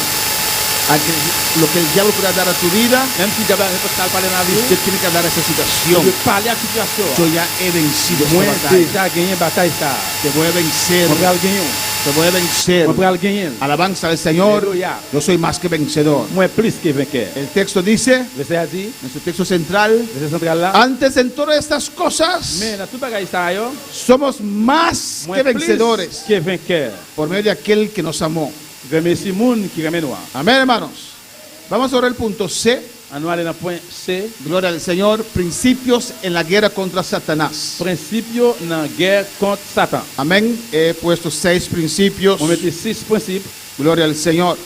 Aunque lo que el diablo pueda dar a tu vida, Même si d'abord peut pas parler dans la vie, usted tiene que hablar a esa vous situación. devez parler à la situation. Yo ya he vencido Moi esta batalla. déjà gagné bataille ça. Te voy a vencer. On va le gagner. Te voy a vencer. On va le gagner. Alabanza al Señor. Aleluya. Yo soy más que vencedor. Moi plus que vainqueur. El texto dice, Verset a dit, nuestro texto central, verset central là. antes en todas estas cosas Mais dans tout bagaille ça yo, somos más moi que plus vencedores que vainqueur. por medio de aquel que nos amó. Remercie moun qui remet nous. Amén, hermanos. Vamos ahora al punto C. On va aller dans point C, Gloria al Señor. Principios en la guerra contra Satanás. principio dans guerre contre Satan. Amén. He puesto 6 principios. On mettait 6 principes. Gloria al Señor.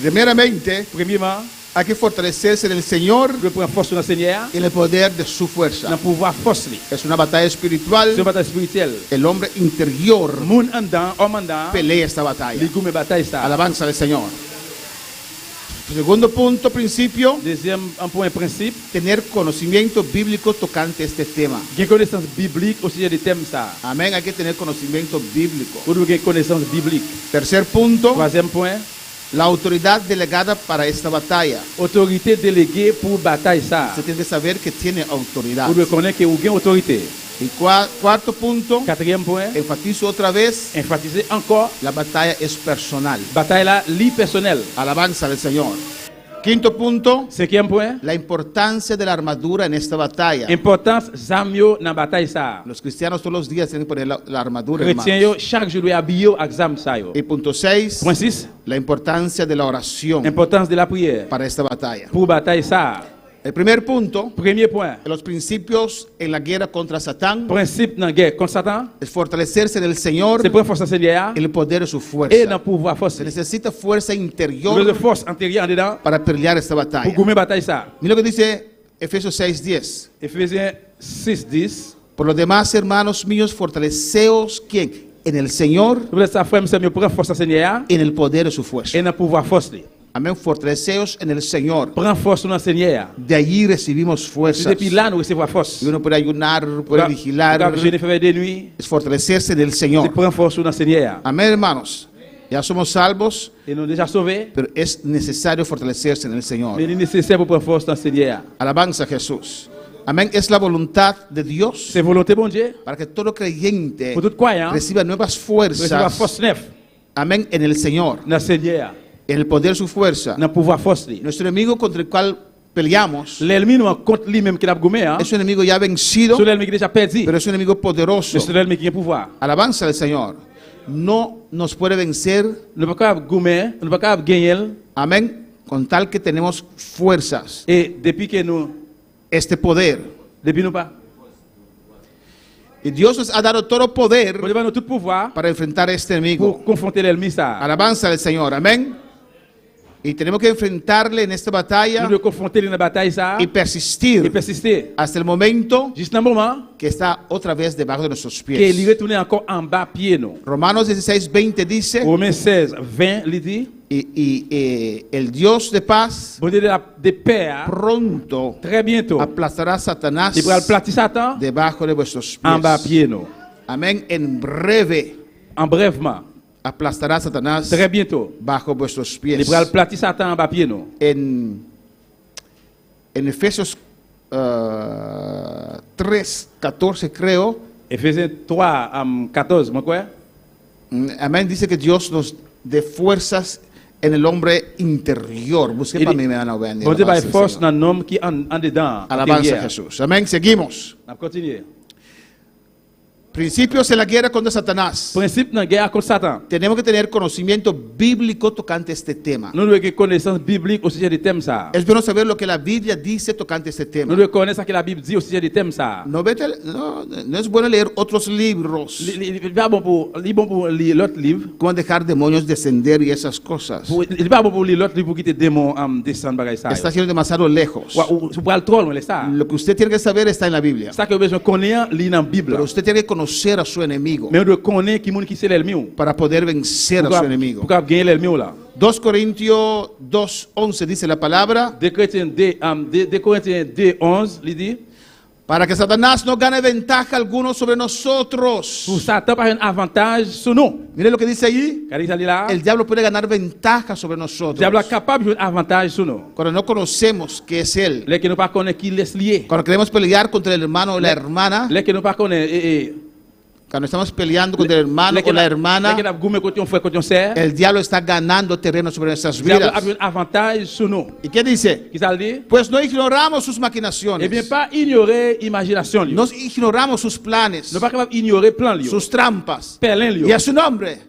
Primeramente, Premièrement, hay que fortalecerse en el Señor je prends force sur le Seigneur, y en el poder de su dans fuerza. le pouvoir force li. Es una batalla espiritual. C'est une bataille spirituelle. El hombre interior Moun en dedans, homme en dedans, pelea esta batalla. li goumé bataille ça. Alabanza al Señor. Segundo punto, principio, Deuxième un point principe, tener conocimiento bíblico tocante este tema. gain connaissance biblique au sujet des thèmes ça. Amén, hay que tener conocimiento bíblico. Vous devez connaissance biblique. Tercer punto, Troisième point, la autoridad delegada para esta batalla. autorité déléguée pour bataille ça. Usted tiene que saber que tiene autoridad. Vous devez connaître que vous avez autorité. Y cuarto punto, Quatrième point, enfatizo otra vez, enfatiser encore, la batalla es personal. bataille là, li personnel. Alabanza al Señor. Quinto punto, Cinquième point, la importancia de la armadura en esta batalla. importance zamyo dans bataille ça. Los cristianos todos los días tienen que poner la armadura, Chrétien hermanos. yo chaque jour doit habiller avec zam ça yo. Y punto 6, Point 6, la importancia de la oración importance de la prière para esta batalla. pour bataille ça. El primer punto, Premier point, los principios en la guerra contra Satán, principe dans guerre contre Satan, es fortalecerse en el Señor c'est pour force Seigneur y el poder de su et dans fuerza. pouvoir force. Se necesita fuerza Vous avez interior force intérieure en dedans para pelear esta pour batalla. gommer bataille ça. Mira lo que dice Efesios 6:10. Ephésiens 6:10. Por lo demás, hermanos míos, fortaleceos, ¿quién? En el Señor Vous êtes sa frère, monsieur, pour force Seigneur y en el poder de su fuerza. et dans pouvoir force. Amén. Fortaleceos en el Señor. Prends force dans le Seigneur. De allí recibimos fuerzas. Depuis là, nous recevons force. Y uno puede ayunar, puede vigilar. Je faire des nuits. Es fortalecerse en el C'est Señor. prendre force dans le Seigneur. Amén, hermanos. Ya somos salvos, Et nous déjà sauvés, pero es necesario fortalecerse en el Señor. mais il est nécessaire pour prendre force dans le Seigneur. Alabanza a Jesús. Amén. Es la voluntad de Dios C'est volonté bon Dieu para que todo creyente pour tout croyant. reciba nuevas Recevoir fuerzas. force neuf Amén. En el Señor. dans le Seigneur, En el poder de su fuerza. dans pouvoir force. Nuestro enemigo contra el cual peleamos L'ennemi nous contre lui-même qui l'a gommé, hein. es un enemigo ya vencido, C'est l'ennemi qui est déjà perdu. pero es un enemigo poderoso. C'est l'ennemi qui a pouvoir. Alabanza al Señor. No nos puede vencer. Nous ne pouvons pas gommer, nous ne pouvons pas gagner. Amén. Con tal que tenemos fuerzas. Et depuis que nous, Este poder. depuis nous pas, Y Dios nos ha dado todo poder Bon Dieu va nous tout pouvoir para enfrentar a este enemigo. pour confronter l'ennemi ça. Alabanza al Señor, amén. Y tenemos que enfrentarle en esta Nous batalla devons confronter dans la bataille ça y et persistir persister. hasta el momento Juste un moment que está otra vez debajo de nuestros qu'il pies. retourne encore en bas pied nous. Romanos 16:20 dice, Romains 16, 20, il dit, el Dios de paz bon Dieu de paix, pronto très bientôt, aplastará a Satanás il va platir Satan debajo de vuestros en bas pies. pied nous. Amén. En breve En brèvement, aplastará a Satanás très bientôt, bajo vuestros il pies. va platir Satan en bas pied nous. En Efesios 3:14 creo, Ephésiens 3, 14, moi quoi? amén, dice que Dios nos dé fuerzas en el hombre interior. Busque Il para dit, mí, me van a ver. Bon Dieu va force dans l'homme qui en dedans. Alabanza a derrière. Jesús. Amén. Seguimos. On continue. Principios en la guerra contra Satanás. Principe dans la guerre contre Satan. Tenemos que tener conocimiento bíblico tocante este tema. Nous devons avoir connaissance biblique au sujet des thèmes ça. Es bueno saber lo que la Biblia dice tocante este Nous tema. devons connaître ce que la Bible dit au sujet des thèmes ça. No es bueno leer otros libros. Il n'est pas bon pour lire l'autre livre. Cómo dejar demonios descender y esas cosas. Il n'est pas bon pour lire l'autre livre pour quitter démon descendre bagay ça. Está siendo demasiado lejos. Ou pour le troll, mais ça. Lo que usted tiene que saber está en la Biblia. Ça que vous besoin connaître lire dans la Bible. Pero usted tiene que conocer a su enemigo Mais on doit connaître qui qui c'est l'ennemi. para poder vencer a su enemigo. Pour gagner l'ennemi là. 2 Corintios 2:11 dice la palabra, 2 Corinthiens 2:11, il dit, para que Satanás no gane ventaja alguno sobre nosotros. pour Satan pas un avantage sur nous. Mire lo que dice ahí. Car il dit là, El diablo puede ganar ventaja sobre le nosotros diable est capable de jouer un avantage sur nous. cuando no conocemos que es él. Les que nous pas connaît qui laisse lier. Cuando queremos pelear contra el hermano o la hermana, Les que nous pas connaît cuando estamos peleando contra el hermano o la les que hermana, n'a goumé côté on frère côté on sœur. el diablo está ganando terreno sobre nuestras Le diable vidas. a un avantage sur nous. ¿Y qué dice? Qui ça le dit? Pues no ignoramos sus Eh bien maquinaciones, pas ignorer imagination lui. no ignoramos sus planes, Ne pas capable ignorer plan lui. sus trampas. Perlin lui. Y a su nombre,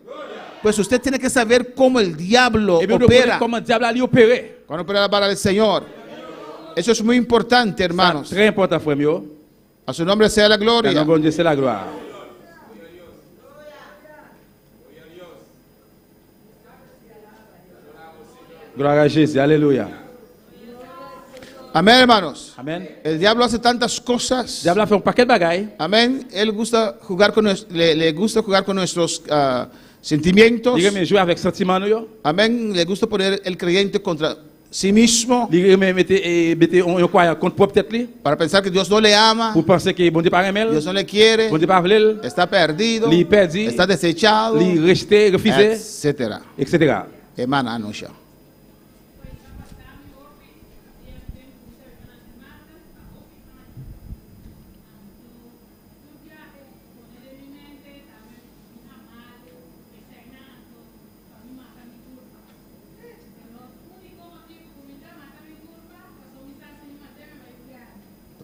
pues usted tiene que saber cómo el diablo Et bien nous connaît opera comment diable a lui opérer. cuando opera para el Señor. Eso es muy importante, hermanos. Très important frère mio. A su nombre sea la Que gloria. bon Dieu c'est la gloire. Gloire à Jésus, alléluia. Amén, hermanos. Amen. El diablo hace tantas cosas. Diable a fait un paquet de bagailles. Amén. Él gusta jugar con le gusta jugar con nuestros sentimientos. Il remet jouer avec sentiment nous yo. Amén. Le gusta poner el creyente contra sí mismo Il remet mettre on croit contre propre tête li. para pensar que Dios no le ama, Pour penser que bon Dieu pas aimer. Dios no le quiere, Bon Dieu pas veut. está perdido, Li perdu. está desechado, Li rejeté, refusé, etcétera. etc. Hermana Anusha.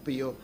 Pío.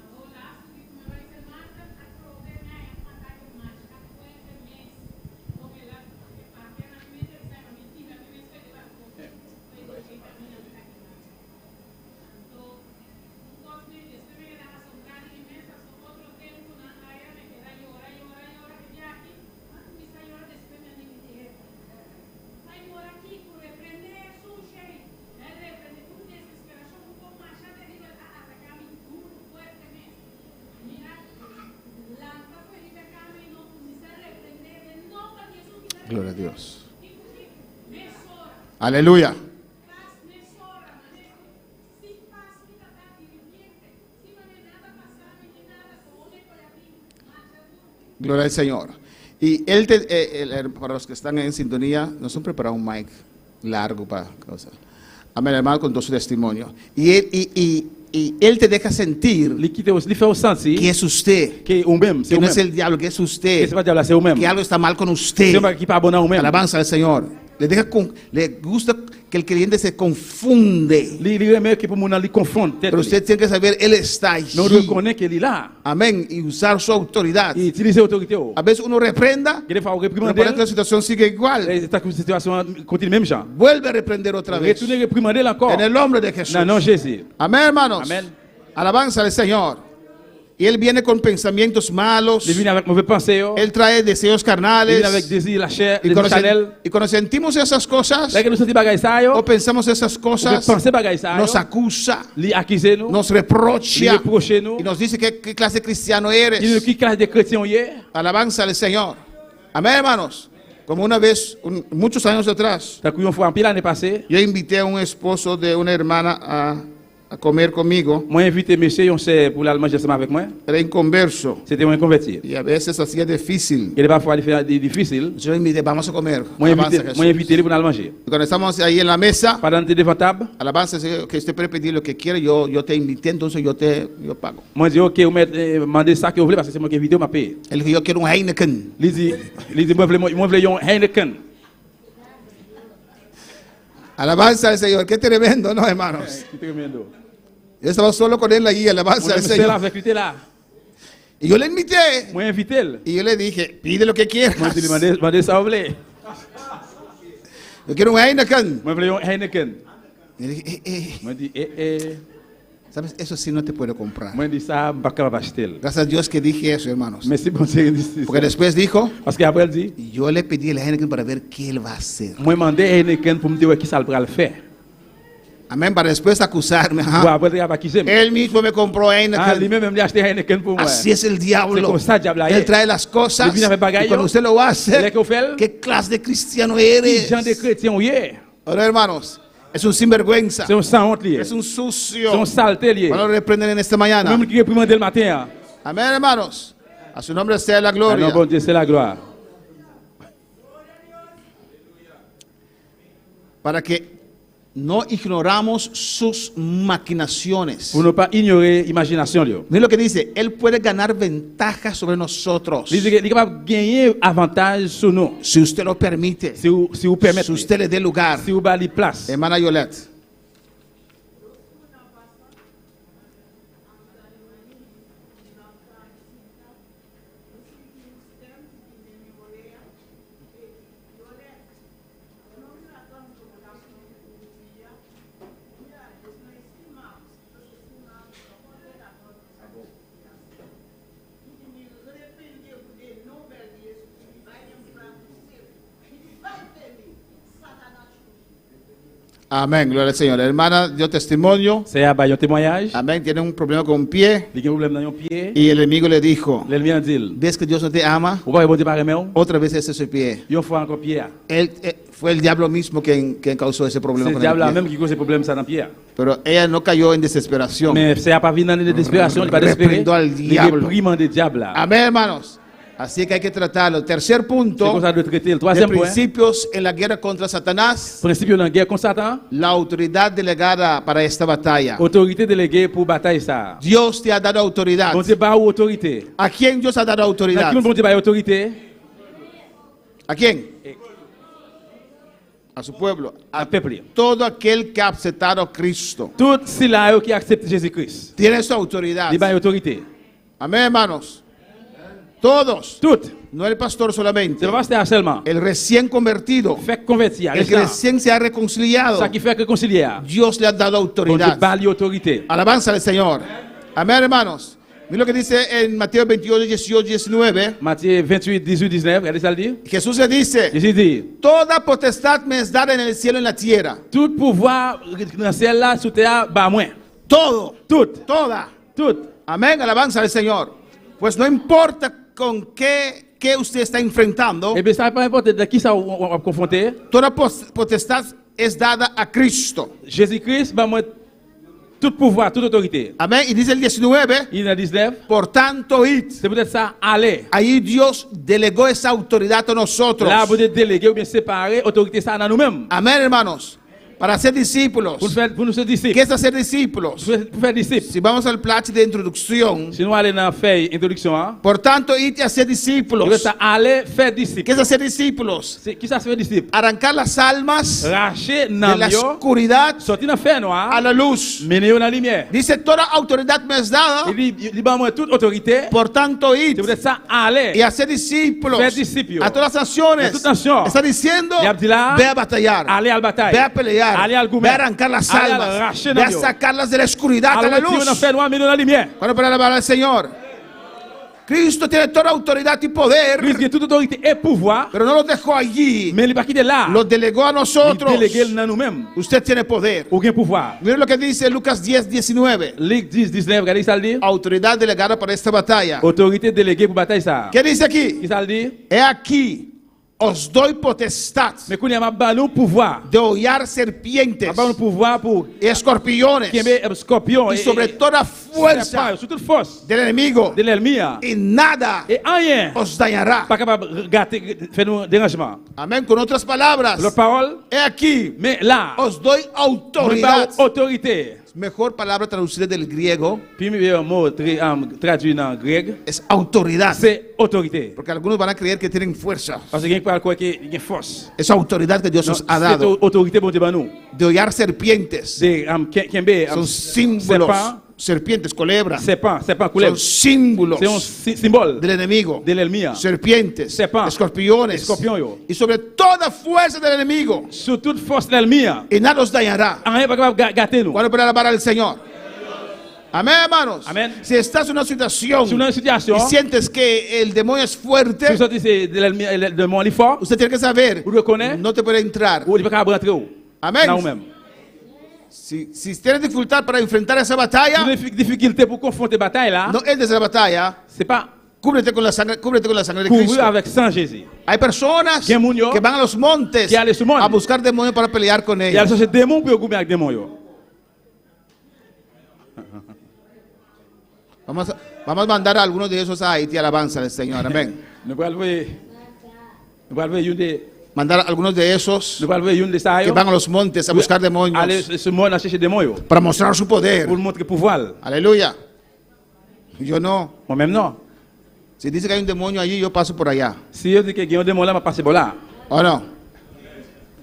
Gloria a Dios. Aleluya. Gloria al Señor. Y él, para los que están en sintonía, nos han preparado un mic largo para cosas. Amén, hermano, con todo su testimonio. Y él te deja sentir Li quitte li fait sentir que es usted, que ou même, c'est que ou no même. es el diablo, que es Que usted, c'est pas diable, c'est ou même. que algo está mal con C'est usted. pas qui pas bon ou même. Alabanza al Señor. Le gusta que el creyente se confunde. Li remet que pour mon li confondre tête. Pero usted tiene que saber, Él está allí. Nous reconnaît qu'il est là. Amén. Y usar su autoridad. Et utiliser autorité. A veces uno reprenda, Que des fois on pero réprimander. parece que la situación sigue igual. Esta situation continue même genre. Vuelve a reprender otra vez. Retourner réprimander encore. En el nombre de Jesús. Non, non, Jésus. Amén, hermanos. Amén. Alabanza al Señor. Y él viene con pensamientos malos. Il vient avec mauvais pensées. yo. Él trae deseos Il carnales. vient avec désir, la chair, Y les cuando, charnel. y cuando sentimos esas cosas, Là que nous sentons bagay ça yo, o pensamos esas nous cosas, pensons bagay ça nos yo, acusa, li accuser nous, nos li reprocha reprocher nous. y nos dice qué clase de cristiano Il nous eres. qui classe de chrétien hier. Alabanza al Señor. Amén, hermanos. Como una vez, muchos años atrás, T'as cru une fois en pile l'année passée, yo invité a un esposo de una hermana a comer conmigo. moi invité monsieur, on sait pour aller manger ensemble avec moi. Era inconverso C'était un converti. y a veces hacía difícil. Il est parfois difficile. Yo invité, vamos a comer. Moi Alabanza a invité, Jesús. moi invité lui pour aller manger. Y cuando estamos ahí en la mesa, Pendant que devant table, alabanza, Señor, que usted puede pedir lo que quiera, yo te invité, entonces yo pago. moi dis OK, vous demandez ça que vous voulez parce que c'est moi qui invité, m'a payé. Él dijo, yo quiero un Heineken. Il dit moi voulais un Heineken. Alabanza al Señor, qué tremendo, ¿no, hermanos? Qui tremendo. Yo estaba solo con él allí, alabanza Moi al c'est là Señor. avec lui là. Y yo le invité. Moi invité elle. Y yo le dije, pide lo que quieras. Moi dis demandez ça vous voulez. Yo quiero un Heineken. Moi voulais un Heineken. Y le dije, Moi dis ¿sabes? Eso sí no te puedo comprar. moi dis ça pas capable acheter. Gracias a Dios que dije eso, hermanos. Merci bon Dieu. Porque después dijo, Parce qu'après elle dit yo le pedí el Heineken para ver qué él va a hacer. moi mandé Heineken pour me dire qui ça le le faire. Amén, para después acusarme. Bon Ajá. après il va accuser. Él mismo me compró Ah, Heineken. lui-même me acheté Heineken pour moi. Así es el C'est diablo. comme ça diable Él trae las cosas. Él viene avec bagaille, Y cuando yo. usted lo Là hace, qu'on fait, ¿qué clase de cristiano les eres? gens des chrétiens hier. Ahora, hermanos, es un sinvergüenza. C'est un sans honte lié. Es un C'est sucio. un saleté lié. Bueno, lo reprenden en esta mañana. Même qui réprimande le matin. Amén, hermanos. A su nombre sea la Ah gloria. non, bon Dieu, c'est la gloire. Para que no ignoramos sus maquinaciones. Pour ne pas ignorer l'imagination. Lui. Miren lo que dice, él puede ganar ventaja sobre nosotros. Il est capable de gagner avantage sur nous. Si usted lo permite, Si vous permettez. si usted le dé lugar. Si vous battez place. Hermana Yolette. Amén, gloria al Señor. La hermana dio testimonio. C'est un témoignage. Amén, tiene un problema con un pie. Il y a un problème dans son pied. Y el enemigo le dijo, L'ennemi a dit, ¿ves que Dios no te ama? vous voyez, bon Dieu, pas remettre. Otra vez ese es su pie. Il faut encore pied. Fue el diablo mismo quien causó ese problema C'est le con diable el pie. même qui cause le problème ça dans pied. Pero ella no cayó en desesperación. Mais c'est pas venir dans la désespération, il pas désespérer. Reprendo al Il diablo. réprime des diables là. Amén, hermanos. Así que hay que tratarlo. Tercer C'est punto comme ça de traiter. Le de troisième point, principios en la guerra contra Satanás, principe dans la guerre contre Satan, la autoridad delegada para esta batalla. autorité déléguée pour bataille ça. Dios te ha dado autoridad. Bon Dieu, pas autorité. ¿A quién Dios ha dado Dans autoridad? qui bon Dieu pas autorité? ¿A quién? A su pueblo. À peuple. Todo aquel que ha aceptado a Cristo Tout cela qui accepte Jésus-Christ, tiene su autoridad. il pas autorité. Amén, hermanos. Todos. Tout. No el pastor solamente. C'est pas pasteur seulement. El recién convertido. Fait convertir. El que recién se ha reconciliado. Ça qui fait réconcilier. Dios le ha dado Bon Dieu, autoridad. pas l'autorité. Alabanza al Señor. Amén, hermanos. Mira lo que dice en Mateo 28, 18, 19. Matthieu 28, 18, 19, regardez ça le dit. Jesús le dice, Jésus dit, toda potestad me es dada en el cielo y en la tierra. tout pouvoir dans le ciel là, sous terre, bah moi. Todo. Tout. Toda. Tout. Amén, alabanza al Señor. Pues no importa con qué usted está enfrentando. Eh bien, ça pas importe de qui ça on va confronter. Toda potestad es dada a Cristo. Jésus-Christ, bah moi, tout pouvoir, toute autorité. Amén. Y dice el 19, Il en a 19. por tanto, id. C'est peut-être ça, aller. Ahí Dios delegó esa autoridad a nosotros. Là, vous êtes délégué ou bien séparé, autorité ça dans nous-mêmes. Amén, hermanos. Para ser discípulos. Pour nous ser disciples. ¿Qué es hacer discípulos? Pour faire disciples. Si vamos al plato de introducción, Si nous allons dans la feuille introduction, hein, por tanto, id a ser il veut discípulos. ça aller faire ¿Qué disciples. es hacer discípulos? C'est qui ça se fait disciple? Arrancar las almas Racher de dans la yo, oscuridad sortir dans fer a noir, la luz. mener dans la lumière. Dice, toda autoridad me es dada, Il dit, bah moi, toute autorité, por tanto, id c'est peut-être ça, aller. y hacer discípulos Ser discípulos. a todas las naciones. A todas las naciones. Está diciendo, Y Abdillah, ve a batallar, aller à la bataille. ve a pelear, Aller al ve gourmet. a arrancar las Aller almas, arracher ve a dans yo. sacarlas de la oscuridad a Alors, la retirer dans luz. fer noir, mener dans la lumière. Bueno, para alabar al Señor. Cristo tiene toda autoridad y poder, Christ a toute autorité et pouvoir, pero no lo dejó allí. mais il pas quitté là. Lo delegó a Il nosotros. délégué dans nous-mêmes. Usted tiene poder. Aucun pouvoir. Miren lo que dice Lucas 10:19. Luc 10, 19, regardez ça le dit. Autoridad delegada para esta batalla. Autorité déléguée pour bataille ça. ¿Qué dice aquí? Qui ça le dit? He aquí, os doy potestad Mais qu'on y a ma ballon pouvoir. de hollar serpientes Ma ballon pouvoir pour y escorpiones qui est scorpion y sobre toda fuerza sur toute force del enemigo, de l'ennemi. y nada Et rien os dañará. pas capable de gâter, faire nous dérangement. Amén. Con otras palabras, L'autre parole, he aquí, mais là, os doy on autoridad. parle autorité. Mejor palabra traducida del griego Puis un mot traduit en grec, es autoridad. c'est autorité. Porque algunos van a creer que tienen fuerza. Parce que quelqu'un parle quoi qu'il y a force. Es autoridad que Dios Non, os ha c'est dado. autorité bon Dieu ba nous. De hollar serpientes. C'est kembe Son símbolos. Serpientes, culebras. serpent Son couleur. símbolos C'est un symbole del enemigo. de l'ennemi. Serpientes, Serpent. escorpiones, Escorpión, yo. y sobre toda fuerza del enemigo, Sur toute force de l'ennemi, y nada os dañará. rien pas capable gâter nous. ¿Cuándo puede alabar al Señor? Amén, hermanos. Amén. Si estás en una situación Si una situación, y sientes que el demonio es fuerte, si vous sortez de l'ennemi, de mon fort, usted tiene que saber, vous le connaissez, no te puede entrar. ou il pas capable rentrer où. Amén. Là où même. Si tienes dificultad para enfrentar esa Si batalla, vous avez difficulté pour confronter la bataille là, no entres en la batalla. c'est pas Cúbrete con la sangre de couvrir Cristo. avec sang Jésus. Hay personas Que muño, que van a los montes que ale su monte. a buscar demonios para pelear con Il y a ellos. chercher démon pour gouverner avec démon yo. Vamos a mandar a algunos de esos a Haití, alabanza al Señor. Amén. Nous allons voir une de Mandar a algunos de esos nous allons voir une de ça que yo. van a los montes a buscar Aller demonios ce monde à chercher démon yo para mostrar su poder. pour montrer pouvoir. Aleluya. Yo no. Moi même non. Si dice que hay un demonio allí, yo paso por allá. Si yo dis que il y a un démon là, m'a passer par là. ¿O no?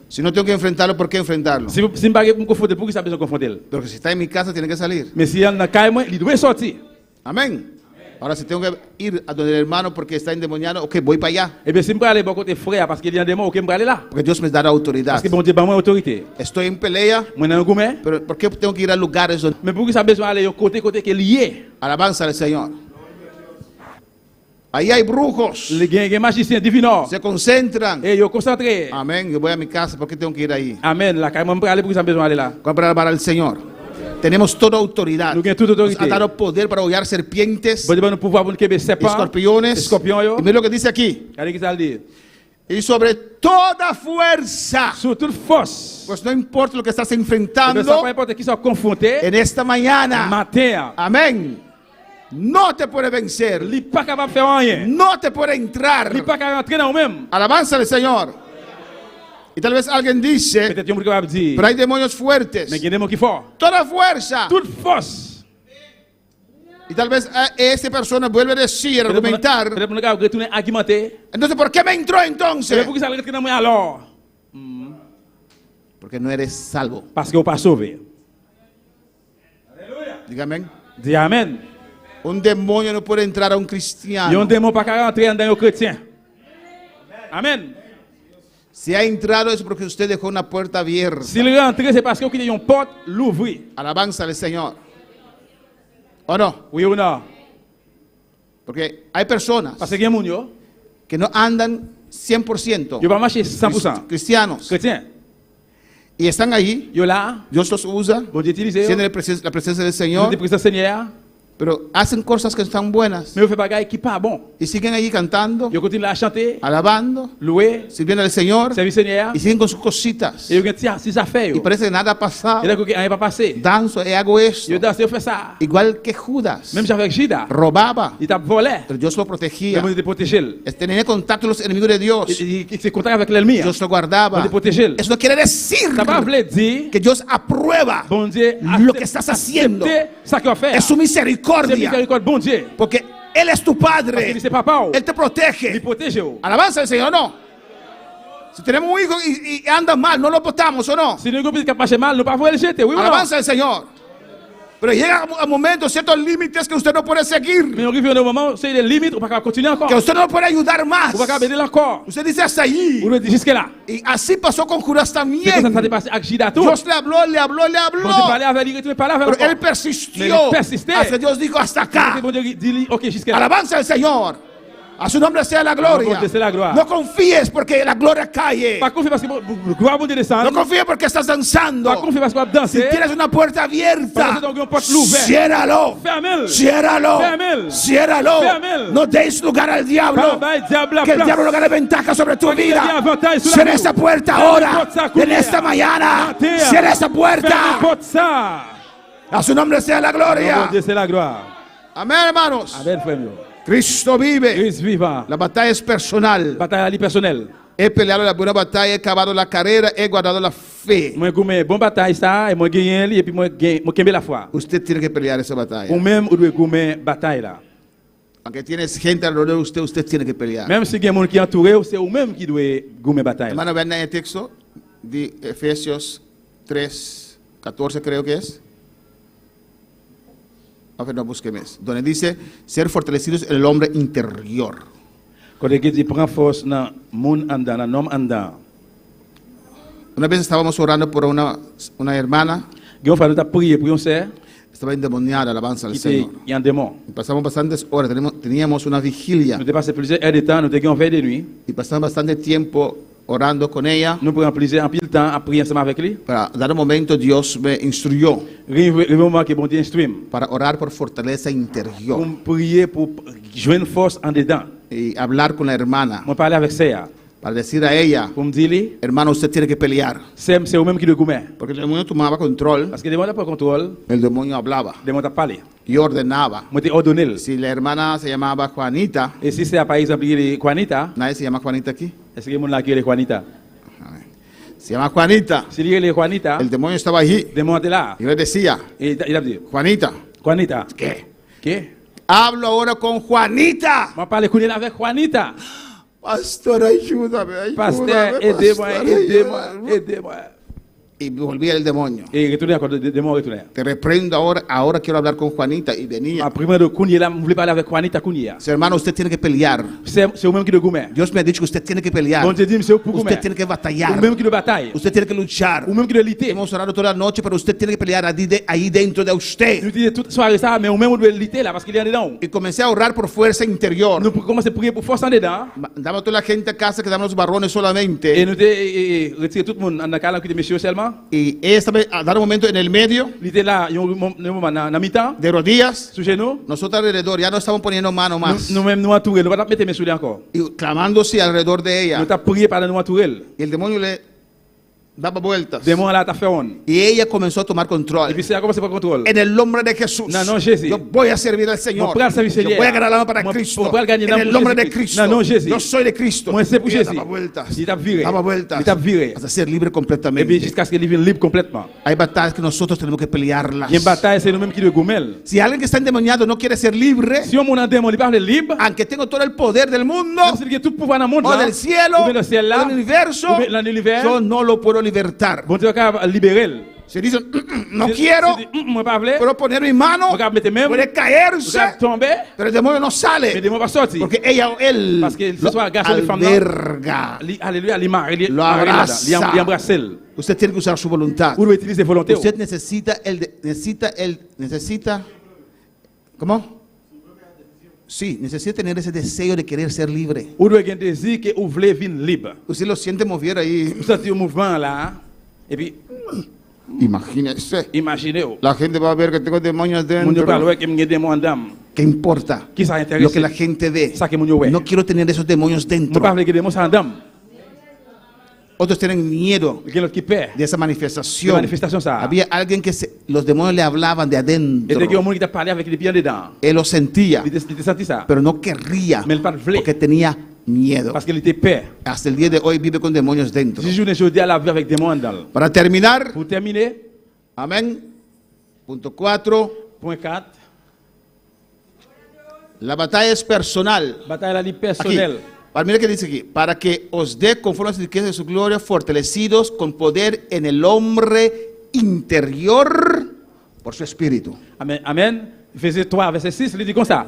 Si no tengo que enfrentarlo, ¿por qué enfrentarlo? Si me pas me confronter, pour qui ça besoin de confronter? Porque si está en mi casa, tiene que salir. Mais si dans caille moi, il doit sortir. Amén. Ahora, si tengo que ir a donde el hermano porque está endemoniado, ok, voy para allá. Et bien si me aller bon côté frère parce qu'il y a un démon, OK, me aller là. Porque Dios me dará autoridad. Parce que bon Dieu ba moi autorité. Estoy en pelea, Moi dans gourmet, pero ¿por qué tengo que ir a lugares donde mais pour qui ça besoin aller au côté qui est lié. alabanza al Señor? Ahí hay brujos, Les magiciens divins. se concentran. Et yo concentré. Amén. Yo voy a mi casa, ¿por qué tengo que ir ahí? Amen. La caille moi me aller pour qui ça besoin aller là. Para alabar al Señor. Tenemos toda autoridad. Nous avons toute Nos autorité. ha dado poder para hollar serpientes, Bon Dieu ba nous pouvoir pour que serpent, escorpiones. escorpion yo. Y mira lo que dice aquí. Regardez qui ça le dit. Y sobre toda fuerza. Sur toute force. Pues no importa lo que estás Et bien, ça enfrentando peu importe qui soit confronté en esta mañana. matin. Amén. No te puede vencer. Il pas capable de faire rien. No te puede entrar. Il pas capable rentrer dans même. Alabanza al Señor. Y tal vez alguien dice, Peut-être que capable de dire. pero hay demonios fuertes. Mais il y a des démons qui fort. Toda fuerza. Toute force. Y tal vez esa persona vuelve a decir, argumentar. Peut-être que nous retourner argumenter. Entonces, ¿por qué me entró Mais entonces? pour qui ça rentrer dans moi alors? Porque no eres salvo. Parce qu'on pas sauvé. Dígame. Dis amen. Un demonio no puede entrar a un Il y a un cristiano. démon pas capable rentrer dans un chrétien. Amen. Si ha entrado es porque usted dejó una puerta abierta. S'il rentre, c'est parce qu'il y a une porte, l'ouvrir. Alabanza al Señor. ¿O no? Oui ou non? Porque hay personas Parce qu'il y a un yo, que no andan 100% yo pas marcher 100%. cristianos. Chrétien. Y están ahí. Yo là, Dios los usa. bon Dieu utilise. Tienen la presencia del Yo Señor. te prie Seigneur, Pero hacen cosas que están buenas. mais on fait bagaille qui pas bon. Y siguen allí cantando, Yo continue à chanter, alabando, louer, sirviendo al Señor. servir Seigneur. Y siguen con sus cositas. Et yo tiens si ça fait Y yo. parece que nada ha pasado. Et là que rien pas passé. Danzo y hago esto. Yo danse, yo fais ça. Igual que Judas. Même avec Judas, Robaba. il t'a volé. Pero Dios lo Mais protegía. on te protéger. Tenía contacto con los enemigos de Dios. Il s'est contact avec l'ennemi. Dios lo On guardaba. te protéger. Eso no quiere decir Ça va vouloir dire que Dios aprueba bon Dieu lo que estás haciendo. ça qu'on fait. Es su C'est misericordia. miséricorde bon Dieu. Porque Él es tu Parce Padre. qu'il c'est papa. Él te Il protege. protège. Alabanza al Señor, ¿no? Si tenemos un hijo y anda mal, no lo votamos, ¿o no? Si nous comprenons qu'il marche mal, nous pas voir le jeter. Oui ou non? Alabanza al Señor. Pero llega a momentos, ciertos límites que usted no puede seguir. Mais on arrive à un moment, c'est des limites, on va pas continuer encore. Que usted no puede ayudar más. On va pas aider encore. Usted dice hasta allí. On doit dire jusque là. Y así pasó con Judas C'est comme ça también. s'est passé avec Judas tout. Dios le habló, le habló, le Bon Dieu habló. parlait avec lui, retourne parler avec Pero él encore. persistió. Mais il persistait. Hasta Dios dijo hasta acá. Bon Dieu dit, ok, jusque là. Alabanza al Señor. A su nombre sea la Nombre gloria. sea la gloria. No confíes porque la gloria cae. Pas confier parce que gloire bon Dieu descend. No confíes porque estás danzando. Pas confier parce qu'on va Si danser. tienes una puerta abierta, Parce que donc une porte ouverte. ciérralo. Fermez-le. Ciérralo. Fermez-le. Ciérralo. Fermez-le. No deis lugar al diablo. Bye, diable la Que el place. diablo no gane ventaja sobre tu Porque el vida. diablo avantage sur la Cierra vie. esta puerta Ferme ahora. porte sa En cuillère. esta mañana. Matea. Cierra esta puerta. Fermez porte ça. A su nombre sea la Bon gloria. Dieu, c'est la gloire. Amén, hermanos. Amen, frère mio. Cristo vive. Christ vivant. La batalla es personal. Bataille à vie personnelle. He peleado la buena batalla, he acabado la carrera, he guardado la fe. Moi, goumé bon bataille ça, et moi gagné et puis moi kembe la foi. Usted tiene que pelear esa batalla. Ou même ou doit goumé bataille là. Aunque tienes gente alrededor de usted, usted tiene que pelear. Même si il y a des gens qui entouré, c'est ou même qui doit goumé bataille. Hermano, vean el texto de Efesios 3:14 creo que es. A ver, no búsqueme. Donde dice ser fortalecidos en el hombre interior. Quand il dit prend force dans monde en dans, dans homme en dans. Una vez estábamos orando por una hermana, Nous faisons ta prière pour une sœur estaba endemoniada, alabanza al qui était Señor. un démon. Y pasamos bastantes horas, teníamos una vigilia Nous dépassons plusieurs heures de temps, nous avons fait de nuit. y pasamos bastante tiempo orando con ella. Nous prenons plusieurs en pile temps à prier ensemble avec lui. Para dar un momento Dios me instruyó Le moment que bon Dieu instruit para orar por fortaleza interior pour prier pour joindre force en dedans. y hablar con la hermana Moi parler avec sœur para decir a ella, pour me dire hermano, usted tiene que pelear. c'est vous même qui doit gommer Porque el demonio tomaba control, parce que les gens n'ont pas contrôle, el demonio hablaba les gens t'ont parlé. y ordenaba. Moi t'ai ordonné. Si la hermana se llamaba Juanita, Et si c'est par exemple les Juanita, nadie se llama Juanita aquí. est-ce que mon là qui est les Juanita? Se llama Juanita. Si il y a les Juanita, El demonio estaba allí les gens étaient là. y le decía, Et il a dit Juanita, Juanita. ¿qué? ¿Qué? Hablo ahora con Juanita. Moi parler con elle avec Juanita. Pastor, ayúdame, ayúdame. Pasteur, aidez-moi, pastor, aidez-moi, ayúdame. aidez-moi. Y volvía el demonio. Et retournez encore de mon retourner. Te reprendo ahora quiero hablar con Juanita. Y venía. Ma première de Kounia là, vous voulez parler avec Juanita Kounia. Dice, hermano, usted tiene que pelear. C'est au même qui de gommer. Dios me ha dicho que usted tiene que pelear. Bon Dieu dit c'est pour gommer. Usted tiene que Ou batallar. même qui de bataille. Usted tiene que luchar. Ou même qui de lutter. Hemos orado toda la noche, pero usted tiene que pelear ahí dentro de usted. Nous disons toute soirée ça, mais ou même on doit lutter là parce qu'il y a dedans. Y comencé a orar por fuerza interior. Nous commençons à prier pour force en dedans. Damos toda la gente a casa, quedamos los varones Et solamente. nous retirer tout le monde en la cale de messieurs seulement. Y ella estaba a dar un momento en el medio, Lutter là, il y a un moment dans mi-temps, de rodillas. sous genoux. Nosotros alrededor ya no estamos poniendo mano más. Nous même nous entourer, nous pas mettre mes souliers encore. Y clamándose alrededor de ella. Nous t'a prié par nous entourer. Y el demonio le daba vueltas. Démon là t'a fait on. Y ella comenzó a tomar Et control. puis c'est à commencer par contrôle. En el nombre de Jesús. No, no, Jesús. Yo voy a servir al Señor. Mo pral servir Yo Seigneur. voy a ganar la alma para Mo Cristo. pral gagner En l'âme el pour nombre de Jésus-Christ. Cristo. No, no, Jesús. Yo soy de Cristo. Moi c'est pour Y ella Jésus. daba vueltas. Il t'a viré. Daba vueltas. Il t'a viré. Hasta ser libre Et puis completamente. jusqu'à ce qu'il devienne libre complètement. Hay batallas que nosotros tenemos que pelearlas. Il y a une bataille, c'est nous-mêmes qui le gommel. Si alguien que está endemoniado no quiere ser libre, Si on mon démon, il parle libre, aunque tengo todo el poder del mundo, même s'il y a tout pouvoir dans le monde o là, del cielo, ou bien le ciel o là, del universo, ou bien dans l'univers, yo no lo puedo libertar. bon Dieu va libérer. Si dicen, no Si- quiero, si dit, moi pas voulu, puedo poner mi mano, regarde mettez même, puede caerse, regarde tomber, pero el demonio no mais sale, démon va sortir. porque ella o él Parce que ce lo soit garçon et femme là, alberga. Alléluia, il Lo abraza. embrasse. Usted tiene que usar su voluntad. Ou doit utiliser volonté. Usted necesita, ¿cómo? Sí, necesita tener ese deseo de querer ser libre. Ou doit gagner désir que vous voulez vivre libre. Usted lo siente mover ahí. Vous sentez un mouvement là, et puis Imagínese. imaginez-vous. La gente va a ver que tengo demonios Mon Dieu parle dentro. que me démon en dame. ¿Qué importa? Qui ça Lo intéresse? que la gente ve. Ça que mon Dieu ouais. No quiero tener esos demonios Moi dentro. pas que démon en dame. Otros tienen miedo Que l'autre qui perd. de esa De manifestación. manifestation ça. Había alguien que los demonios le hablaban de Et dès qu'il y a adentro. un monde qui t'a parlé avec les pieds dedans. Él lo sentía, Il t'a senti ça. pero no querría Mais il pas voulu. porque tenía miedo. Parce qu'il était peur. Hasta el día de hoy vive con demonios dentro. Si journée jeudi à la vie avec des démons dans. Para terminar, Pour terminer, amén. Punto 4. point 4, La batalla es personal. bataille à la vie Aquí. personnelle. Mira que dice aquí, para que os dé conforme a las riquezas de su gloria, fortalecidos con poder en el hombre interior por su espíritu. Amen. Amen. Verset 3, verset 6, il dit comme ça.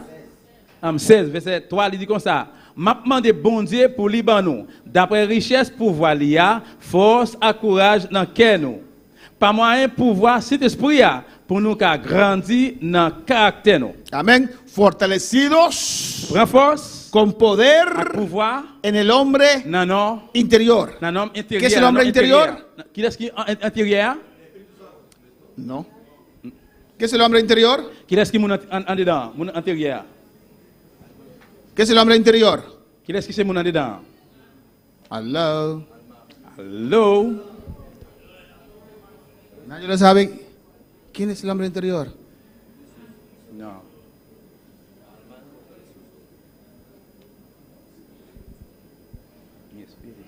16, verset 3, il dit comme ça. M'a demandé bon Dieu pour liban nous. D'après richesse, pouvoir liya, force, à courage dans cœur nous. Par moyen pouvoir, cet esprit pour nous qu'a grandi dans caractère nous. Amén. Fortalecidos Prends force, con à poder pouvoir, en el hombre dans nos interior. dans l'homme intérieur. Qu'est-ce que l'homme dans intérieur? Qui est-ce qui est intérieur? No. ¿Qué es el hombre interior? Qui est-ce qui est en dedans? Mon intérieur. ¿Qué es el hombre interior? Qui est-ce qui c'est mon en dedans? Hello. Hello? Nadie lo sabe. ¿Quién es el hombre interior? No. Mi espíritu.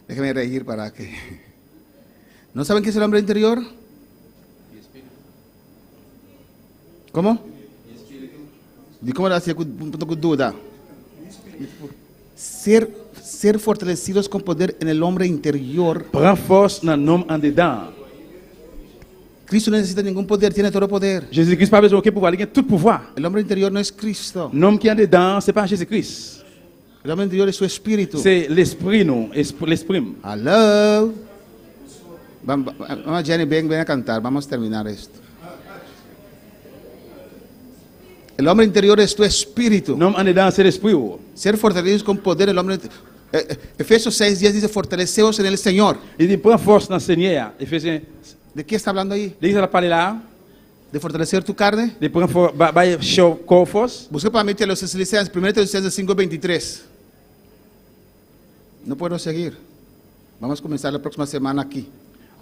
Déjeme reír para que. ¿No saben qué es el hombre interior? ¿Cómo? ¿Y cómo lo hacía con duda? Ser fortalecidos con poder en el hombre interior. Prends force dans l'homme en dedans. Cristo no necesita ningún poder, tiene todo poder. Jésus-Christ n'a pas besoin de pouvoir, il a tout pouvoir. El hombre interior no es Cristo. L'homme qui est en dedans, ce n'est pas Jésus-Christ. El hombre interior es su espíritu. C'est l'esprit, non? L'esprit. Hello. Vamos, Jenny, ven a cantar. Vamos a terminar esto. El hombre interior es tu espíritu. L'homme en dedans, c'est l'esprit. Ser fortalecidos con poder el hombre. Efesios 6:10 dice: fortaleceos en el Señor. Il dit, prends force dans le Seigneur. Éphésiens, ¿De qué está hablando ahí? l'église a parlé là, ¿De fortalecer tu carne? de prendre force. Busque para mí los Tesalonicenses, 1 Tesalonicenses 5:23. No puedo seguir. Vamos a comenzar la próxima semana aquí.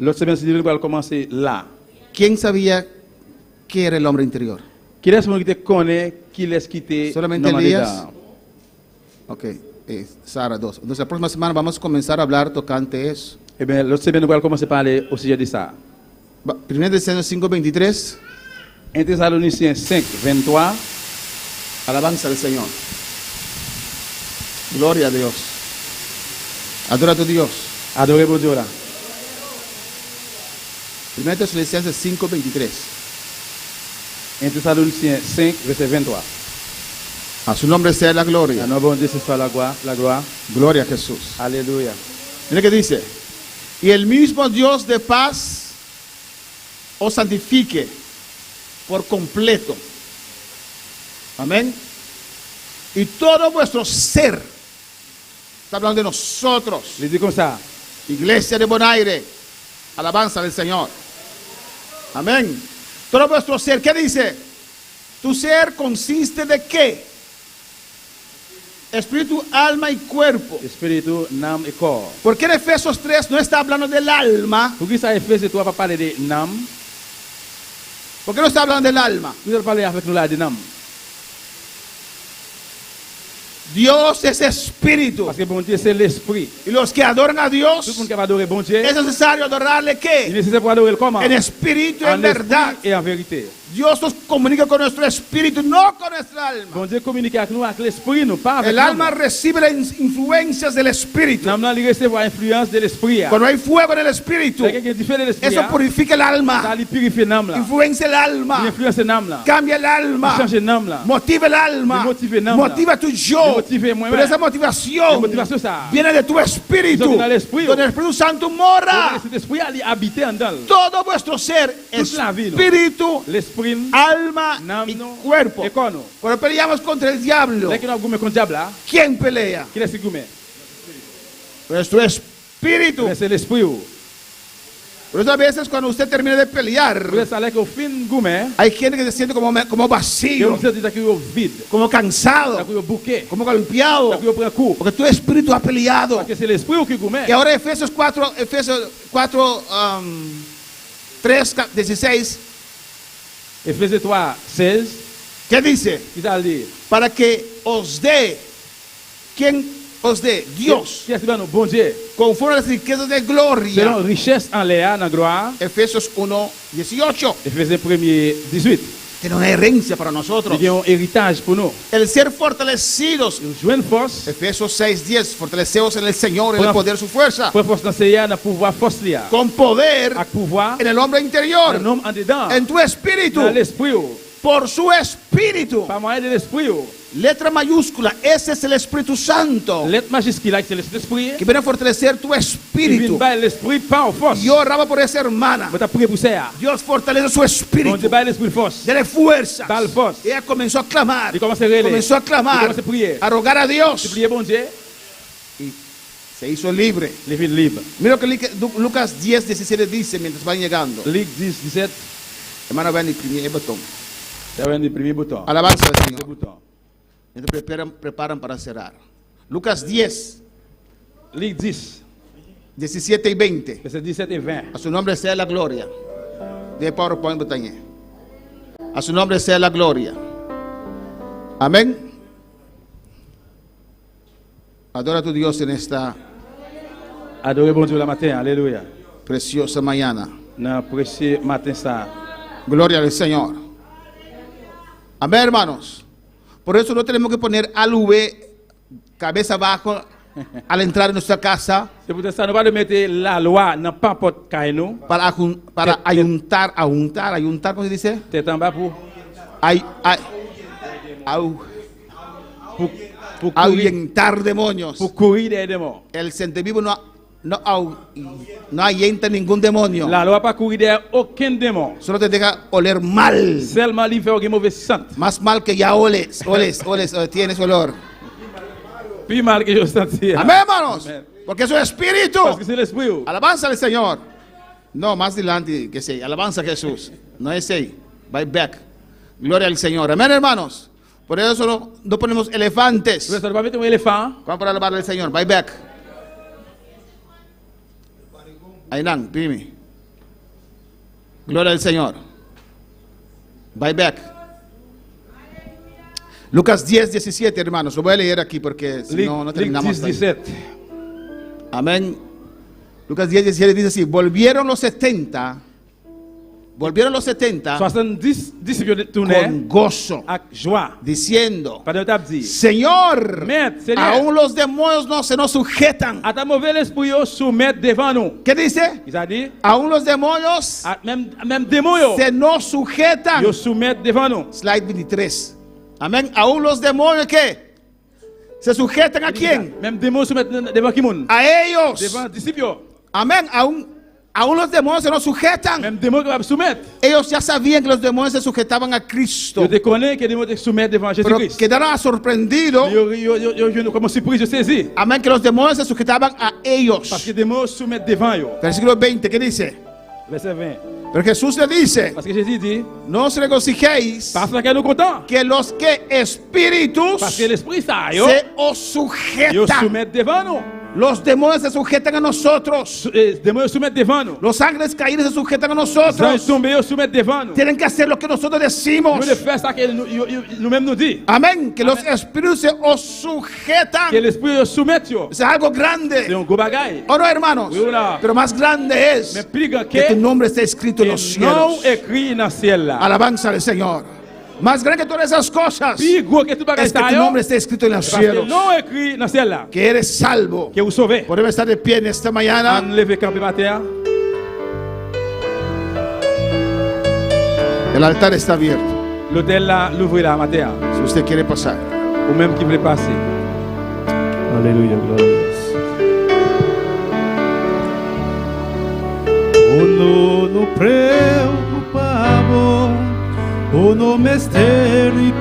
L'autre semaine, c'est va commencer là. ¿Quién sabía qué era el hombre interior? Qui est-ce qui te connaît, qui est-ce qui te Solamente nomme en Elías. dedans? Ok, Sara 2. Entonces la próxima semana vamos a comenzar a hablar tocante eso. Eh bien, l'autre semaine, nous allons commencer à parler au sujet de ça. 1 Tesalonicenses 5:23. 1 Thessaloniciens 5, 23. Alabanza al Señor. Gloria a Dios. Adora a tu Dios. Adorez Dieu là. 1 Tesalonicenses 5:23. 1 Thessaloniciens 5, verset 23. A su nombre sea la À gloria. notre bon Dieu, ce soit la gloire. La gloire. Gloria a Jesús. Alléluia. Mira que dice: y el mismo Dios de paz os santifique por completo. Amén. Y todo vuestro ser. Está hablando de nosotros. Il dit comme ça. Iglesia de Bonaire. Alabanza del Señor. Amén. Todo vuestro ser. ¿Qué dice? Tu ser consiste de qué? Espíritu, alma y cuerpo. Espíritu, âme et corps. ¿Por qué en Efesios 3 no está hablando del alma? Pour qui ça est fait, c'est toi pas parler de âme. ¿Por qué no está hablando del alma? Vous allez parler avec nous là de âme. Dios es espíritu. Parce que bon Dieu, c'est l'esprit. Y los que adoran a Tout le Dios, monde qui va adorer bon Dieu, es necesario adorarle il est ¿qué? nécessaire pour adorer le comment? En espíritu y en En verdad. esprit et en vérité. Dios nos comunica con nuestro espíritu, no con nuestra alma. Bon Dieu communique avec nous, avec l'esprit, nous, pas avec El alma recibe las influencias del espíritu. l'âme. L'âme, il recevoir l'influence de l'esprit. Cuando hay fuego en el espíritu, C'est quelqu'un qui fait de l'esprit. eso purifica el Ça alma, lui purifie l'âme là. influencia el Il alma, influence l'âme là. cambia el Il alma, change l'âme là. motiva el alma, Me motive el alma. motiva tu Me yo. motive moi-même. Pero esa La motivación motivation ça. viene de tu espíritu, Viene del espíritu. donde el Espíritu Santo mora. Cet esprit a habité en dedans. Todo vuestro ser, Toute la vie, ¿no? espíritu, L'esprit, alma l'âme, y non, cuerpo. et corps, non. Cuando peleamos contra el diablo, Dès que nous avons gommé contre le diable là, ¿quién pelea? qui est-ce qui gomme? Nuestro espíritu. C'est l'esprit. Por eso a veces cuando usted termina de pelear, Vous savez qu'au fin gomme, hay gente que se siente como que vacío, vous êtes vide, como cansado, que vous bouquet, como golpeado, que vous prenez coup. porque tu espíritu ha peleado. Parce que c'est l'esprit qui gomme. Y ahora Efesios 4, 3, 16, Éphésiens 3, 16, ¿qué dice? qui ça dit? Para que os dé, ¿quién os dé? Dios, Qui est-ce qui va nous? Bon Dieu. conforme a las riquezas de gloria. Selon richesse en l'air, en gloire. Efesios 1, 18. Éphésiens 1er, 18. tiene una herencia para Il nosotros. y a un héritage pour nous. El ser fortalecidos. Nous jouons une force. Efesios 6:10, fortaleceos en el Señor, en el poder de su fuerza. Pour force dans Seigneur, dans pouvoir force là. Con poder Avec pouvoir, en el hombre interior, un homme en dedans. en tu espíritu, Dans l'esprit. por su espíritu. Par moyen de l'esprit. Letra mayúscula, ese es el Espíritu Santo Lettre majuscule, c'est l'esprit. que viene a fortalecer tu Qui vient espíritu. par l'esprit par force. Yo oraba por esa hermana. Je vais prier pour ça. Dios fortalece su Bon espíritu. Dieu, par l'esprit de force. Dele fuerzas. Dale fuerza. Ella comenzó a clamar. Y comenzó a reír. Comenzó a Y clamar. comenzó a prier. A rogar a Dios. Prier bon Dieu. Se hizo libre. Les villes libres. Mira lo que Lucas 10:17 dice mientras van llegando. Ligue 10, 17. Hermano, ven y primer botón. C'est un des premiers boutons. Alabanza al Le Señor. bouton. Entonces preparan para cerrar. Lucas 10, Ligue 10, 17 y 20. verset 17 et 20. A su nombre sea la gloria. De PowerPoint botañé. A su nombre sea la gloria. Amén. Adora a tu Dios en esta Adorez bon Dieu la matin. Alléluia. preciosa mañana. Dans le précieux matin ça. Gloria al Señor. Amén, hermanos. Por eso no tenemos que poner al V cabeza abajo al entrar en nuestra casa C'est pour ça nous pas de mettre la loi dans pas porte caille nous. para ayuntar, ¿cómo se dice? Tête en bas pour courir, ahuyentar demonios. pour courir des démons. El sente vivo no ahuyenta ningún demonio. La loi pas courir derrière aucun démon. Solo te deja oler mal. Seulement lui fait un mauvais sang. Más mal que ya oles, tienes olor. Plus mal que je sentis. Amén, hermanos. Amén. Porque es su espíritu. Parce que c'est l'esprit. Alabanza al Señor. No, más adelante que sí. Alabanza a Jesús. No es ahí. By back. Gloria al Señor. Amén, hermanos. Por eso no ponemos elefantes. Vous ne pas mettre un éléphant. Vamos para alabar al Señor. By back. Ainan, pimi. Gloria al Señor. By back. Lucas 10:17, hermanos. Lo voy a leer aquí porque si no, no Ligue terminamos. 10, 17. Amén. Lucas 10:17 dice así: volvieron los 70 70 disciples tournèrent con gozo, avec joie. diciendo: Pas de table dit. Señor, Maître, Seigneur. aún los demonios no se nos sujetan. À ta mauvais esprit, yo soumettre devant nous. ¿Qué dice? Il a dit, Aún los demonios même démon yo, se nos sujetan. yo soumettre devant nous. Slide 23. Amén. Aún los demonios, ¿qué? ¿Se sujetan a quién? Même démon soumettre devant qui moun? A ellos. Devant disciples yo. Amén. Aún los demonios se nos sujetan. Même démon qui va soumettre. Ellos ya sabían que los demonios se sujetaban a Cristo. Yo te connais que démon te soumettre devant Pero Jésus-Christ. quedaron sorprendidos. Yo como surprise, je saisis. Amén, que los demonios se sujetaban a ellos. Parce que démon soumettre devant yo. Versículo 20, ¿qué dice? Verset 20. Pero Jesús le dice: Parce que Jésus dit, no os regocijéis parce que nous contents. que los que espíritus Parce que l'esprit ça yo, se os yo sujetan. soumettre devant nous. Los demonios se sujetan a nosotros. Démon soumettre devant nous. Los ángeles caídos se sujetan a Anges nosotros. tombés yo soumettre devant nous. Tienen que hacer lo que nosotros decimos. Nous de faire ça que nous-mêmes nous dit. Amén, que los espíritus se os sujetan. Que l'esprit yo soumette yo. Es algo C'est grande. un gros bagaille. ¿O no, hermanos? Oui, voilà. Pero más grande Mais es plus grand que tu que nombre esté escrito en los non cielos. écrit dans le ciel là. Alabanza al Señor. Más grande que todas esas cosas Plus gros que tout bagaille es que ça tu yo. nombre esté escrito en los Parce que cielos. non écrit dans le ciel là. Que eres salvo. Que vous sauvez. Podemos estar de pie en esta mañana. On lève camper matin. El altar está abierto. L'hôtel là, l'ouvrir là matin. Si usted quiere pasar. Ou même qui voulait passer. Aleluya, gloria a Dios. Uno no preocupado, uno misteri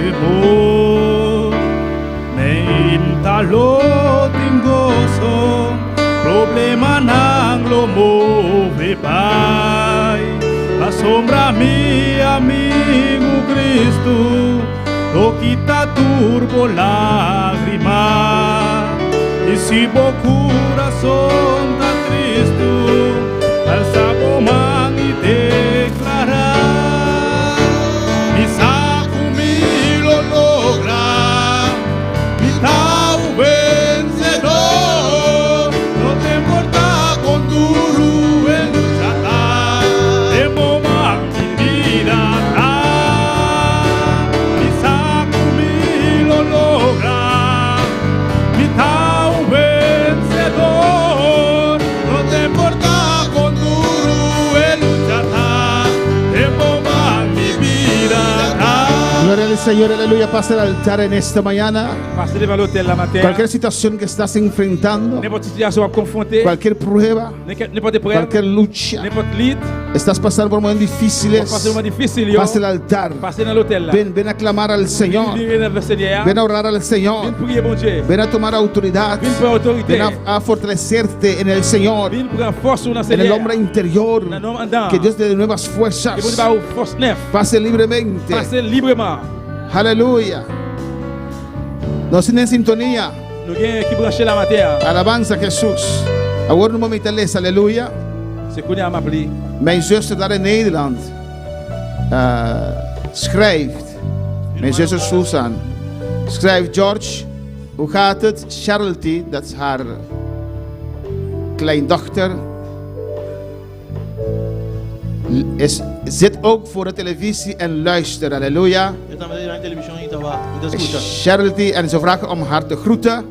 temor, me instaló en gozo, problema nang lo move pai, asombra mi amigo Cristo, lo quita turbo lágrima, y si bo corazón tan triste, alza man y declara, mi saco mi lo logra, mi tau vencedor, no te importa con duro en luchar, de momento mi vida. Señor, aleluya, pase al altar en esta mañana. Passez devant l'autel la matin. Cualquier situación que estás enfrentando, N'importe situation à confronter, cualquier prueba, n'importe épreuve, cualquier lucha, n'importe lutte, estás pasando por momentos difíciles, passer un moment difficile, pase al altar. passez dans l'autel là. Ven a clamar al Señor. Venez vers le Seigneur. Ven a orar al Señor. Venez prier bon Dieu. Ven a tomar autoridad. Venez prendre autorité. Ven a fortalecerte en el Señor, Venez prendre force sur le en Seigneur. el hombre interior. Dans l'homme en dedans. Que Dios te dé nuevas Que bon Dieu fuerzas. va aux forces neuves. Pase libremente. Passez librement. Aleluya. Nos tienen en sintonía. Nous gagnons qui brancher la matin. Alabanza a Jesús. Ahora un momento les, aleluya. C'est qu'on a m'appelé. Mijn zuster daar in Nederland schrijft. Mijn zuster Susan schrijft: George, hoe gaat het? Charlotte, dat is haar kleindochter, zit ook voor de televisie en luistert. Halleluja. Charlotte, en ze vragen om haar te groeten.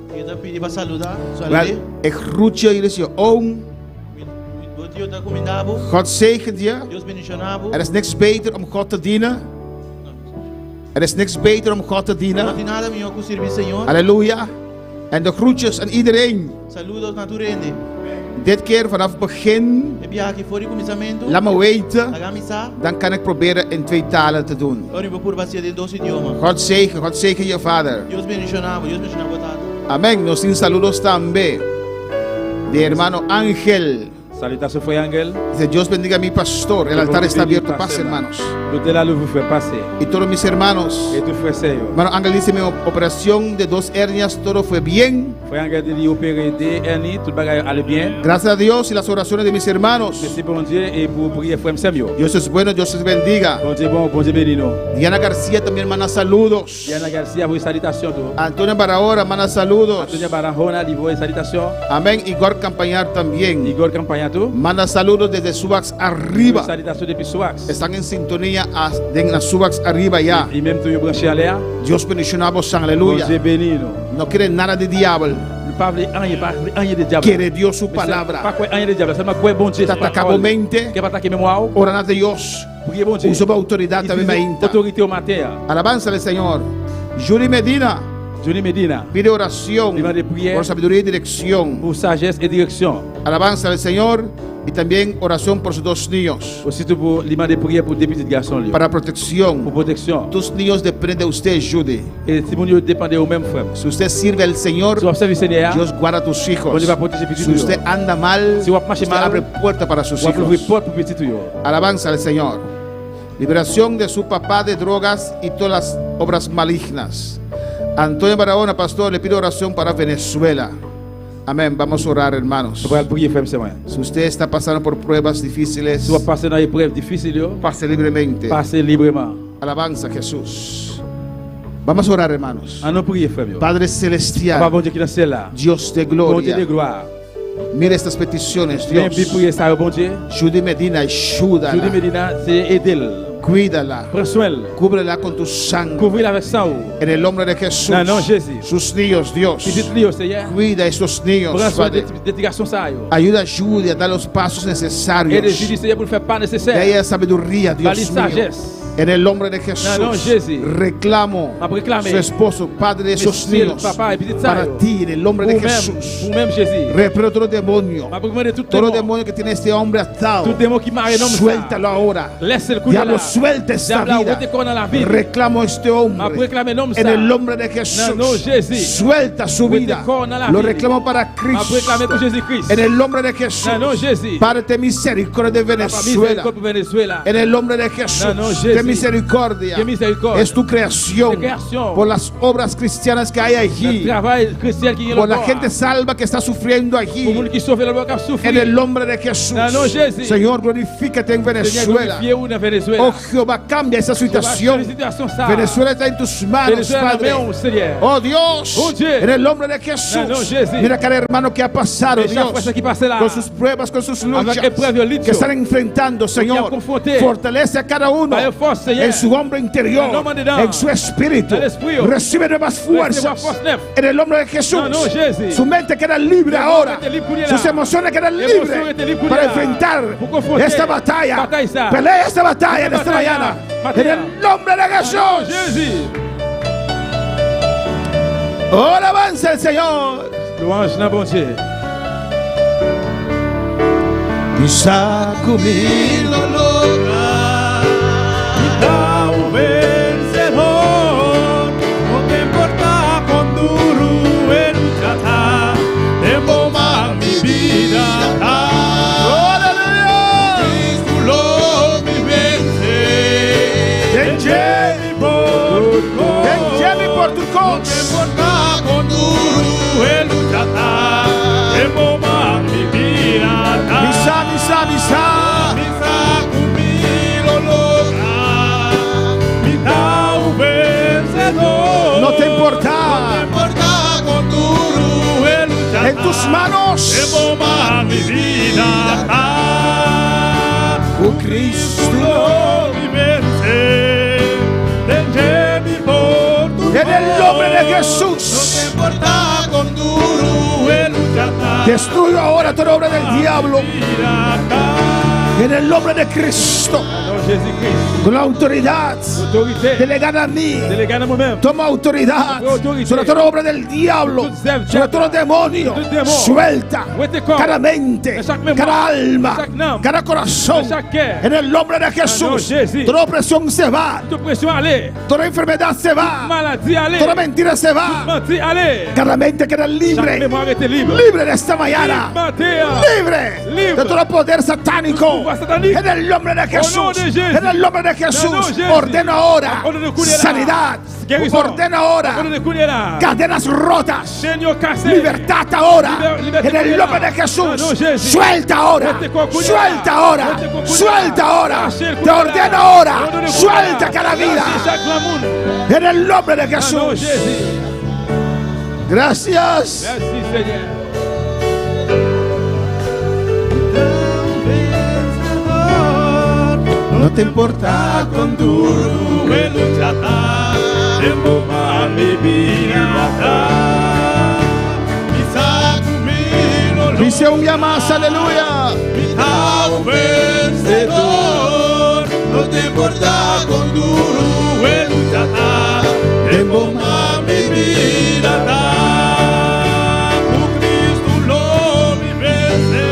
Wel, ik groet je, hier is je oom. God zegent je. Er is niks beter om God te dienen. Er is niks beter om God te dienen. Halleluja. En de groetjes aan iedereen. Dit keer vanaf het begin, laat me weten. Dan kan ik proberen in 2 talen te doen. God zegen je vader. Amén. Nos sin saludos también de hermano Ángel. Salutations, frère Angel. Dice: Dios bendiga a mi pastor. El altar está abierto. Pase, hermanos. L'autel là, vous fait passer. Y todos mis hermanos. Et tout frère c'est. Hermano Ángel dice: mi operación de 2 hernias, todo fue bien. Frère Angel dit opérer des hernies, tout bagaille allait bien. Gracias a Dios y las oraciones de mis hermanos. Merci bon Dieu et pour prier frère Samuel. Dios es bueno, Dios les bendiga. Bon Dieu béni nous. Diana García también manda saludos. Diana Garcia, vous salutations tout. Antonio Barahora manda saludos. Antonio Barahona, vous salutations. Amén. Igor Campañar también. Igor Campañar tout. Manda saludos desde Subax arriba. Salutations depuis Subax. Están en sintonía en la Subax arriba ya. Y même tout branché à l'air. Dios bendiga a vos, Bon aleluya. Dieu béni nous. No quiere nada de diablo. Rien de diable. Quiere Dios su palabra. Pas quoi rien de diable, seulement quoi bon Dieu. Ataca vos mente. Que va attaquer mémoire. Oran a Dios. Priez bon Dieu. Uso autoridad también. Autorité au matin. Alabanza al Señor. Julie Medina Johnny Medina. pide oración Demande prière por sabiduría y dirección. pour sagesse et direction. Alabanza al Señor y también oración por sus 2 niños. Aussi tout pour demander prière pour des petits garçons là. Para Pour protección. protection. Tus niños dependen de usted, Judy. Et si mon Dieu dépend de vous-même frère. Si usted sirve al Señor, Si vous observez Seigneur, Dios guarda a tus bon hijos. Dieu va protéger petit Si usted anda mal, Si vous marchez usted mal, abre puerta para sus vous ouvrez hijos. porte pour petit tout. Alabanza al Señor. Liberación de su papá de drogas y todas las obras malignas. Antonio Barahona, pastor, le pido oración para Venezuela. Amén. Vamos a orar, hermanos. Vous allez prier frère Samuel. Si usted está pasando por pruebas difíciles, Si vous passez dans épreuve difficile, pase libremente. passez librement. Alabanza a Jesús. Vamos a orar, hermanos. En nous prier frère. Padre Papa celestial, bon Dieu qui est dans le ciel là. Dios de Bon Dieu gloria, de gloire. mira estas peticiones, Viens bien Dios. prier ça bon Dieu. Judy Medina, Judy ayúdala, Medina, c'est aider. cuídala, Prends soin. cúbrela con tu sangre. Couvrir avec sang. En el nombre de Jesús, Non, non, Jésus. sus niños, Dios, Petit Léo Seigneur. cuida a estos niños, Prends soin Padre. des garçons ça yo. Ayuda a Judy a dar los pasos Et de necesarios. Judy Seigneur pour le faire pas De nécessaire. ella sabiduría, Par Dios la mío. sagesse. En el nombre de Jesús, Non, non, Jésus. reclamo Ma réclamer. su esposo, padre de esos Monsieur, niños, papa et petit ça para yo. ti, en el nombre de Vous-même, Jesús. vous-même Jésus. Reprendo todo demonio, Ma prière de tout todo démon. demonio que tiene este hombre atado. Tout démon qui marre un homme. Suéltalo ahora. Laisse le coup de Diablo, là. suelta esta Diable, vida. vete con la vida. Reclamo a este Ma hombre réclamer un homme en ça. el nombre de Jesús. Non, non, Jésus. Suelta su Vete vida. con la Lo vida. reclamo para Ma Cristo. réclamer pour Jésus-Christ. En el nombre de Jesús. Non, non, Jésus. Padre, ten misericordia de Papa, Venezuela. miséricorde pour Venezuela. En el nombre de Jesús. No, no, Jésus. Ten misericordia. Qué misericordia. Es tu creación. Tu creación. Por las obras cristianas que hay Le allí. travail chrétien qui est Por le la gente salva que está sufriendo Pour le allí. monde qui souffre le cap souffrir. En el nombre de Jesús. No, no, Jésus. Señor, glorifícate en Seigneur, Venezuela. glorifiez où dans Venezuela. Oh Jehová, cambia esa situación. Situation ça. Venezuela está en tus manos, Venezuela Padre. main, Seigneur. Oh Dios, Oh, Dieu. en el nombre de Jesús. No, no, Jésus. Mira cada hermano que ha pasado, Et chaque fois Dios, ce qui passe là. con sus pruebas, con sus Avec luchas épreuve de lutte. que están enfrentando, Señor. confronté. Fortalece a cada uno Vaya force, Seigneur. en su hombre En interior, el nombre de Dios. en su espíritu. En el espíritu. Recibe nuevas fuerzas force neuve. en el nombre de Jesús. No, no, Jésus. Su mente queda libre Su ahora. mente libre Sus là. emociones quedan Emoción libres está libre para là. enfrentar Pour confronter. esta batalla. Batalla esa. Pelea esta batalla en esta Batalla. mañana. En Batalla. el nombre de Oh, Jesús. Jésus. Oh, alabanza al Señor. Louange dans bon Dieu. Quizá conmigo lo logra. Da un vencedor, no te importa con duro el luchata, de bomba mi vida. Aleluya. Cristo lo mi vence. Vengemi por tu No te cos. importa con duro el luchata, de bomba mi vida. Misa. Misa conmigo logra, misa un vencedor. No te importa. Con duro el luchar. En tus manos. De bomba mi vida. Oh Cristo. Mi vence, mi por tu En el nombre de No te Jesús. importa con duro el luchar. Destruyo ahora toda obra del diablo. En el nombre de Cristo. Dans Jésus-Christ. Con la autoridad Autorité. delegada a mí. Délégué à moi-même. Toma autoridad Autoridad. sobre toda obra del diablo, sobre todo demonio. Tout démon. Suelta Muerte corps. cada mente, De chaque mémoire. cada alma, De chaque âme. cada corazón. De chaque cœur. En el nombre de nom de Jesús, Jésus. toda opresión se va, Toute pression, allez. toda enfermedad se va, Maladie, allez. toda mentira se va. Mentir, allez. Cada mente queda Chaque libre, mémoire était libre. libre de esta mañana. Mentir. Libre Libre. de todo poder satánico. Pouvoir satanique. En el nombre de Jesús. nom de Jésus. En el nombre de Dans le nom Jesús. de Jésus. Ordeno ahora Ordre de Kouliela. sanidad. Guérison. Ordeno ahora Ordre de Kouliela. cadenas rotas. Chaîne cassée. Libertad ahora. Liberté En el Kouliela. nombre de Dans le nom de Jesús. Jésus. Suelta ahora. Vete con Kouliela. Suelta ahora. Vete con Kouliela. Suelta ahora. Lâchez el Te Kouliela. ordeno ahora. Ordre de Kouliela. Suelta cada vida. Lâchez chaque glamour. En el nombre de Dans le nom de Jesús. Jésus. Gracias. Merci Seigneur. No te importa Con duro el luchata, de bomba mi vida. Misa conmigo Dice un día más, aleluya. a un vencedor, no te importa con duro el luchar, en bomba mi vida da. Por Cristo lo mi vence,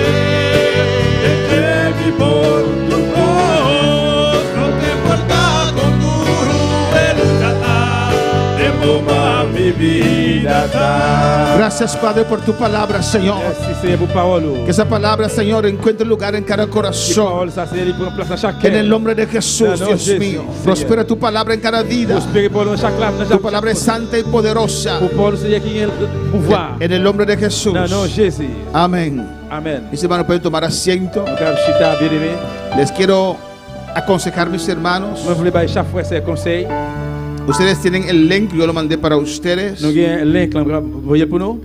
mi por tu voz, no te importa con duro el luchar, en bomba mi vida da. Gracias, Padre, por tu palabra, Señor. Merci Seigneur pour parole. Que esa palabra, Señor, encuentre lugar en cada Que corazón. parole, ça Seigneur, il prend place dans chaque En el cœur. nombre de Jesús, Dans le nom Dios de Jésus, mío. Seigneur. Prospera tu palabra en cada vida. Prospérez pour nous dans chaque lame, dans Tu chaque palabra es santa y poderosa. Pour Paul, Seigneur, qui a le pouvoir. En el nombre de Jesús. Dans le nom de Jésus. Amén. Amen. Mis hermanos, pueden tomar asiento. Mon frère Chita, bien-aimé, Les quiero aconsejar, mis hermanos. moi, je voulais chaque fois ces conseils. Ustedes tienen el link, yo lo mandé para ustedes. Nous avons un link, vous voyez pour nous.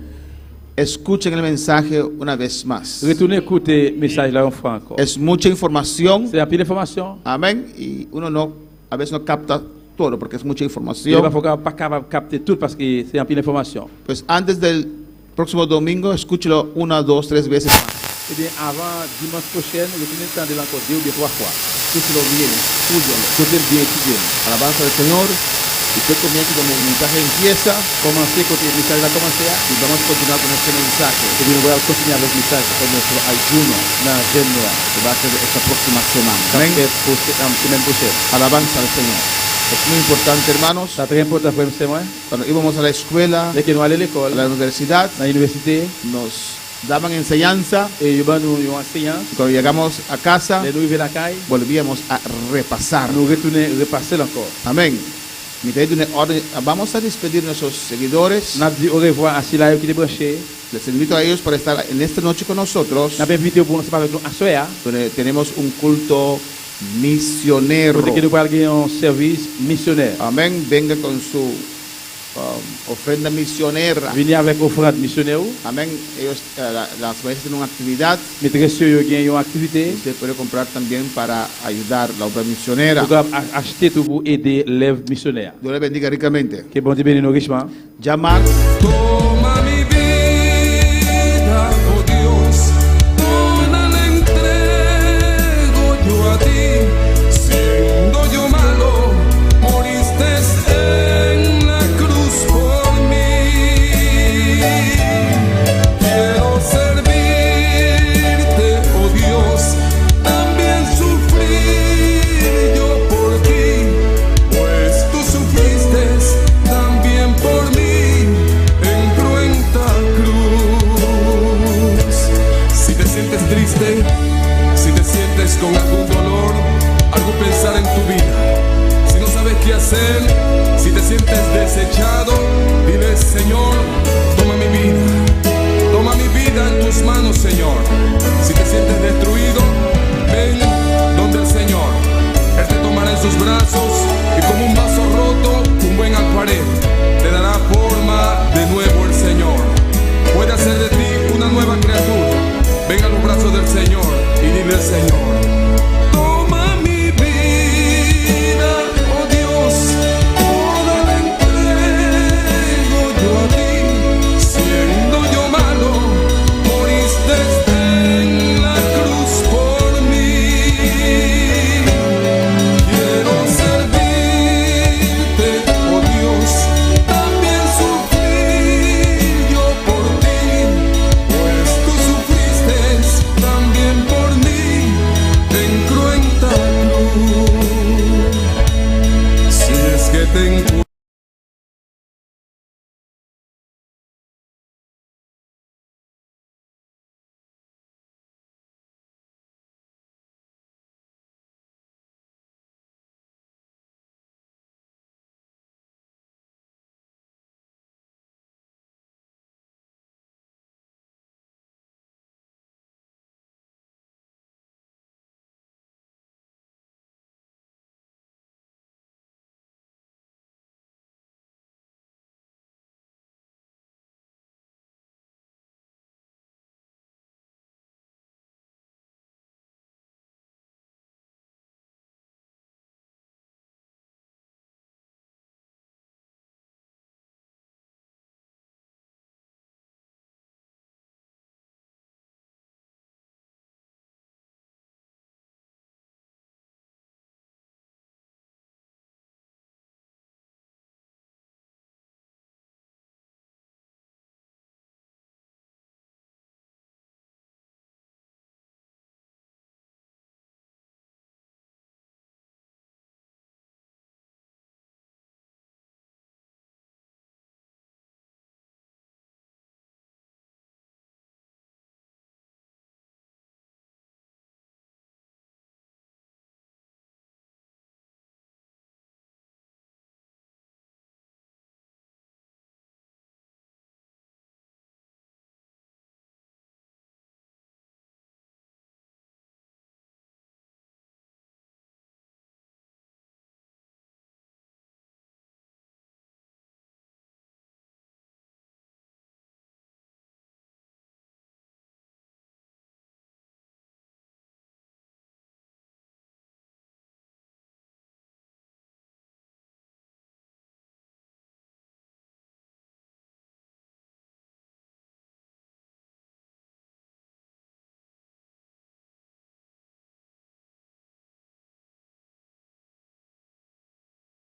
Escuchen el mensaje una vez más. Retournez écouter le message là en franco. Es mucha información. C'est un peu d'information. Amén. Y uno no, a veces no capta todo porque es mucha Il ne información. faut pas capable de capter tout parce que c'est un peu d'information. Pues antes del próximo domingo, escúchelo 1, 2, 3 veces más. Eh bien, avant dimanche prochain, retournez entendre encore 2 ou 3 fois. Écoutez-le bien, écoutez-le bien, étudiez. Alabanza al Señor. Usted comienza cuando el mensaje empieza Commencez quand le message va commencer. y vamos a continuar con este mensaje Et puis nous allons continuer avec le message de notre ayuno dans le jeûne noir. que va a ser esta próxima semana. Ça Amén. fait pour la semaine prochaine. Alabanza al Señor. Es muy importante, hermanos. C'est très important pour moi. Cuando íbamos a la escuela, Dès que nous allons à a l'école, la universidad, dans l'université, nos daban enseñanza et nous avons enseignants, y cuando llegamos a casa, les nous arrivons à la caille, volvíamos a repasar. nous retournons, repasser encore. Amén. Mi querido, vamos a despedir a nuestros seguidores. Nous avons dit au revoir à Sila qui est branché. Les invito a ellos para estar en esta noche con nosotros, Nous avons invité pour nous avec nous à soir. donde tenemos un culto misionero. Pour que nous parlions un service missionnaire. Amén. Venga con su ofrenda misionera. Venez avec offrande missionnaire. Amén. Ellos, las veces tienen una actividad. Maîtresse, il y a une activité. Usted puede comprar también para ayudar la obra misionera. Pour acheter tout pour aider l'œuvre missionnaire. Dios le bendiga ricamente. Que bon Dieu bénisse nous richement. Ya Marx Toma mi vida, oh Dios, toda la entrego yo a ti. Siendo yo malo, moriste en la cruz por mí. con algún dolor, algún pensar en tu vida, si no sabes qué hacer, si te sientes desechado, dile: Señor, toma mi vida en tus manos, Señor. Si te sientes destruido, ven donde el Señor. Él te tomará en sus brazos y como un vaso roto, un buen alfarero, te dará forma de nuevo el Señor. Puede hacer de ti una nueva criatura. Ven a los brazos del Señor y dile al Señor: